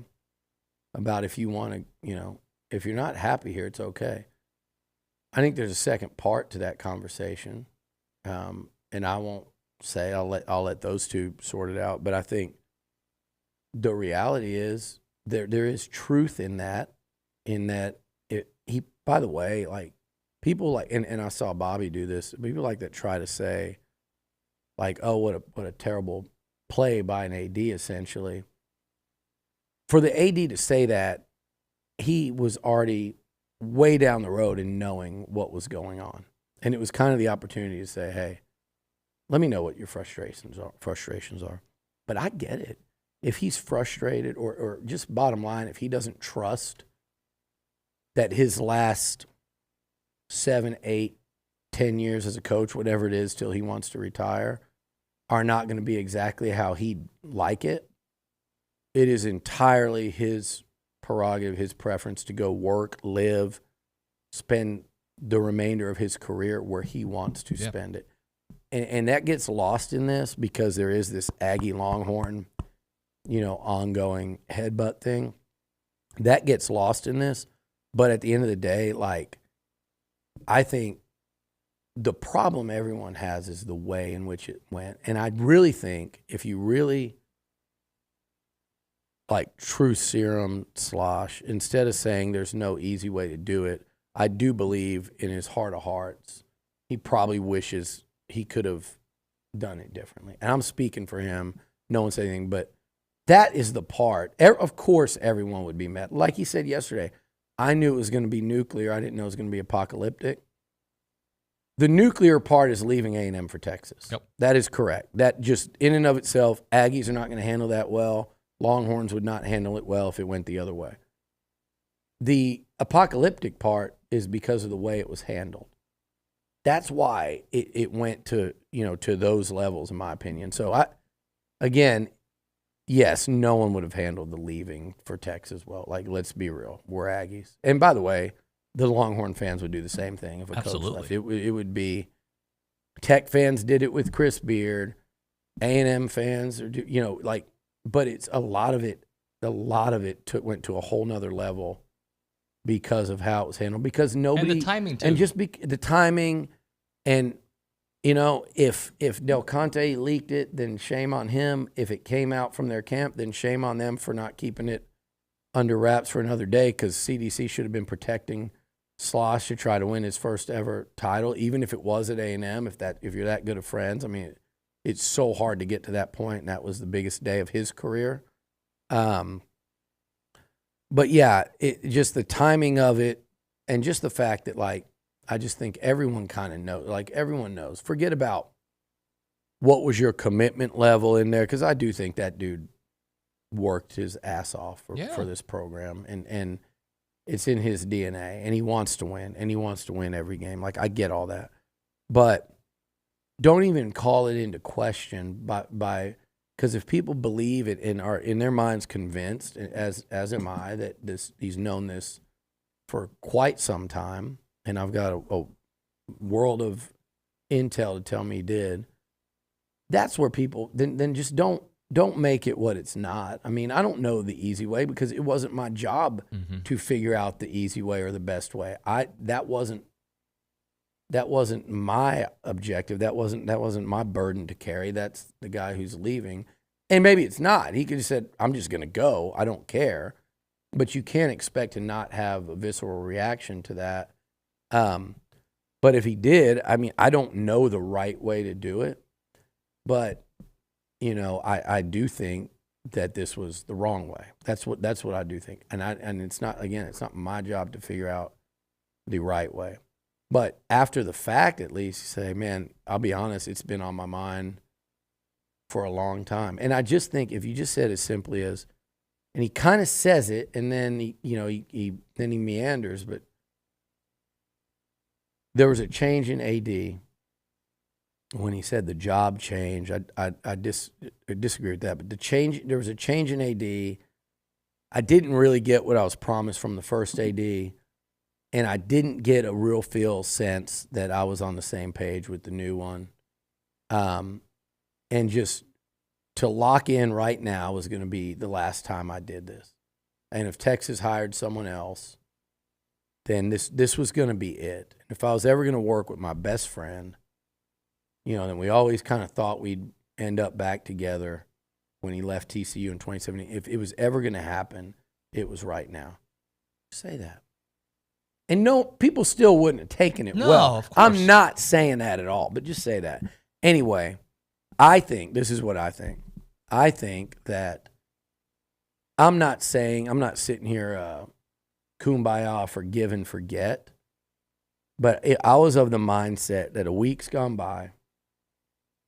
about if you want to, if you're not happy here, it's okay. I think there's a second part to that conversation, and I won't say, I'll let those two sort it out. But I think the reality is there is truth in that by the way, like people like, and I saw Bobby do this, people like that try to say like, oh, what a terrible play by an AD essentially. For the AD to say that, he was already way down the road in knowing what was going on. And it was kind of the opportunity to say, hey, let me know what your frustrations are. But I get it. If he's frustrated or just bottom line, if he doesn't trust that his last 7, 8, 10 years as a coach, whatever it is, till he wants to retire, are not going to be exactly how he'd like it, it is entirely his prerogative, his preference to go work, live, spend the remainder of his career where he wants to spend it. And that gets lost in this because there is this Aggie Longhorn, ongoing headbutt thing. That gets lost in this. But at the end of the day, like, I think the problem everyone has is the way in which it went. And I really think if you really, like, true serum slosh, instead of saying there's no easy way to do it, I do believe in his heart of hearts, he probably wishes he could have done it differently. And I'm speaking for him. No one said anything, but that is the part. Of course, everyone would be mad. Like he said yesterday, I knew it was going to be nuclear. I didn't know it was going to be apocalyptic. The nuclear part is leaving A&M for Texas. Yep. That is correct. That just in and of itself, Aggies are not going to handle that well. Longhorns would not handle it well if it went the other way. The apocalyptic part is because of the way it was handled. That's why it went to, to those levels, in my opinion. So, yes, no one would have handled the leaving for Texas well. Like, let's be real. We're Aggies. And by the way, the Longhorn fans would do the same thing if a coach left. It would be Tech fans did it with Chris Beard, A&M fans, but it's a lot of it went to a whole nother level because of how it was handled. Because nobody. And the timing, too. And just the timing. And, if Del Conte leaked it, then shame on him. If it came out from their camp, then shame on them for not keeping it under wraps for another day, because CDC should have been protecting Slosh to try to win his first ever title, even if it was at A&M, if you're that good of friends. I mean, it's so hard to get to that point, and that was the biggest day of his career. But, yeah, just the timing of it and just the fact that, like, I just think everyone kind of knows. Like, everyone knows. Forget about what was your commitment level in there, because I do think that dude worked his ass off for this program, and it's in his DNA, and he wants to win, and he wants to win every game. Like, I get all that. But don't even call it into question by because if people believe it and are in their minds convinced, as am I, that he's known this for quite some time, and I've got a world of intel to tell me he did, that's where people then just don't make it what it's not. I mean, I don't know the easy way because it wasn't my job to figure out the easy way or the best way. That wasn't my objective. That wasn't my burden to carry. That's the guy who's leaving. And maybe it's not. He could have said, I'm just going to go. I don't care. But you can't expect to not have a visceral reaction to that. But if he did, I mean, I don't know the right way to do it. But, I do think that this was the wrong way. That's what I do think. And it's not my job to figure out the right way. But after the fact, at least, you say, man, I'll be honest, it's been on my mind for a long time. And I just think if you just said as simply as, and he kind of says it, and then he meanders, but there was a change in AD when he said the job change. I disagree with that, but there was a change in AD. I didn't really get what I was promised from the first AD, and I didn't get a real sense that I was on the same page with the new one. And just to lock in right now was going to be the last time I did this. And if Texas hired someone else, then this was going to be it. And if I was ever going to work with my best friend, then we always kind of thought we'd end up back together when he left TCU in 2017. If it was ever going to happen, it was right now. Say that. And no, people still wouldn't have taken it well. Of course. I'm not saying that at all, but just say that. Anyway, this is what I think. I think that I'm not sitting here kumbaya, forgive and forget, but I was of the mindset that a week's gone by.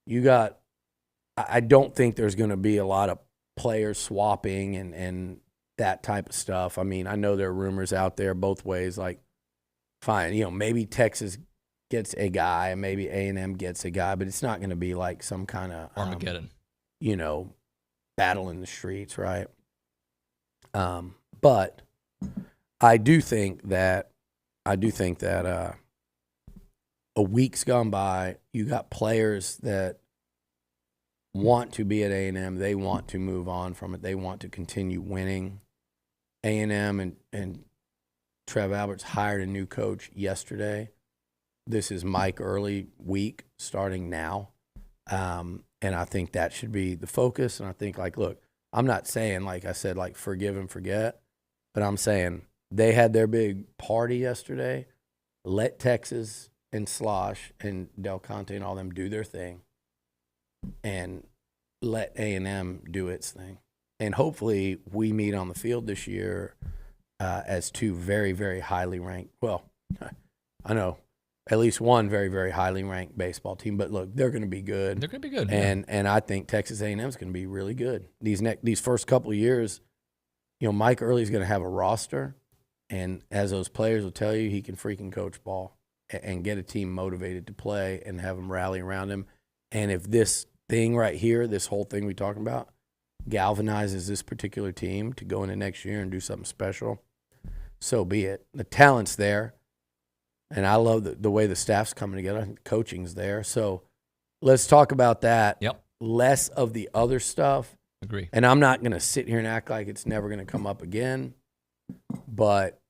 I don't think there's going to be a lot of players swapping and that type of stuff. I mean, I know there are rumors out there both ways, like, fine, maybe Texas gets a guy, and maybe A&M gets a guy, but it's not going to be like some kind of Armageddon, battle in the streets, right? But I do think that a week's gone by. You got players that want to be at A&M. They want to move on from it. They want to continue winning. A&M and Trev Alberts hired a new coach yesterday. This is Mike Earley week starting now. And I think that should be the focus. And I think, like, look, I'm not saying, like I said, like, forgive and forget, but I'm saying they had their big party yesterday. Let Texas and Slosh and Del Conte and all them do their thing, and let A&M do its thing. And hopefully we meet on the field this year as two very, very highly ranked, well, I know at least one very, very highly ranked baseball team. But look, they're going to be good. They're going to be good. And I think Texas A&M is going to be really good. These first couple of years, you know, Mike Earley is going to have a roster, and as those players will tell you, he can freaking coach ball and get a team motivated to play and have them rally around him. And if this thing right here, this whole thing we're talking about, galvanizes this particular team to go into next year and do something special, so be it. The talent's there. And I love the way the staff's coming together. I think coaching's there. So let's talk about that. Yep. Less of the other stuff. Agree. And I'm not going to sit here and act like it's never going to come up again. But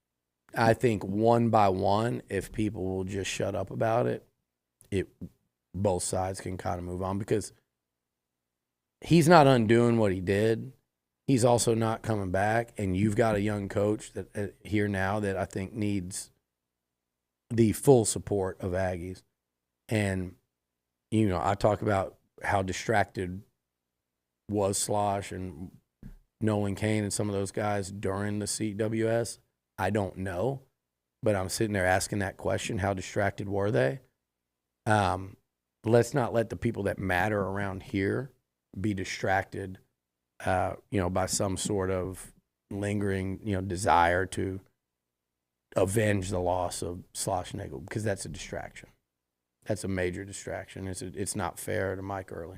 I think one by one, if people will just shut up about it, both sides can kind of move on, because he's not undoing what he did. He's also not coming back. And you've got a young coach that here now that I think needs the full support of Aggies. And, you know, I talk about how distracted was Slosh and Nolan Cain and some of those guys during the CWS. I don't know, but I'm sitting there asking that question, how distracted were they? Let's not let the people that matter around here be distracted, by some sort of lingering, desire to avenge the loss of Slosh Nagel, because that's a distraction. That's a major distraction. It's not fair to Mike Earley.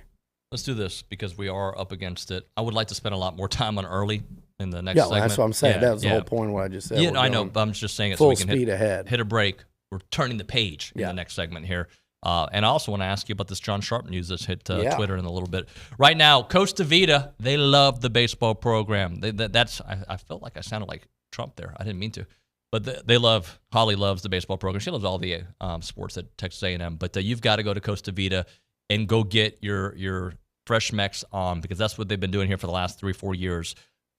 Let's do this because we are up against it. I would like to spend a lot more time on Early in the next Yeah, segment. That's what I'm saying. That was the whole point of what I just said. Yeah, I know, but I'm just saying it full so we can speed ahead. Hit a break. We're turning the page in the next segment here. And I also want to ask you about this John Sharp news that's hit Twitter in a little bit. Right now, Costa Vida, they love the baseball program. I felt like I sounded like Trump there. I didn't mean to. But Holly loves the baseball program. She loves all the sports at Texas A&M. But you've got to go to Costa Vida and go get your fresh mechs on, because that's what they've been doing here for the last 3-4 years.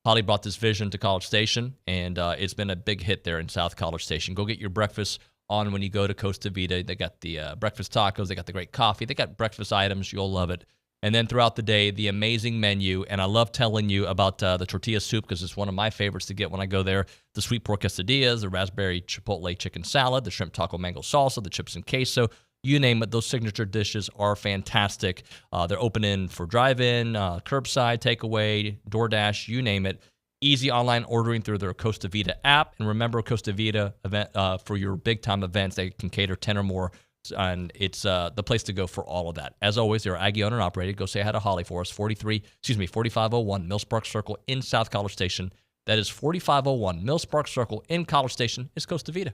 Holly brought this vision to College Station, and it's been a big hit there in South College Station. Go get your breakfast on when you go to Costa Vida. They got the breakfast tacos. They got the great coffee. They got breakfast items. You'll love it. And then throughout the day, the amazing menu. And I love telling you about the tortilla soup, because it's one of my favorites to get when I go there. The sweet pork quesadillas, the raspberry chipotle chicken salad, the shrimp taco mango salsa, the chips and queso. You name it, those signature dishes are fantastic. They're open in for drive-in, curbside, takeaway, DoorDash, you name it. Easy online ordering through their Costa Vida app. And remember, Costa Vida event for your big-time events, they can cater 10 or more. And it's the place to go for all of that. As always, they're Aggie owner and operated. Go say hi to Holly for us. 4501 Mills Park Circle in South College Station. That is 4501 Mills Park Circle in College Station is Costa Vida.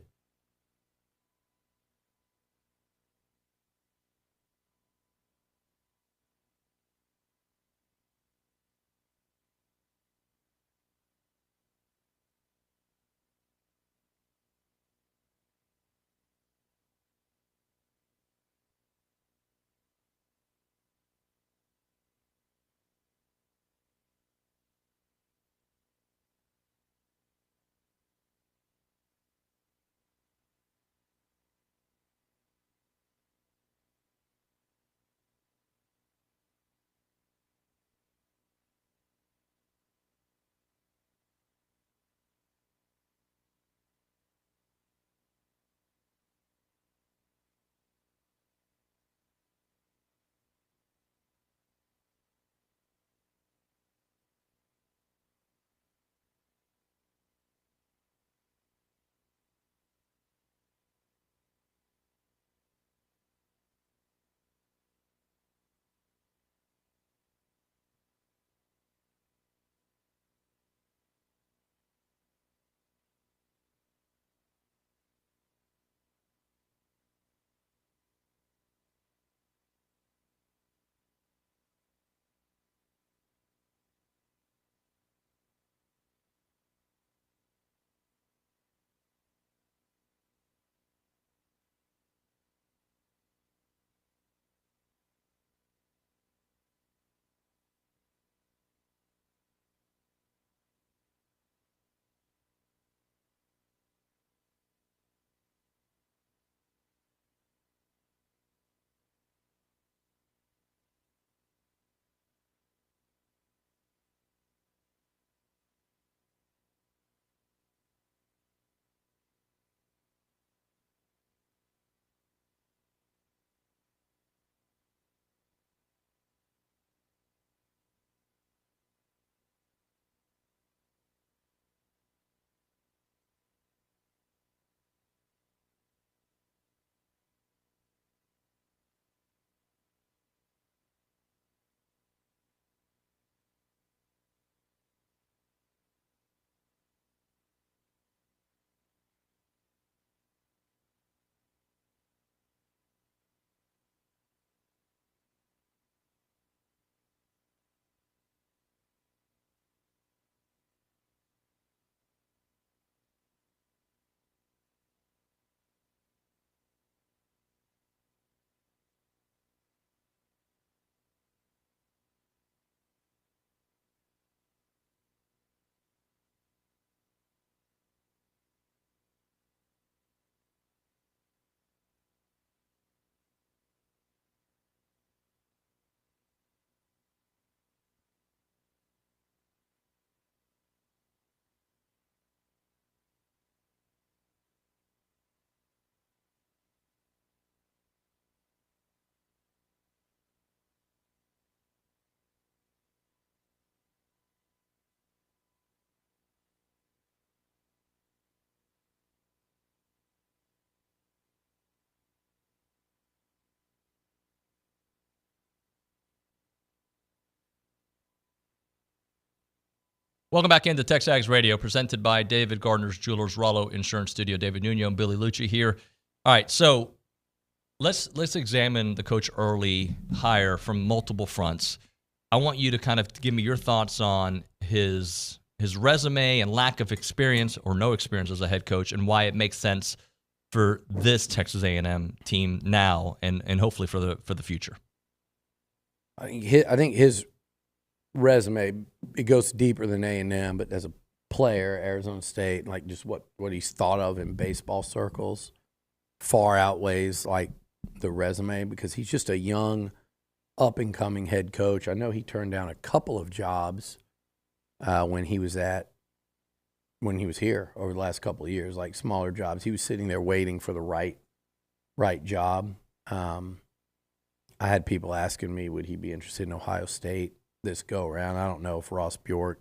Welcome back into TexAgs Radio, presented by David Gardner's Jewelers, Rollo Insurance Studio. David Nuño and Billy Liucci here. All right, so let's examine the Coach Earley hire from multiple fronts. I want you to kind of give me your thoughts on his resume and lack of experience or no experience as a head coach, and why it makes sense for this Texas A&M team now and hopefully for the future. I think his resume, it goes deeper than A&M, but as a player, Arizona State, like just what he's thought of in baseball circles far outweighs like the resume, because he's just a young, up-and-coming head coach. I know he turned down a couple of jobs when he was here over the last couple of years, like smaller jobs. He was sitting there waiting for the right job. I had people asking me, would he be interested in Ohio State this go around? I don't know if Ross Bjork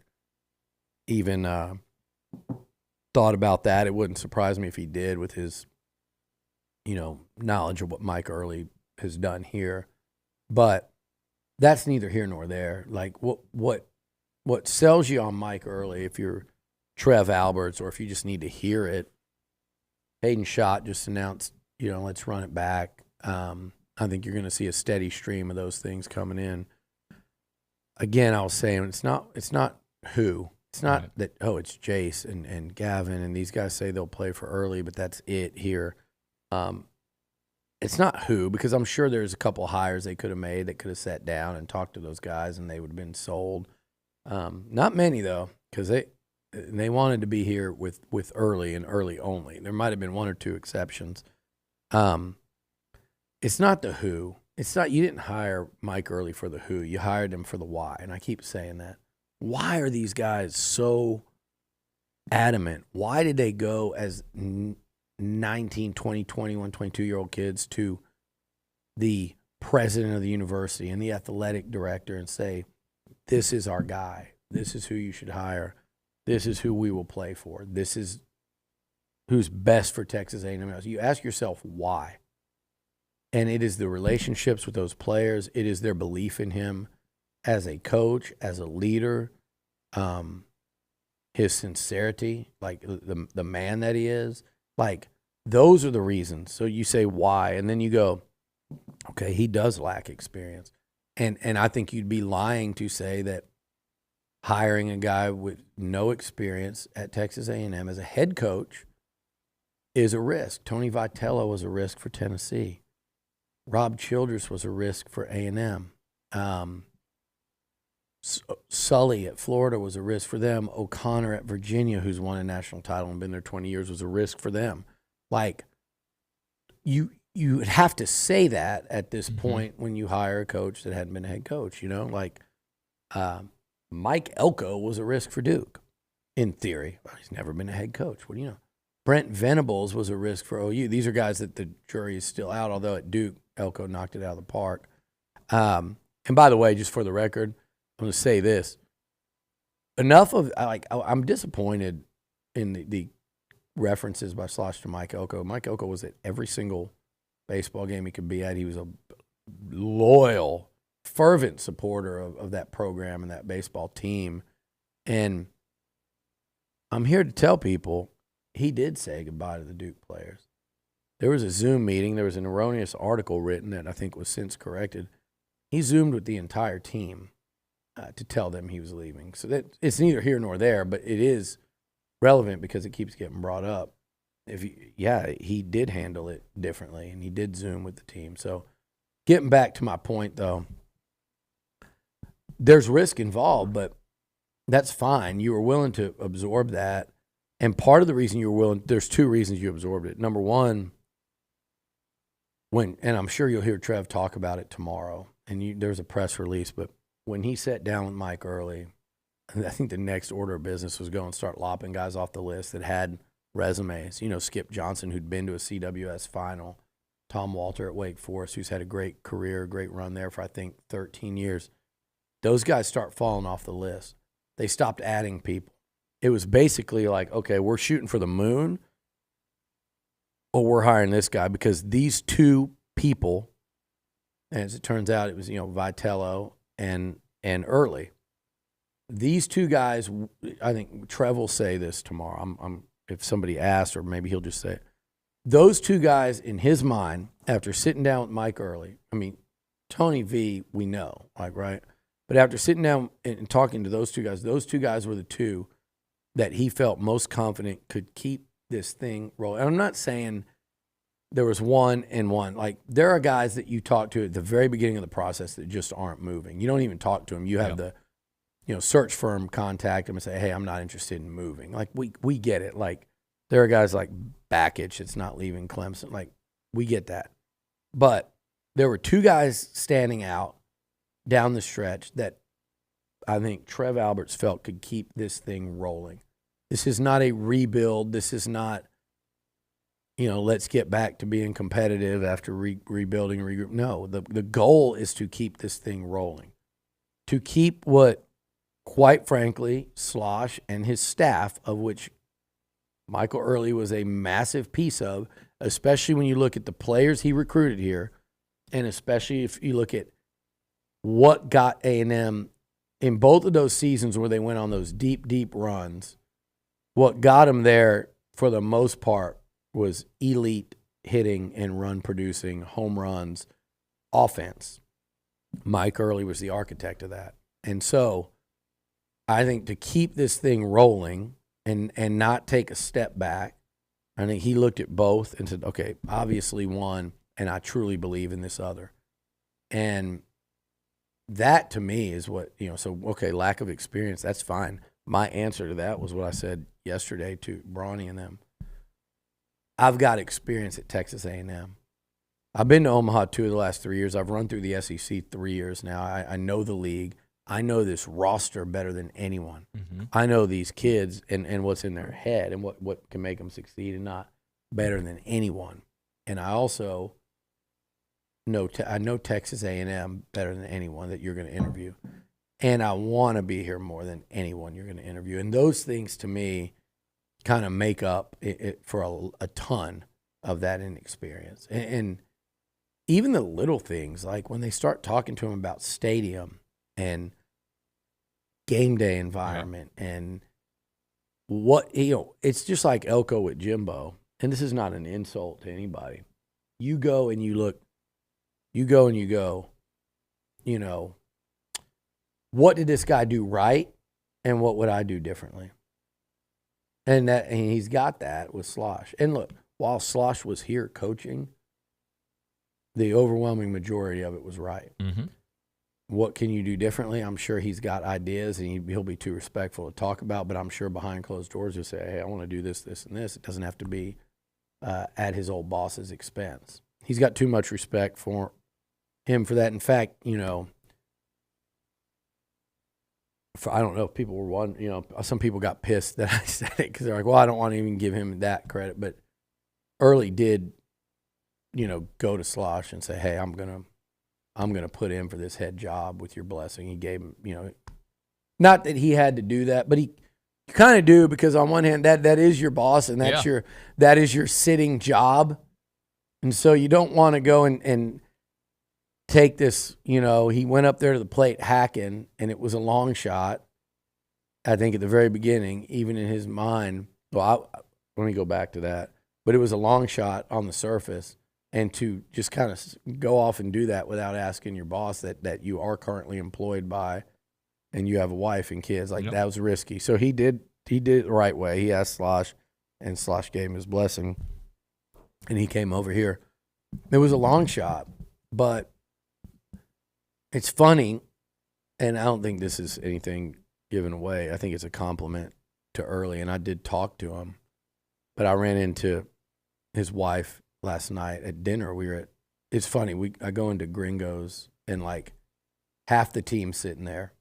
even thought about that. It wouldn't surprise me if he did, with his knowledge of what Mike Earley has done here. But that's neither here nor there. Like what sells you on Mike Earley, if you're Trev Alberts or if you just need to hear it, Hayden Schott just announced, let's run it back. I think you're going to see a steady stream of those things coming in. Again, I was saying it's not who. It's not right. That, it's Jace and Gavin and these guys say they'll play for Early, but that's it here. It's not who, because I'm sure there's a couple hires they could have made that could have sat down and talked to those guys and they would have been sold. Not many, though, because they wanted to be here with Early and Early only. There might have been one or two exceptions. It's not the who. It's not, you didn't hire Mike Earley for the who. You hired him for the why, and I keep saying that. Why are these guys so adamant? Why did they go as 19, 20, 21, 22-year-old kids to the president of the university and the athletic director and say, this is our guy. This is who you should hire. This is who we will play for. This is who's best for Texas A&M. You ask yourself why. And it is the relationships with those players. It is their belief in him as a coach, as a leader, his sincerity, like the man that he is. Like, those are the reasons. So you say why, and then you go, okay, he does lack experience. And I think you'd be lying to say that hiring a guy with no experience at Texas A&M as a head coach is a risk. Tony Vitello was a risk for Tennessee. Rob Childress was a risk for A&M. Sully at Florida was a risk for them. O'Connor at Virginia, who's won a national title and been there 20 years, was a risk for them. Like, you would have to say that at this point when you hire a coach that hadn't been a head coach, Like, Mike Elko was a risk for Duke, in theory. Well, he's never been a head coach. What do you know? Brent Venables was a risk for OU. These are guys that the jury is still out, although at Duke, Elko knocked it out of the park. And by the way, just for the record, I'm going to say this. I'm disappointed in the references by Slosh to Mike Elko. Mike Elko was at every single baseball game he could be at. He was a loyal, fervent supporter of that program and that baseball team. And I'm here to tell people he did say goodbye to the Duke players. There was a Zoom meeting. There was an erroneous article written that I think was since corrected. He Zoomed with the entire team to tell them he was leaving. So that it's neither here nor there, but it is relevant because it keeps getting brought up. He did handle it differently, and he did Zoom with the team. So getting back to my point, though, there's risk involved, but that's fine. You were willing to absorb that. And part of the reason you were willing, there's two reasons you absorbed it. Number one, and I'm sure you'll hear Trev talk about it tomorrow, and there's a press release, but when he sat down with Mike Earley, I think the next order of business was go and start lopping guys off the list that had resumes. Skip Johnson, who'd been to a CWS final, Tom Walter at Wake Forest, who's had a great career, great run there for, I think, 13 years. Those guys start falling off the list. They stopped adding people. It was basically like, okay, we're shooting for the moon, or we're hiring this guy because these two people, and as it turns out, it was, Vitello and Early. these two guys, I think Trev will say this tomorrow. If somebody asks, or maybe he'll just say it. Those two guys, in his mind, after sitting down with Mike Earley, I mean, Tony V, we know, like, right? But after sitting down and talking to those two guys were the two that he felt most confident could keep this thing rolling. And I'm not saying there was one and one. Like, there are guys that you talk to at the very beginning of the process that just aren't moving. You don't even talk to them. You have the search firm contact them and say, hey, I'm not interested in moving. Like, we get it. Like, there are guys like Backich that's not leaving Clemson. Like, we get that. But there were two guys standing out down the stretch that I think Trev Alberts felt could keep this thing rolling. This is not a rebuild. This is not, let's get back to being competitive after rebuilding and regroup. No, the goal is to keep this thing rolling. To keep what, quite frankly, Slosh and his staff, of which Michael Earley was a massive piece of, especially when you look at the players he recruited here, and especially if you look at what got A&M in both of those seasons where they went on those deep, deep runs, what got them there for the most part was elite hitting and run producing, home runs, offense. Mike Earley was the architect of that. And so I think to keep this thing rolling and not take a step back, I think he looked at both and said, okay, obviously one, and I truly believe in this other. And that to me is what, so, okay, lack of experience, that's fine. My answer to that was what I said yesterday to Brawny and them. I've got experience at Texas A&M. I've been to Omaha 2 of the last 3 years. I've run through the SEC 3 years now. I know the league. I know this roster better than anyone. Mm-hmm. I know these kids and what's in their head and what can make them succeed and not better than anyone. And I also know I know Texas A&M better than anyone that you're going to interview. And I want to be here more than anyone you're going to interview. And those things, to me, kind of make up it for a ton of that inexperience. And even the little things, like when they start talking to him about stadium and game day environment and what, it's just like Elko with Jimbo. And this is not an insult to anybody. You go and you look, what did this guy do right and what would I do differently? And he's got that with Slosh. And look, while Slosh was here coaching, the overwhelming majority of it was right. Mm-hmm. What can you do differently? I'm sure he's got ideas, and he'll be too respectful to talk about, but I'm sure behind closed doors he'll say, hey, I want to do this, this, and this. It doesn't have to be at his old boss's expense. He's got too much respect for him for that. In fact, I don't know if people were wondering, some people got pissed that I said it because they're like, well, I don't want to even give him that credit. But Early did, go to Slosh and say, hey, I'm gonna put in for this head job with your blessing. He gave him, not that he had to do that, but he kind of do, because on one hand, that is your boss and that is your sitting job. And so you don't want to go and take this, he went up there to the plate hacking, and it was a long shot. I think at the very beginning, even in his mind, let me go back to that. But it was a long shot on the surface, and to just kind of go off and do that without asking your boss that you are currently employed by, and you have a wife and kids, that was risky. So he did it the right way. He asked Slosh, and Slosh gave him his blessing, and he came over here. It was a long shot, but it's funny, and I don't think this is anything given away. I think it's a compliment to Early, and I did talk to him, but I ran into his wife last night at dinner. It's funny, I go into Gringos, and half the team sitting there.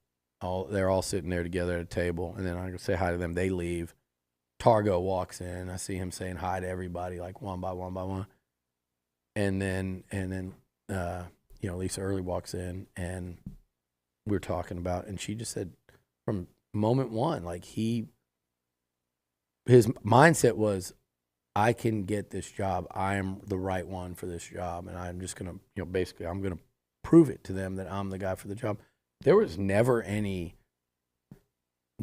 They're all sitting there together at a table, and then I go say hi to them. They leave. Targo walks in. I see him saying hi to everybody, one by one by one. And then Lisa Early walks in, and we're talking about, and she just said from moment one, his mindset was, I can get this job. I am the right one for this job, and I'm just going to, basically, I'm going to prove it to them that I'm the guy for the job. There was never any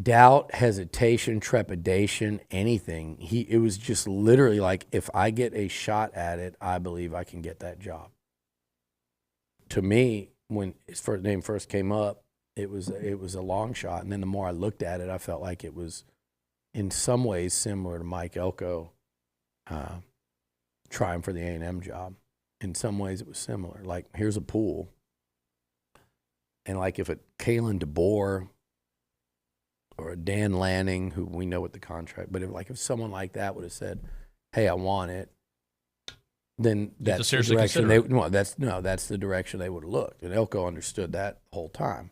doubt, hesitation, trepidation, anything. It was just literally like, if I get a shot at it, I believe I can get that job. To me, when his first name first came up, it was a long shot. And then the more I looked at it, I felt like it was in some ways similar to Mike Elko trying for the A&M job. In some ways it was similar. Like, here's a pool. And like if a Kalen DeBoer or a Dan Lanning, who we know what the contract, but if someone like that would have said, hey, I want it, then that's the direction that's the direction they would have looked. And Elko understood that the whole time.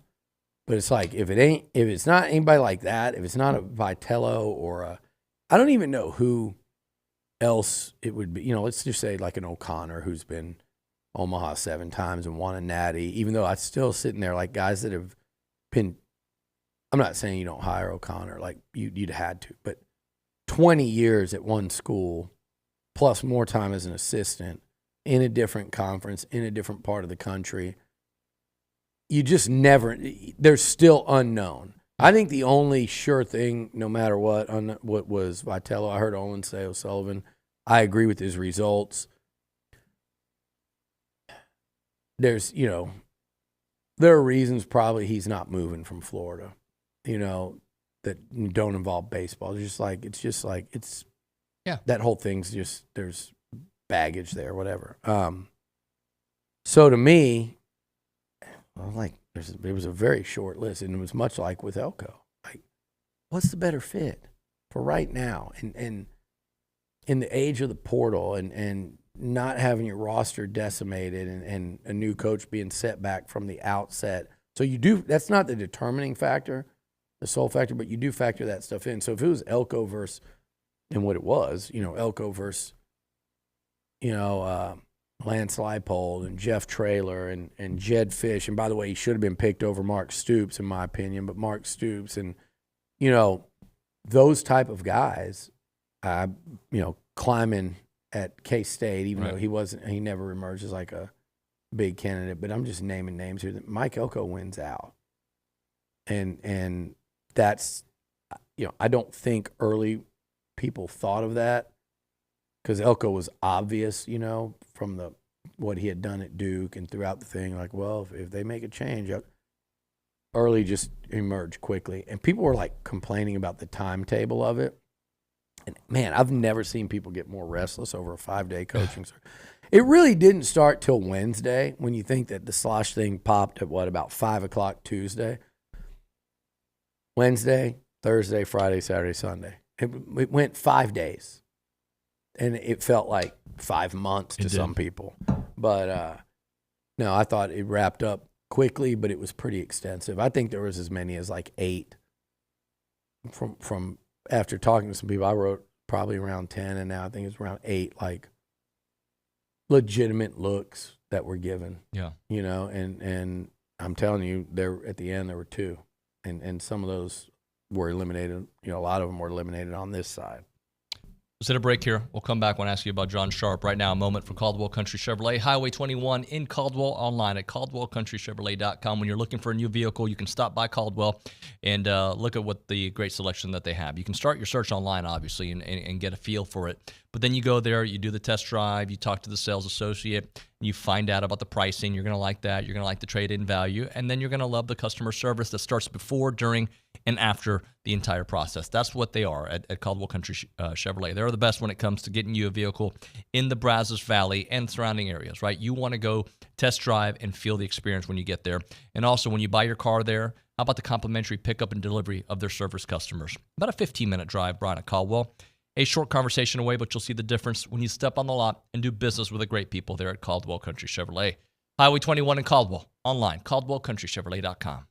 But it's like, if it's not anybody like that, if it's not a Vitello or I don't even know who else it would be. Let's just say like an O'Connor who's been Omaha 7 times and won a natty, even though I'm still sitting there like guys that have been, I'm not saying you don't hire O'Connor, like you'd had to, but 20 years at one school, plus more time as an assistant in a different conference, in a different part of the country, you just never, they're still unknown. I think the only sure thing, no matter what was Vitello. I heard Olin say O'Sullivan. I agree with his results. There's, there are reasons probably he's not moving from Florida, that don't involve baseball. It's just like, that whole thing's just, there's baggage there, whatever. So to me, it was a very short list, and it was much like with Elko. Like, what's the better fit for right now? And in the age of the portal and not having your roster decimated and a new coach being set back from the outset. So that's not the determining factor, the sole factor, but you do factor that stuff in. So if it was Elko versus, and what it was, Elko versus, Lance Leipold and Jeff Traylor and Jed Fish. And by the way, he should have been picked over Mark Stoops, in my opinion, but Mark Stoops and, those type of guys, climbing at K-State, even though he never emerged as like a big candidate, but I'm just naming names here. Mike Elko wins out. And that's, I don't think early people thought of that, because Elko was obvious, from what he had done at Duke and throughout the thing. Like, well, if they make a change, Early just emerged quickly. And people were like complaining about the timetable of it. And man, I've never seen people get more restless over a 5-day coaching search. It really didn't start till Wednesday, when you think that the slosh thing popped at about 5 o'clock Tuesday. Wednesday, Thursday, Friday, Saturday, Sunday. It went 5 days. And it felt like 5 months to some people. But no, I thought it wrapped up quickly, but it was pretty extensive. I think there was as many as like 8. From after talking to some people, I wrote probably around 10, and now I think it's around 8, like legitimate looks that were given. Yeah. And I'm telling you, at the end there were 2. And some of those were eliminated. A lot of them were eliminated on this side. Let's hit a break here. We'll come back when I ask you about John Sharp. Right now, a moment for Caldwell Country Chevrolet, Highway 21 in Caldwell, online at caldwellcountrychevrolet.com. When you're looking for a new vehicle, you can stop by Caldwell and look at what the great selection that they have. You can start your search online, obviously, and get a feel for it. But then you go there, you do the test drive, you talk to the sales associate, you find out about the pricing. You're going to like that. You're going to like the trade-in value. And then you're going to love the customer service that starts before, during, and after the entire process. That's what they are at Caldwell Country Chevrolet. They're the best when it comes to getting you a vehicle in the Brazos Valley and surrounding areas, right? You want to go test drive and feel the experience when you get there. And also, when you buy your car there, how about the complimentary pickup and delivery of their service customers? About a 15-minute drive, Brian, at Caldwell. A short conversation away, but you'll see the difference when you step on the lot and do business with the great people there at Caldwell Country Chevrolet. Highway 21 in Caldwell, online, caldwellcountrychevrolet.com.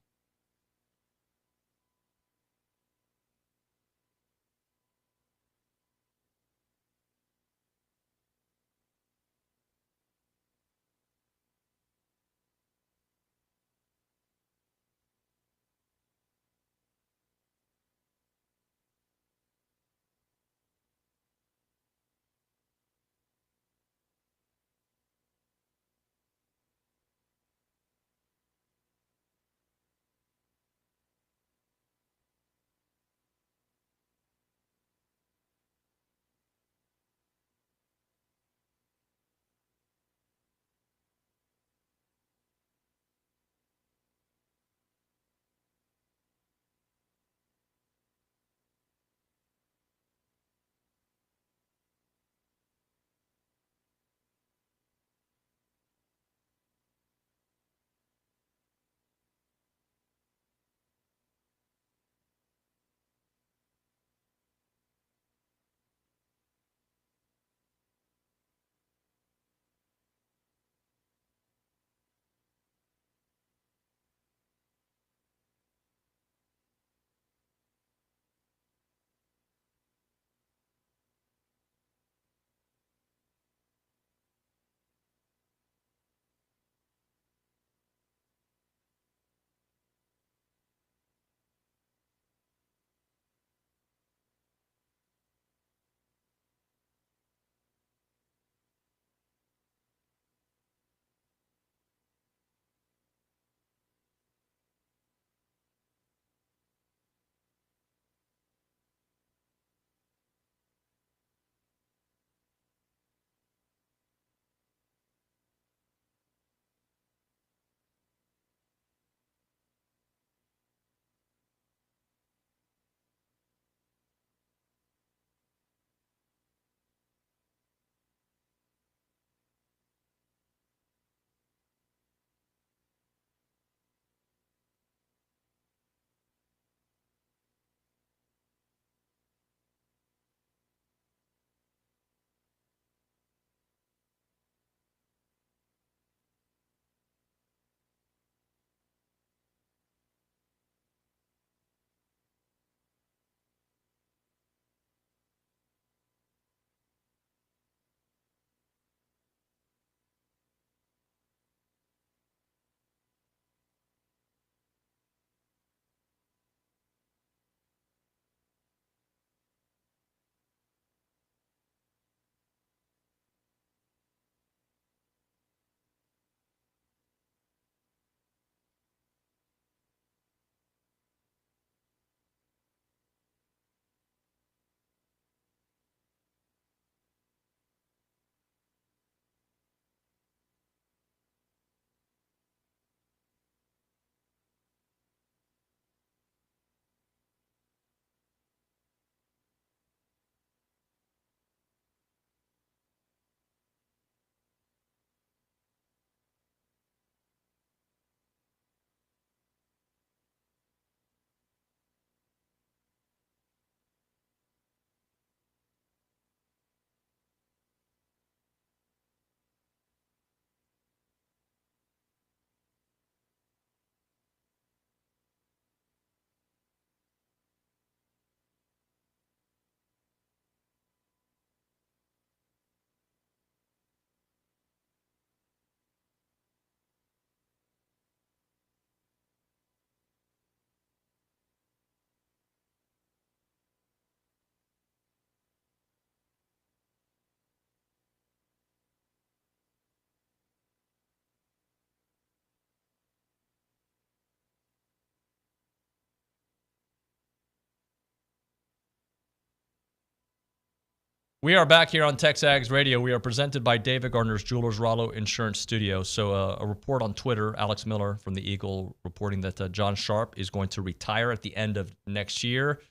We are back here on TexAgs Radio. We are presented by David Gardner's Jewelers Rollo Insurance Studio. So a report on Twitter, Alex Miller from the Eagle reporting that John Sharp is going to retire at the end of next year.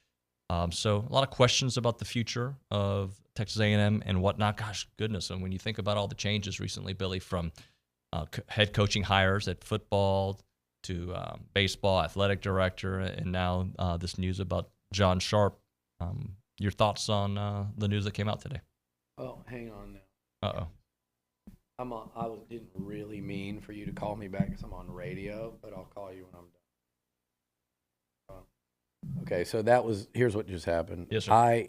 So a lot of questions about the future of Texas A&M and whatnot. Gosh, goodness. And when you think about all the changes recently, Billy, from head coaching hires at football to baseball, athletic director, and now this news about John Sharp. Your thoughts on the news that came out today? Oh, hang on now. Uh-oh. I didn't really mean for you to call me back because I'm on radio, but I'll call you when I'm done. Okay, so here's what just happened. Yes, sir.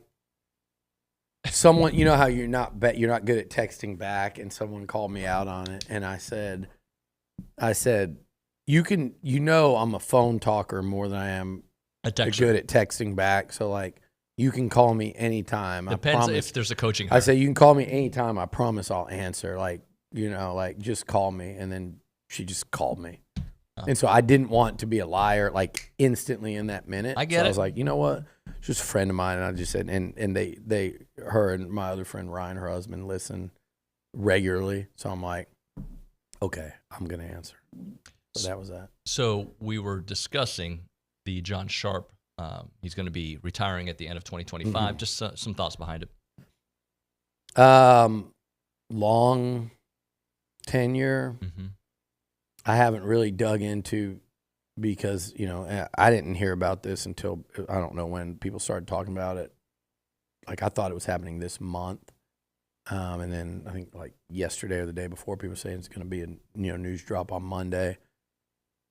Someone, you know how you're not good at texting back, and someone called me out on it, and I said, I'm a phone talker more than I am good at texting back, so like. You can call me anytime. Depends if there's a coaching hire. I say you can call me anytime. I promise I'll answer. Just call me. And then she just called me. And so I didn't want to be a liar like instantly in that minute. I get it. I was like, you know what? She's just a friend of mine. And I just said, and her and my other friend Ryan, her husband, listen regularly. So I'm like, okay, I'm going to answer. So that was that. So we were discussing the John Sharp. He's going to be retiring at the end of 2025. Mm-hmm. Just some thoughts behind it. Long tenure. Mm-hmm. I haven't really dug into because, I didn't hear about this until I don't know when people started talking about it. Like I thought it was happening this month. And then I think like yesterday or the day before, people were saying it's going to be a news drop on Monday.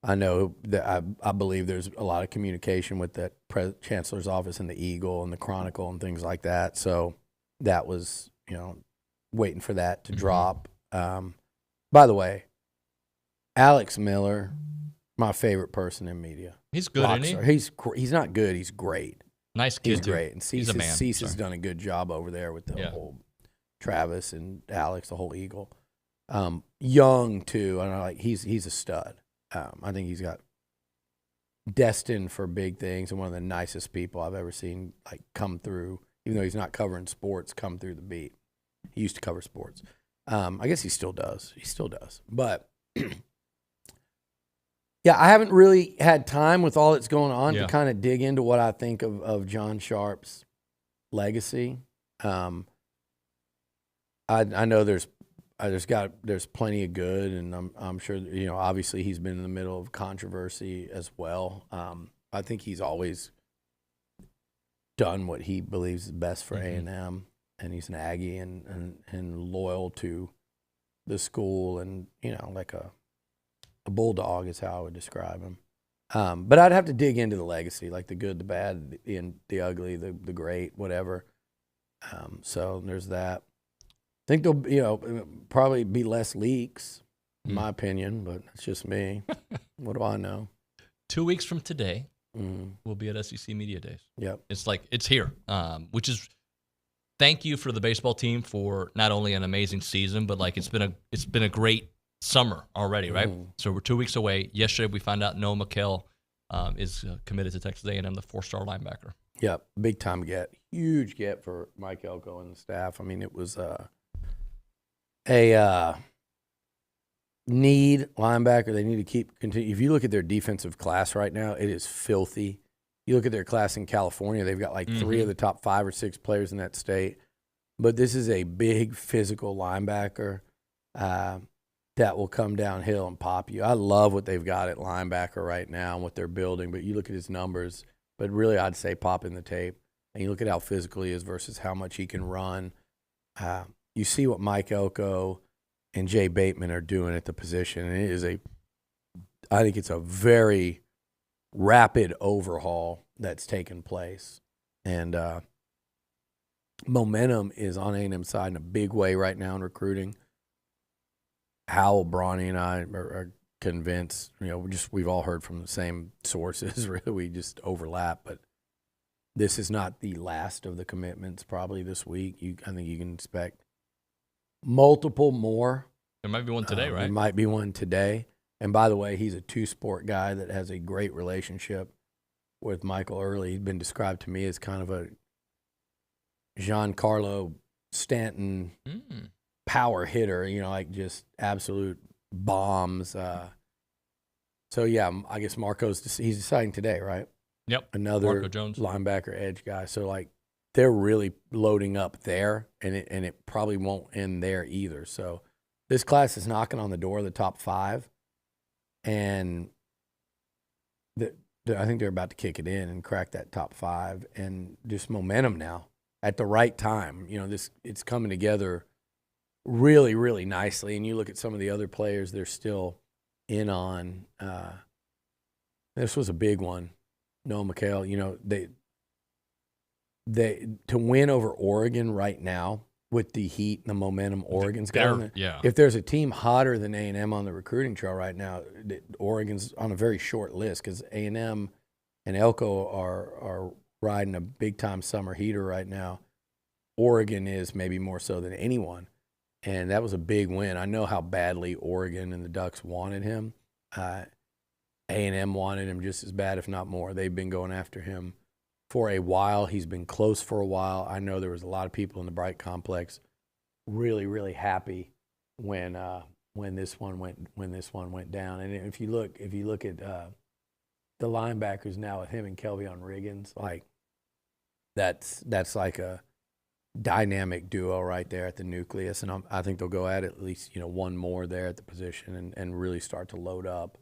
I know that I believe there's a lot of communication with that chancellor's office and the Eagle and the Chronicle and things like that. So that was, waiting for that to drop. By the way, Alex Miller, my favorite person in media. He's good, isn't he? He's not good. He's great. Nice kid, He's too. great. And Cease has done a good job over there with the whole Travis and Alex, the whole Eagle. Young, too. And he's a stud. I think he's got destined for big things and one of the nicest people I've ever seen come through, even though he's not covering sports, come through the beat. He used to cover sports. I guess he still does. But, yeah, I haven't really had time with all that's going on to kind of dig into what I think of John Sharp's legacy. I know there's plenty of good, and I'm sure obviously he's been in the middle of controversy as well. I think he's always done what he believes is best for A&M, and he's an Aggie and loyal to the school, and like a bulldog is how I would describe him. But I'd have to dig into the legacy, like the good, the bad, the ugly, the great, whatever. So there's that. I think there'll probably be less leaks, in my opinion, but it's just me. What do I know? 2 weeks from today, we'll be at SEC Media Days. Yep. It's here, which is thank you for the baseball team for not only an amazing season, but it's been a great summer already, right? So we're 2 weeks away. Yesterday we found out Noah McHale is committed to Texas A&M, the 4-star linebacker. Yep, big time get, huge get for Mike Elko and the staff. I mean, it was a need linebacker. They need to continue. If you look at their defensive class right now, it is filthy. You look at their class in California, they've got 3 of the top 5 or 6 players in that state. But this is a big physical linebacker that will come downhill and pop you. I love what they've got at linebacker right now and what they're building. But you look at his numbers, but really I'd say pop in the tape. And you look at how physical he is versus how much he can run. You see what Mike Elko and Jay Bateman are doing at the position, and I think it's a very rapid overhaul that's taken place, and momentum is on A&M's side in a big way right now in recruiting. Howell, Brawny, and I are convinced. We've all heard from the same sources. Really, we just overlap, but this is not the last of the commitments. Probably this week, I think you can expect multiple more. There might be one today, right? There might be one today. And by the way, he's a two-sport guy that has a great relationship with Michael Earley. He's been described to me as kind of a Giancarlo Stanton power hitter, like just absolute bombs. So, yeah, I guess he's deciding today, right? Yep. Another Marco Jones. linebacker edge guy. So, they're really loading up there, and it probably won't end there either. So, this class is knocking on the door of the top 5, and I think they're about to kick it in and crack that top 5, and just momentum now at the right time. It's coming together really, really nicely. And you look at some of the other players they're still in on. This was a big one. Noah McHale, they to win over Oregon right now with the heat and the momentum Oregon's got. Yeah. If there's a team hotter than A&M on the recruiting trail right now, Oregon's on a very short list because A&M and Elko are riding a big-time summer heater right now. Oregon is maybe more so than anyone, and that was a big win. I know how badly Oregon and the Ducks wanted him. A&M wanted him just as bad, if not more. They've been going after him for a while. He's been close for a while. I know there was a lot of people in the Bright complex really, really happy when this one went down. And if you look at the linebackers now with him and Kelvyon Riggins, that's like a dynamic duo right there at the nucleus. And I think they'll go at least one more there at the position and really start to load up.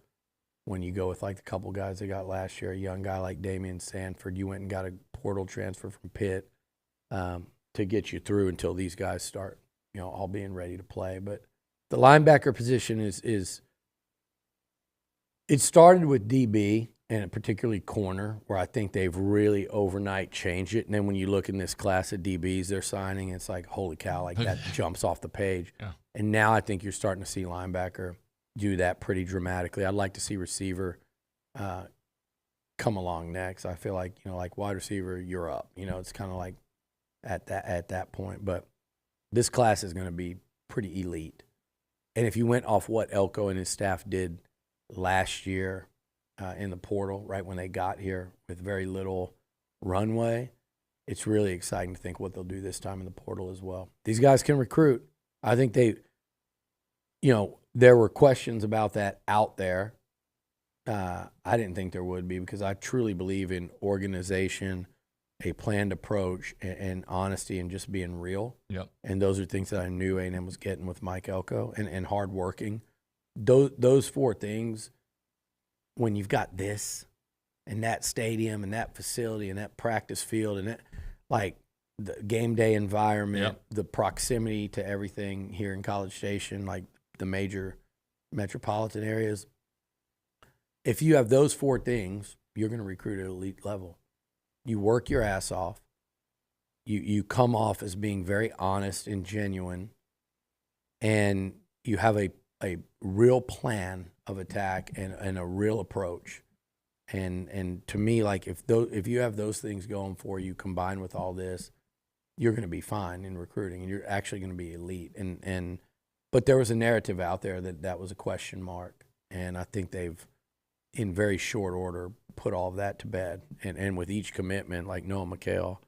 When you go with the couple guys they got last year, a young guy like Damian Sanford, you went and got a portal transfer from Pitt to get you through until these guys start, all being ready to play. But the linebacker position is it started with DB and particularly corner, where I think they've really overnight changed it. And then when you look in this class of DBs they're signing, it's like, holy cow, that jumps off the page. Yeah. And now I think you're starting to see linebacker do that pretty dramatically. I'd like to see receiver come along next. I feel like wide receiver, you're up. It's kind of like at that point. But this class is going to be pretty elite. And if you went off what Elko and his staff did last year in the portal, right when they got here with very little runway, it's really exciting to think what they'll do this time in the portal as well. These guys can recruit. I think they, there were questions about that out there. I didn't think there would be because I truly believe in organization, a planned approach, and honesty and just being real. Yep. And those are things that I knew A&M was getting with Mike Elko and hard working. Those 4 things, when you've got this and that stadium and that facility and that practice field and that, the game day environment, the proximity to everything here in College Station, the major metropolitan areas. If you have those 4 things, you're going to recruit at elite level. You work your ass off. You come off as being very honest and genuine, and you have a real plan of attack and a real approach. And to me, if you have those things going for you, combined with all this, you're going to be fine in recruiting, and you're actually going to be elite. But there was a narrative out there that was a question mark, and I think they've, in very short order, put all of that to bed. And with each commitment, like Noah McHale,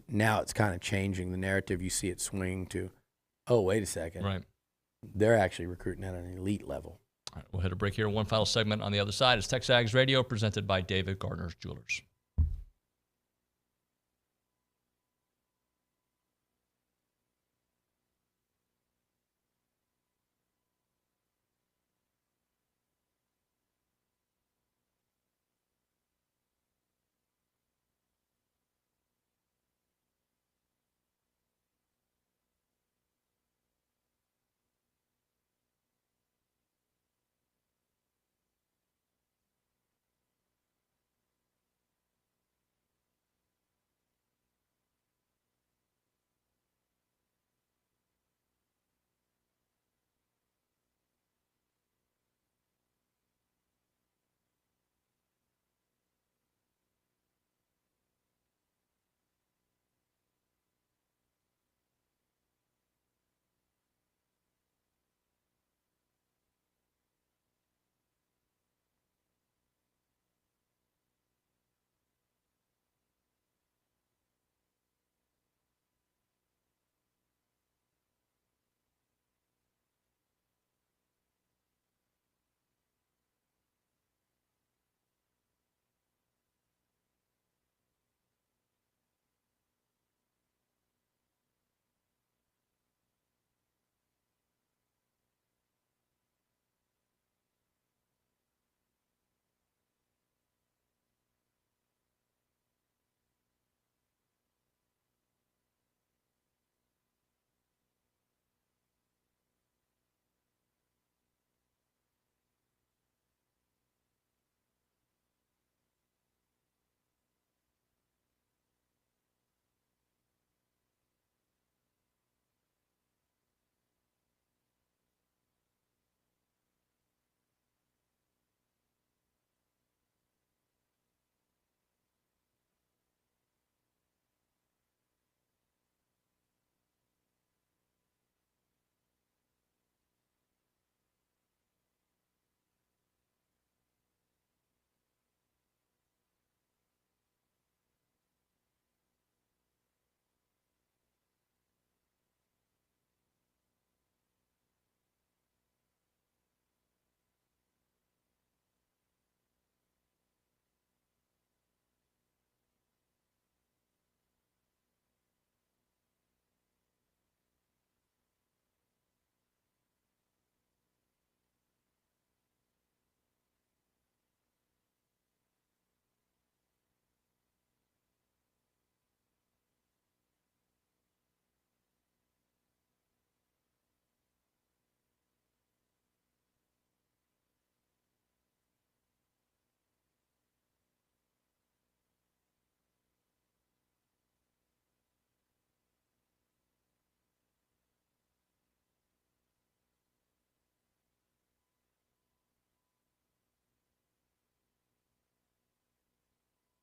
now it's kind of changing the narrative. You see it swing to, oh, wait a second. Right. They're actually recruiting at an elite level. All right, we'll hit a break here. One final segment on the other side is TexAgs Radio, presented by David Gardner's Jewelers.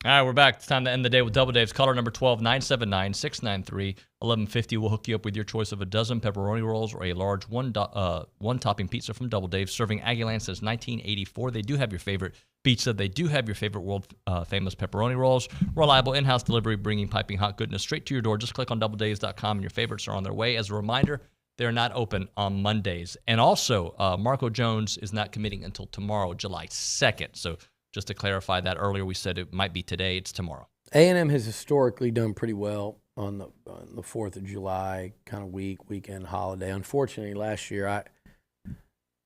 All right, we're back. It's time to end the day with Double Dave's. Caller number 12, 979-693-1150. We'll hook you up with your choice of a dozen pepperoni rolls or a large one-topping pizza from Double Dave, serving Aggieland since 1984. They do have your favorite pizza. They do have your favorite world-famous pepperoni rolls. Reliable in-house delivery, bringing piping hot goodness straight to your door. Just click on doubledaves.com, and your favorites are on their way. As a reminder, they're not open on Mondays. And also, Marco Jones is not committing until tomorrow, July 2nd. So just to clarify that, earlier we said it might be today. It's tomorrow. A&M has historically done pretty well on the 4th of July kind of weekend holiday. Unfortunately, last year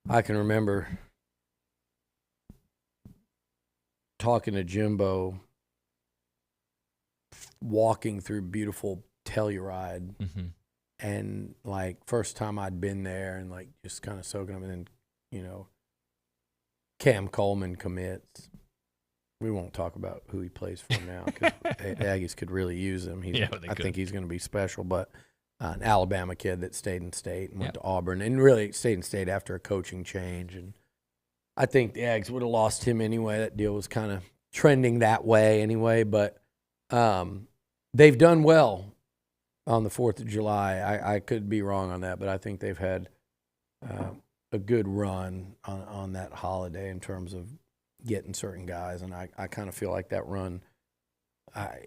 I can remember talking to Jimbo, walking through beautiful Telluride, and like first time I'd been there and like just kind of soaking them, and then Cam Coleman commits. We won't talk about who he plays for now because Aggies could really use him. I think he's going to be special. But an Alabama kid that stayed in state and went to Auburn and really stayed in state after a coaching change. And I think the Aggies would have lost him anyway. That deal was kind of trending that way anyway. But they've done well on the 4th of July. I could be wrong on that, but I think they've had a good run on that holiday in terms of getting certain guys, and I kind of feel like that run.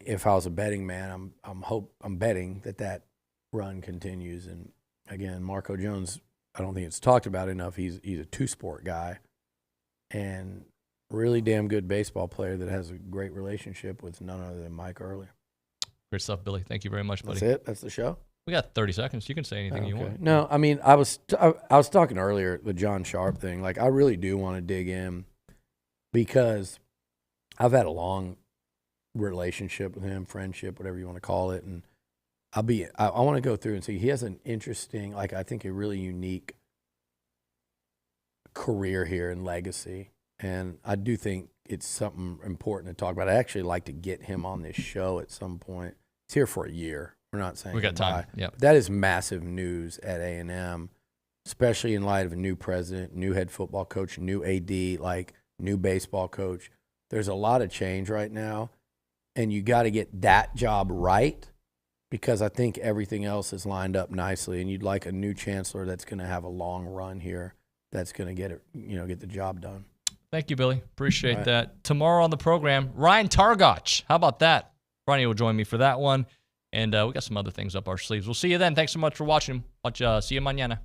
If I was a betting man, I'm betting that run continues. And again, Marco Jones, I don't think it's talked about enough. He's a two-sport guy, and really damn good baseball player that has a great relationship with none other than Mike Earley. Great stuff, Billy. Thank you very much, buddy. That's it. That's the show. We got 30 seconds. You can say anything you want. No, I mean, I was talking earlier the John Sharp thing. Like, I really do want to dig in, because I've had a long relationship with him, friendship, whatever you want to call it. And I want to go through and see. He has an interesting, I think a really unique career here and legacy. And I do think it's something important to talk about. I'd actually like to get him on this show at some point. He's here for a year. We're not saying we got time. Yeah, that is massive news at A&M, especially in light of a new president, new head football coach, new AD, new baseball coach. There's a lot of change right now, and you got to get that job right, because I think everything else is lined up nicely, and you'd like a new chancellor that's going to have a long run here, that's going to get the job done. Thank you, Billy. Appreciate that. Tomorrow on the program, Ryan Targoch. How about that? Ronnie will join me for that one, and we got some other things up our sleeves. We'll see you then. Thanks so much for watching. See you mañana.